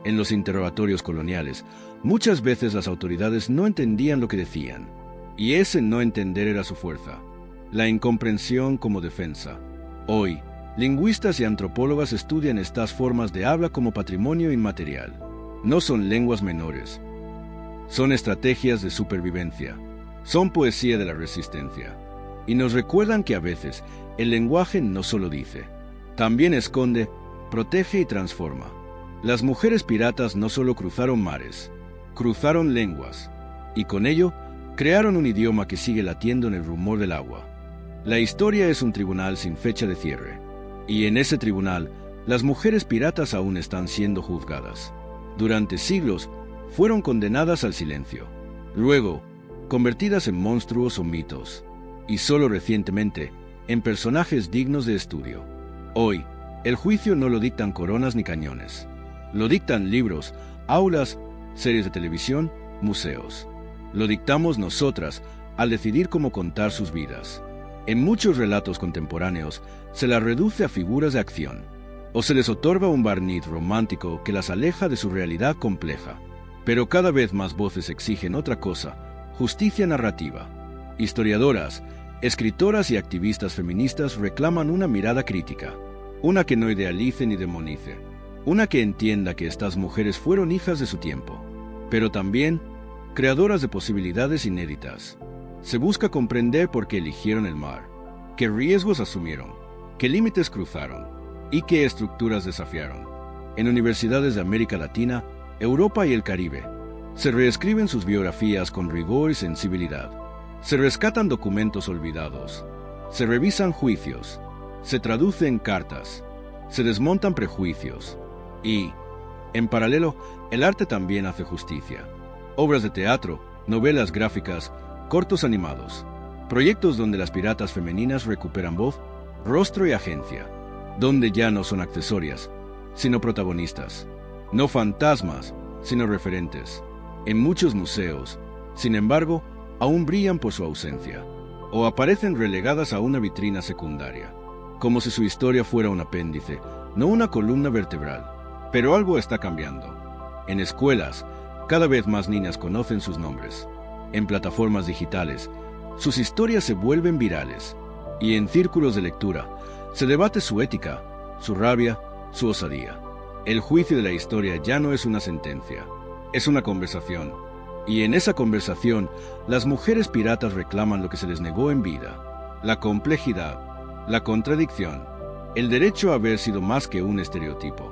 En los interrogatorios coloniales, muchas veces las autoridades no entendían lo que decían. Y ese no entender era su fuerza, la incomprensión como defensa. Hoy, lingüistas y antropólogas estudian estas formas de habla como patrimonio inmaterial. No son lenguas menores. Son estrategias de supervivencia. Son poesía de la resistencia. Y nos recuerdan que a veces el lenguaje no solo dice, también esconde, protege y transforma. Las mujeres piratas no solo cruzaron mares, cruzaron lenguas, y con ello crearon un idioma que sigue latiendo en el rumor del agua. La historia es un tribunal sin fecha de cierre, y en ese tribunal las mujeres piratas aún están siendo juzgadas. Durante siglos fueron condenadas al silencio, luego convertidas en monstruos o mitos, y solo recientemente en personajes dignos de estudio. Hoy, el juicio no lo dictan coronas ni cañones. Lo dictan libros, aulas, series de televisión, museos. Lo dictamos nosotras al decidir cómo contar sus vidas. En muchos relatos contemporáneos se las reduce a figuras de acción, o se les otorga un barniz romántico que las aleja de su realidad compleja. Pero cada vez más voces exigen otra cosa: justicia narrativa. Historiadoras, escritoras y activistas feministas reclaman una mirada crítica, una que no idealice ni demonice, una que entienda que estas mujeres fueron hijas de su tiempo, pero también creadoras de posibilidades inéditas. Se busca comprender por qué eligieron el mar, qué riesgos asumieron, qué límites cruzaron y qué estructuras desafiaron. En universidades de América Latina, Europa y el Caribe, se reescriben sus biografías con rigor y sensibilidad. Se rescatan documentos olvidados, se revisan juicios, se traducen cartas, se desmontan prejuicios y, en paralelo, el arte también hace justicia. Obras de teatro, novelas gráficas, cortos animados, proyectos donde las piratas femeninas recuperan voz, rostro y agencia, donde ya no son accesorias, sino protagonistas, no fantasmas, sino referentes. En muchos museos, sin embargo, aún brillan por su ausencia, o aparecen relegadas a una vitrina secundaria, como si su historia fuera un apéndice, no una columna vertebral. Pero algo está cambiando. En escuelas, cada vez más niñas conocen sus nombres. En plataformas digitales, sus historias se vuelven virales, y en círculos de lectura se debate su ética, su rabia, su osadía. El juicio de la historia ya no es una sentencia, es una conversación. Y en esa conversación, las mujeres piratas reclaman lo que se les negó en vida: la complejidad, la contradicción, el derecho a haber sido más que un estereotipo.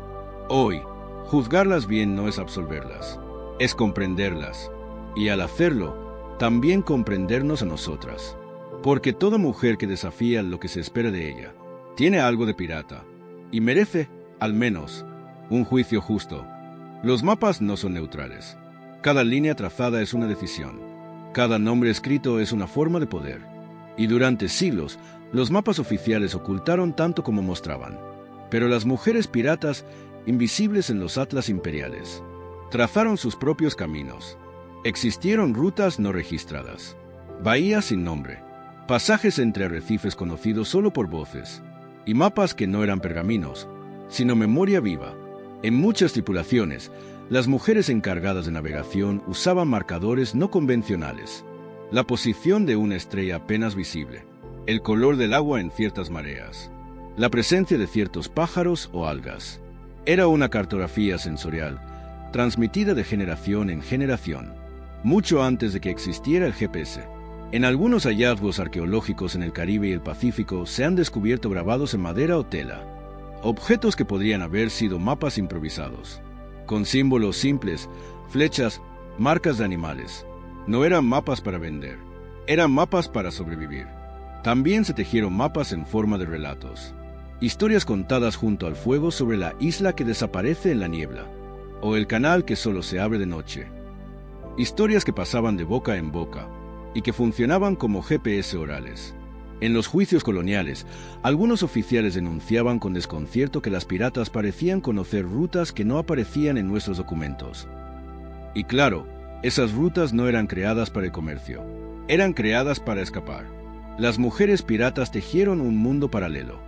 Hoy, juzgarlas bien no es absolverlas, es comprenderlas, y al hacerlo, también comprendernos a nosotras. Porque toda mujer que desafía lo que se espera de ella, tiene algo de pirata, y merece, al menos, un juicio justo. Los mapas no son neutrales. Cada línea trazada es una decisión. Cada nombre escrito es una forma de poder. Y durante siglos, los mapas oficiales ocultaron tanto como mostraban. Pero las mujeres piratas, invisibles en los atlas imperiales, trazaron sus propios caminos. Existieron rutas no registradas, bahías sin nombre, pasajes entre arrecifes conocidos solo por voces, y mapas que no eran pergaminos, sino memoria viva. En muchas tripulaciones, las mujeres encargadas de navegación usaban marcadores no convencionales, la posición de una estrella apenas visible, el color del agua en ciertas mareas, la presencia de ciertos pájaros o algas. Era una cartografía sensorial, transmitida de generación en generación, mucho antes de que existiera el GPS. En algunos hallazgos arqueológicos en el Caribe y el Pacífico se han descubierto grabados en madera o tela, objetos que podrían haber sido mapas improvisados, con símbolos simples, flechas, marcas de animales. No eran mapas para vender, eran mapas para sobrevivir. También se tejieron mapas en forma de relatos, historias contadas junto al fuego sobre la isla que desaparece en la niebla, o el canal que solo se abre de noche. Historias que pasaban de boca en boca y que funcionaban como GPS orales. En los juicios coloniales, algunos oficiales denunciaban con desconcierto que las piratas parecían conocer rutas que no aparecían en nuestros documentos. Y claro, esas rutas no eran creadas para el comercio, eran creadas para escapar. Las mujeres piratas tejieron un mundo paralelo,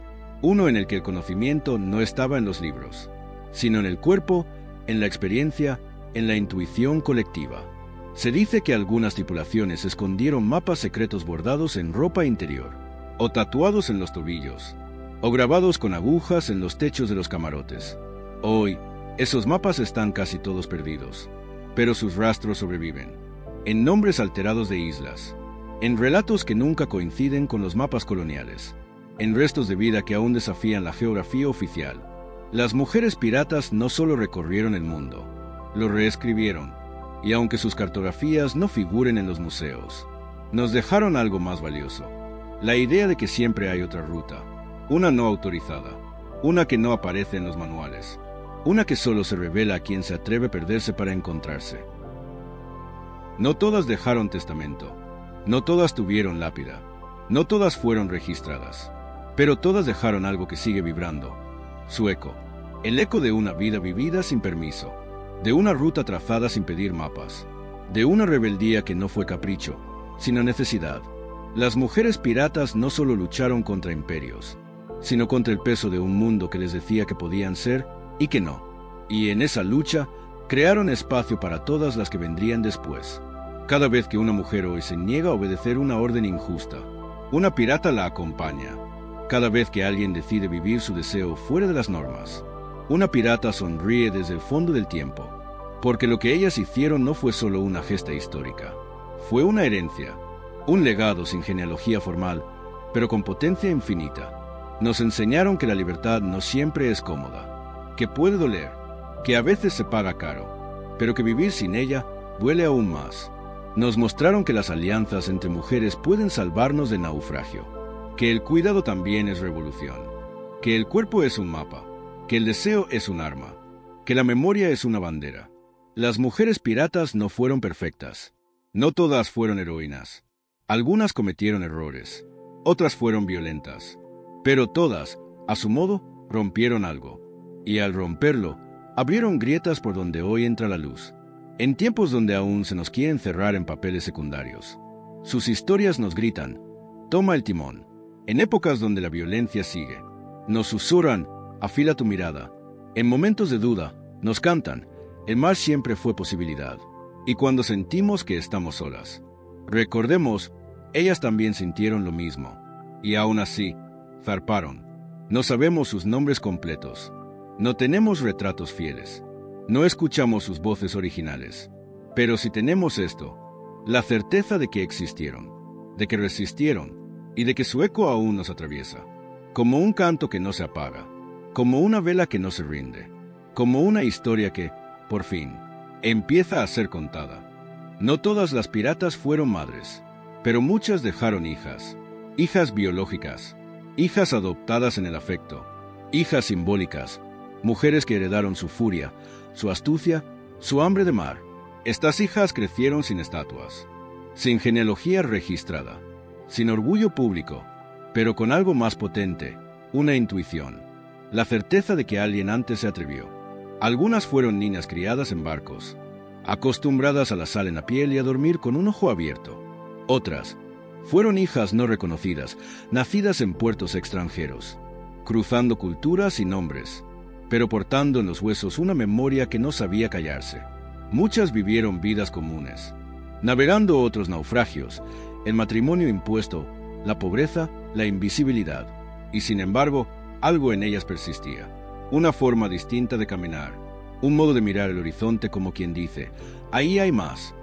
uno en el que el conocimiento no estaba en los libros, sino en el cuerpo, en la experiencia, en la intuición colectiva. Se dice que algunas tripulaciones escondieron mapas secretos bordados en ropa interior, o tatuados en los tobillos, o grabados con agujas en los techos de los camarotes. Hoy, esos mapas están casi todos perdidos, pero sus rastros sobreviven, en nombres alterados de islas, en relatos que nunca coinciden con los mapas coloniales, en restos de vida que aún desafían la geografía oficial. Las mujeres piratas no solo recorrieron el mundo, lo reescribieron, y aunque sus cartografías no figuren en los museos, nos dejaron algo más valioso: la idea de que siempre hay otra ruta, una no autorizada, una que no aparece en los manuales, una que solo se revela a quien se atreve a perderse para encontrarse. No todas dejaron testamento, no todas tuvieron lápida, no todas fueron registradas, pero todas dejaron algo que sigue vibrando: su eco, el eco de una vida vivida sin permiso, de una ruta trazada sin pedir mapas, de una rebeldía que no fue capricho, sino necesidad. Las mujeres piratas no solo lucharon contra imperios, sino contra el peso de un mundo que les decía que podían ser y que no. Y en esa lucha, crearon espacio para todas las que vendrían después. Cada vez que una mujer hoy se niega a obedecer una orden injusta, una pirata la acompaña. Cada vez que alguien decide vivir su deseo fuera de las normas, una pirata sonríe desde el fondo del tiempo, porque lo que ellas hicieron no fue solo una gesta histórica, fue una herencia, un legado sin genealogía formal, pero con potencia infinita. Nos enseñaron que la libertad no siempre es cómoda, que puede doler, que a veces se paga caro, pero que vivir sin ella duele aún más. Nos mostraron que las alianzas entre mujeres pueden salvarnos de naufragio, que el cuidado también es revolución, que el cuerpo es un mapa, que el deseo es un arma, que la memoria es una bandera. Las mujeres piratas no fueron perfectas. No todas fueron heroínas. Algunas cometieron errores, otras fueron violentas, pero todas, a su modo, rompieron algo. Y al romperlo, abrieron grietas por donde hoy entra la luz. En tiempos donde aún se nos quiere encerrar en papeles secundarios, sus historias nos gritan: toma el timón. En épocas donde la violencia sigue, nos susurran: afila tu mirada. En momentos de duda, nos cantan: el mar siempre fue posibilidad. Y cuando sentimos que estamos solas, recordemos, ellas también sintieron lo mismo. Y aún así, zarparon. No sabemos sus nombres completos. No tenemos retratos fieles. No escuchamos sus voces originales. Pero sí tenemos esto: la certeza de que existieron, de que resistieron, y de que su eco aún nos atraviesa. Como un canto que no se apaga, como una vela que no se rinde, como una historia que, por fin, empieza a ser contada. No todas las piratas fueron madres, pero muchas dejaron hijas, hijas biológicas, hijas adoptadas en el afecto, hijas simbólicas, mujeres que heredaron su furia, su astucia, su hambre de mar. Estas hijas crecieron sin estatuas, sin genealogía registrada, sin orgullo público, pero con algo más potente: una intuición, la certeza de que alguien antes se atrevió. Algunas fueron niñas criadas en barcos, acostumbradas a la sal en la piel y a dormir con un ojo abierto. Otras fueron hijas no reconocidas, nacidas en puertos extranjeros, cruzando culturas y nombres, pero portando en los huesos una memoria que no sabía callarse. Muchas vivieron vidas comunes, navegando otros naufragios, el matrimonio impuesto, la pobreza, la invisibilidad, y sin embargo, algo en ellas persistía. Una forma distinta de caminar, un modo de mirar el horizonte como quien dice: ahí hay más.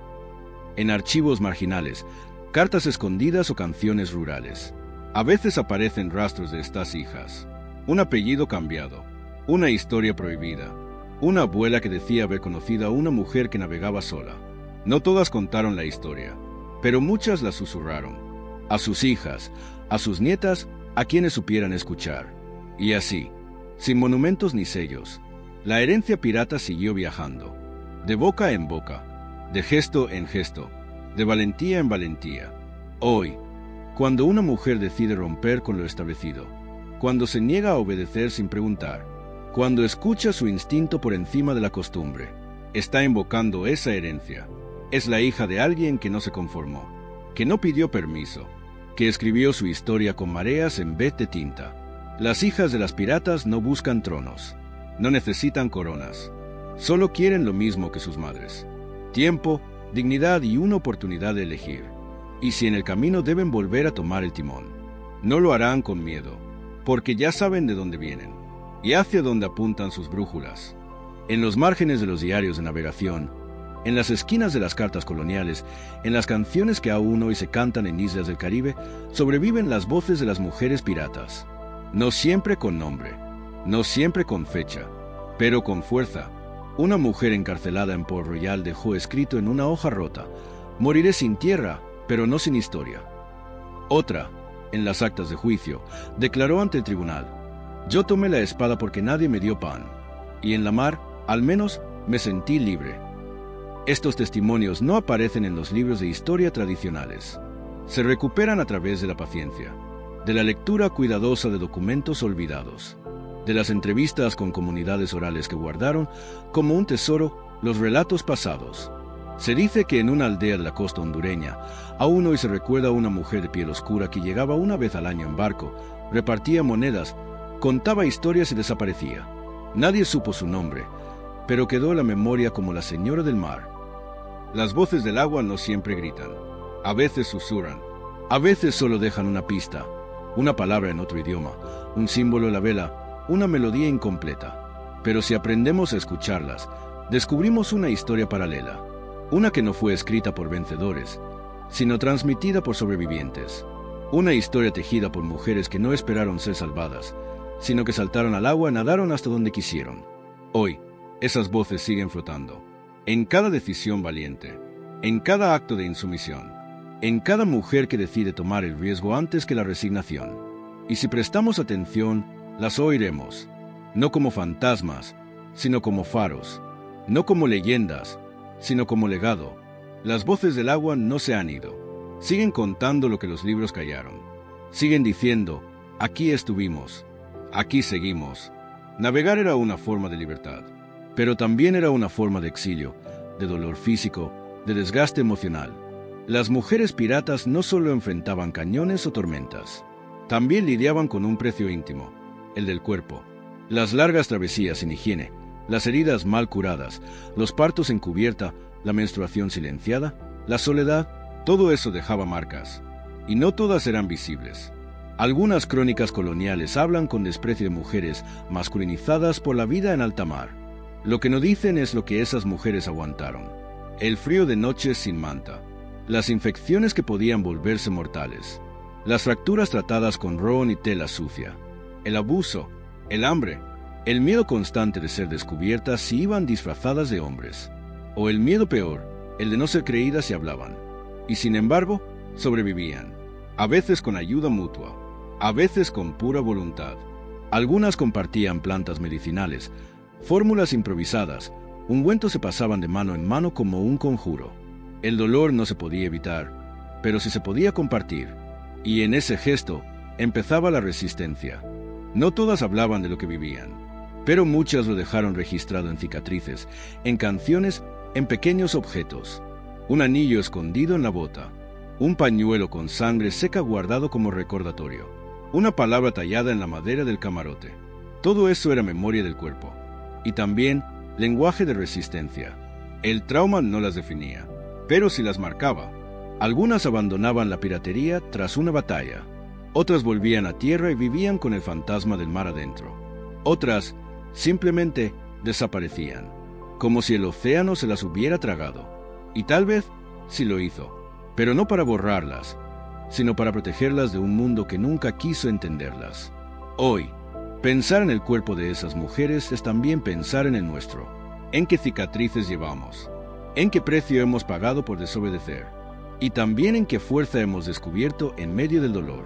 En archivos marginales, cartas escondidas o canciones rurales, a veces aparecen rastros de estas hijas: un apellido cambiado, una historia prohibida, una abuela que decía haber conocido a una mujer que navegaba sola. No todas contaron la historia, pero muchas la susurraron, a sus hijas, a sus nietas, a quienes supieran escuchar. Y así, sin monumentos ni sellos, la herencia pirata siguió viajando, de boca en boca, de gesto en gesto, de valentía en valentía. Hoy, cuando una mujer decide romper con lo establecido, cuando se niega a obedecer sin preguntar, cuando escucha su instinto por encima de la costumbre, está invocando esa herencia. Es la hija de alguien que no se conformó, que no pidió permiso, que escribió su historia con mareas en vez de tinta. Las hijas de las piratas no buscan tronos, no necesitan coronas, solo quieren lo mismo que sus madres: tiempo, dignidad y una oportunidad de elegir. Y si en el camino deben volver a tomar el timón, no lo harán con miedo, porque ya saben de dónde vienen y hacia dónde apuntan sus brújulas. En los márgenes de los diarios de navegación, en las esquinas de las cartas coloniales, en las canciones que aún hoy se cantan en islas del Caribe, sobreviven las voces de las mujeres piratas. No siempre con nombre, no siempre con fecha, pero con fuerza. Una mujer encarcelada en Port Royal dejó escrito en una hoja rota: moriré sin tierra, pero no sin historia. Otra, en las actas de juicio, declaró ante el tribunal: yo tomé la espada porque nadie me dio pan, y en la mar, al menos, me sentí libre. Estos testimonios no aparecen en los libros de historia tradicionales. Se recuperan a través de la paciencia, de la lectura cuidadosa de documentos olvidados, de las entrevistas con comunidades orales que guardaron como un tesoro los relatos pasados. Se dice que en una aldea de la costa hondureña, aún hoy se recuerda a una mujer de piel oscura que llegaba una vez al año en barco, repartía monedas, contaba historias y desaparecía. Nadie supo su nombre, pero quedó en la memoria como la señora del mar. Las voces del agua no siempre gritan, a veces susurran, a veces solo dejan una pista, una palabra en otro idioma, un símbolo en la vela, una melodía incompleta. Pero si aprendemos a escucharlas, descubrimos una historia paralela, una que no fue escrita por vencedores, sino transmitida por sobrevivientes, una historia tejida por mujeres que no esperaron ser salvadas, sino que saltaron al agua y nadaron hasta donde quisieron. Hoy, esas voces siguen flotando, en cada decisión valiente, en cada acto de insumisión, en cada mujer que decide tomar el riesgo antes que la resignación. Y si prestamos atención, las oiremos, no como fantasmas, sino como faros, no como leyendas, sino como legado. Las voces del agua no se han ido, siguen contando lo que los libros callaron, siguen diciendo: aquí estuvimos, aquí seguimos. Navegar era una forma de libertad, pero también era una forma de exilio, de dolor físico, de desgaste emocional. Las mujeres piratas no solo enfrentaban cañones o tormentas, también lidiaban con un precio íntimo, el del cuerpo. Las largas travesías sin higiene, las heridas mal curadas, los partos en cubierta, la menstruación silenciada, la soledad, todo eso dejaba marcas, y no todas eran visibles. Algunas crónicas coloniales hablan con desprecio de mujeres masculinizadas por la vida en alta mar. Lo que no dicen es lo que esas mujeres aguantaron: el frío de noches sin manta, las infecciones que podían volverse mortales, las fracturas tratadas con ron y tela sucia, el abuso, el hambre, el miedo constante de ser descubiertas si iban disfrazadas de hombres, o el miedo peor, el de no ser creídas si hablaban. Y sin embargo, sobrevivían, a veces con ayuda mutua, a veces con pura voluntad. Algunas compartían plantas medicinales, fórmulas improvisadas, ungüentos se pasaban de mano en mano como un conjuro. El dolor no se podía evitar, pero sí se podía compartir, y en ese gesto empezaba la resistencia. No todas hablaban de lo que vivían, pero muchas lo dejaron registrado en cicatrices, en canciones, en pequeños objetos. Un anillo escondido en la bota, un pañuelo con sangre seca guardado como recordatorio, una palabra tallada en la madera del camarote. Todo eso era memoria del cuerpo, y también lenguaje de resistencia. El trauma no las definía, pero sí las marcaba. Algunas abandonaban la piratería tras una batalla, otras volvían a tierra y vivían con el fantasma del mar adentro. Otras simplemente desaparecían, como si el océano se las hubiera tragado. Y tal vez sí lo hizo, pero no para borrarlas, sino para protegerlas de un mundo que nunca quiso entenderlas. Hoy, pensar en el cuerpo de esas mujeres es también pensar en el nuestro, en qué cicatrices llevamos, en qué precio hemos pagado por desobedecer, y también en qué fuerza hemos descubierto en medio del dolor.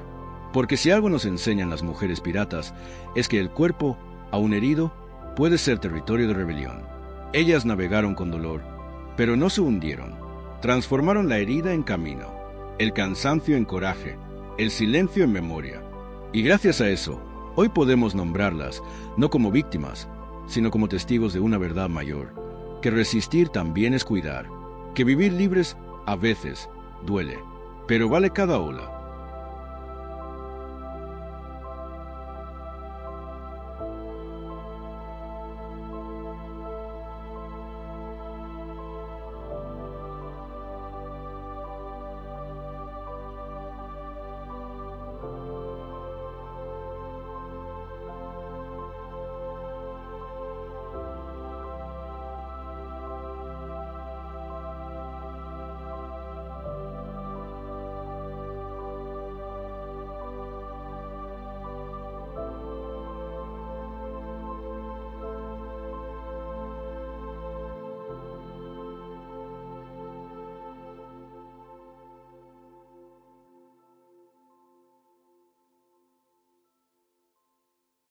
Porque si algo nos enseñan las mujeres piratas, es que el cuerpo, aún herido, puede ser territorio de rebelión. Ellas navegaron con dolor, pero no se hundieron. Transformaron la herida en camino, el cansancio en coraje, el silencio en memoria. Y gracias a eso, hoy podemos nombrarlas, no como víctimas, sino como testigos de una verdad mayor, que resistir también es cuidar, que vivir libres a veces duele, pero vale cada ola.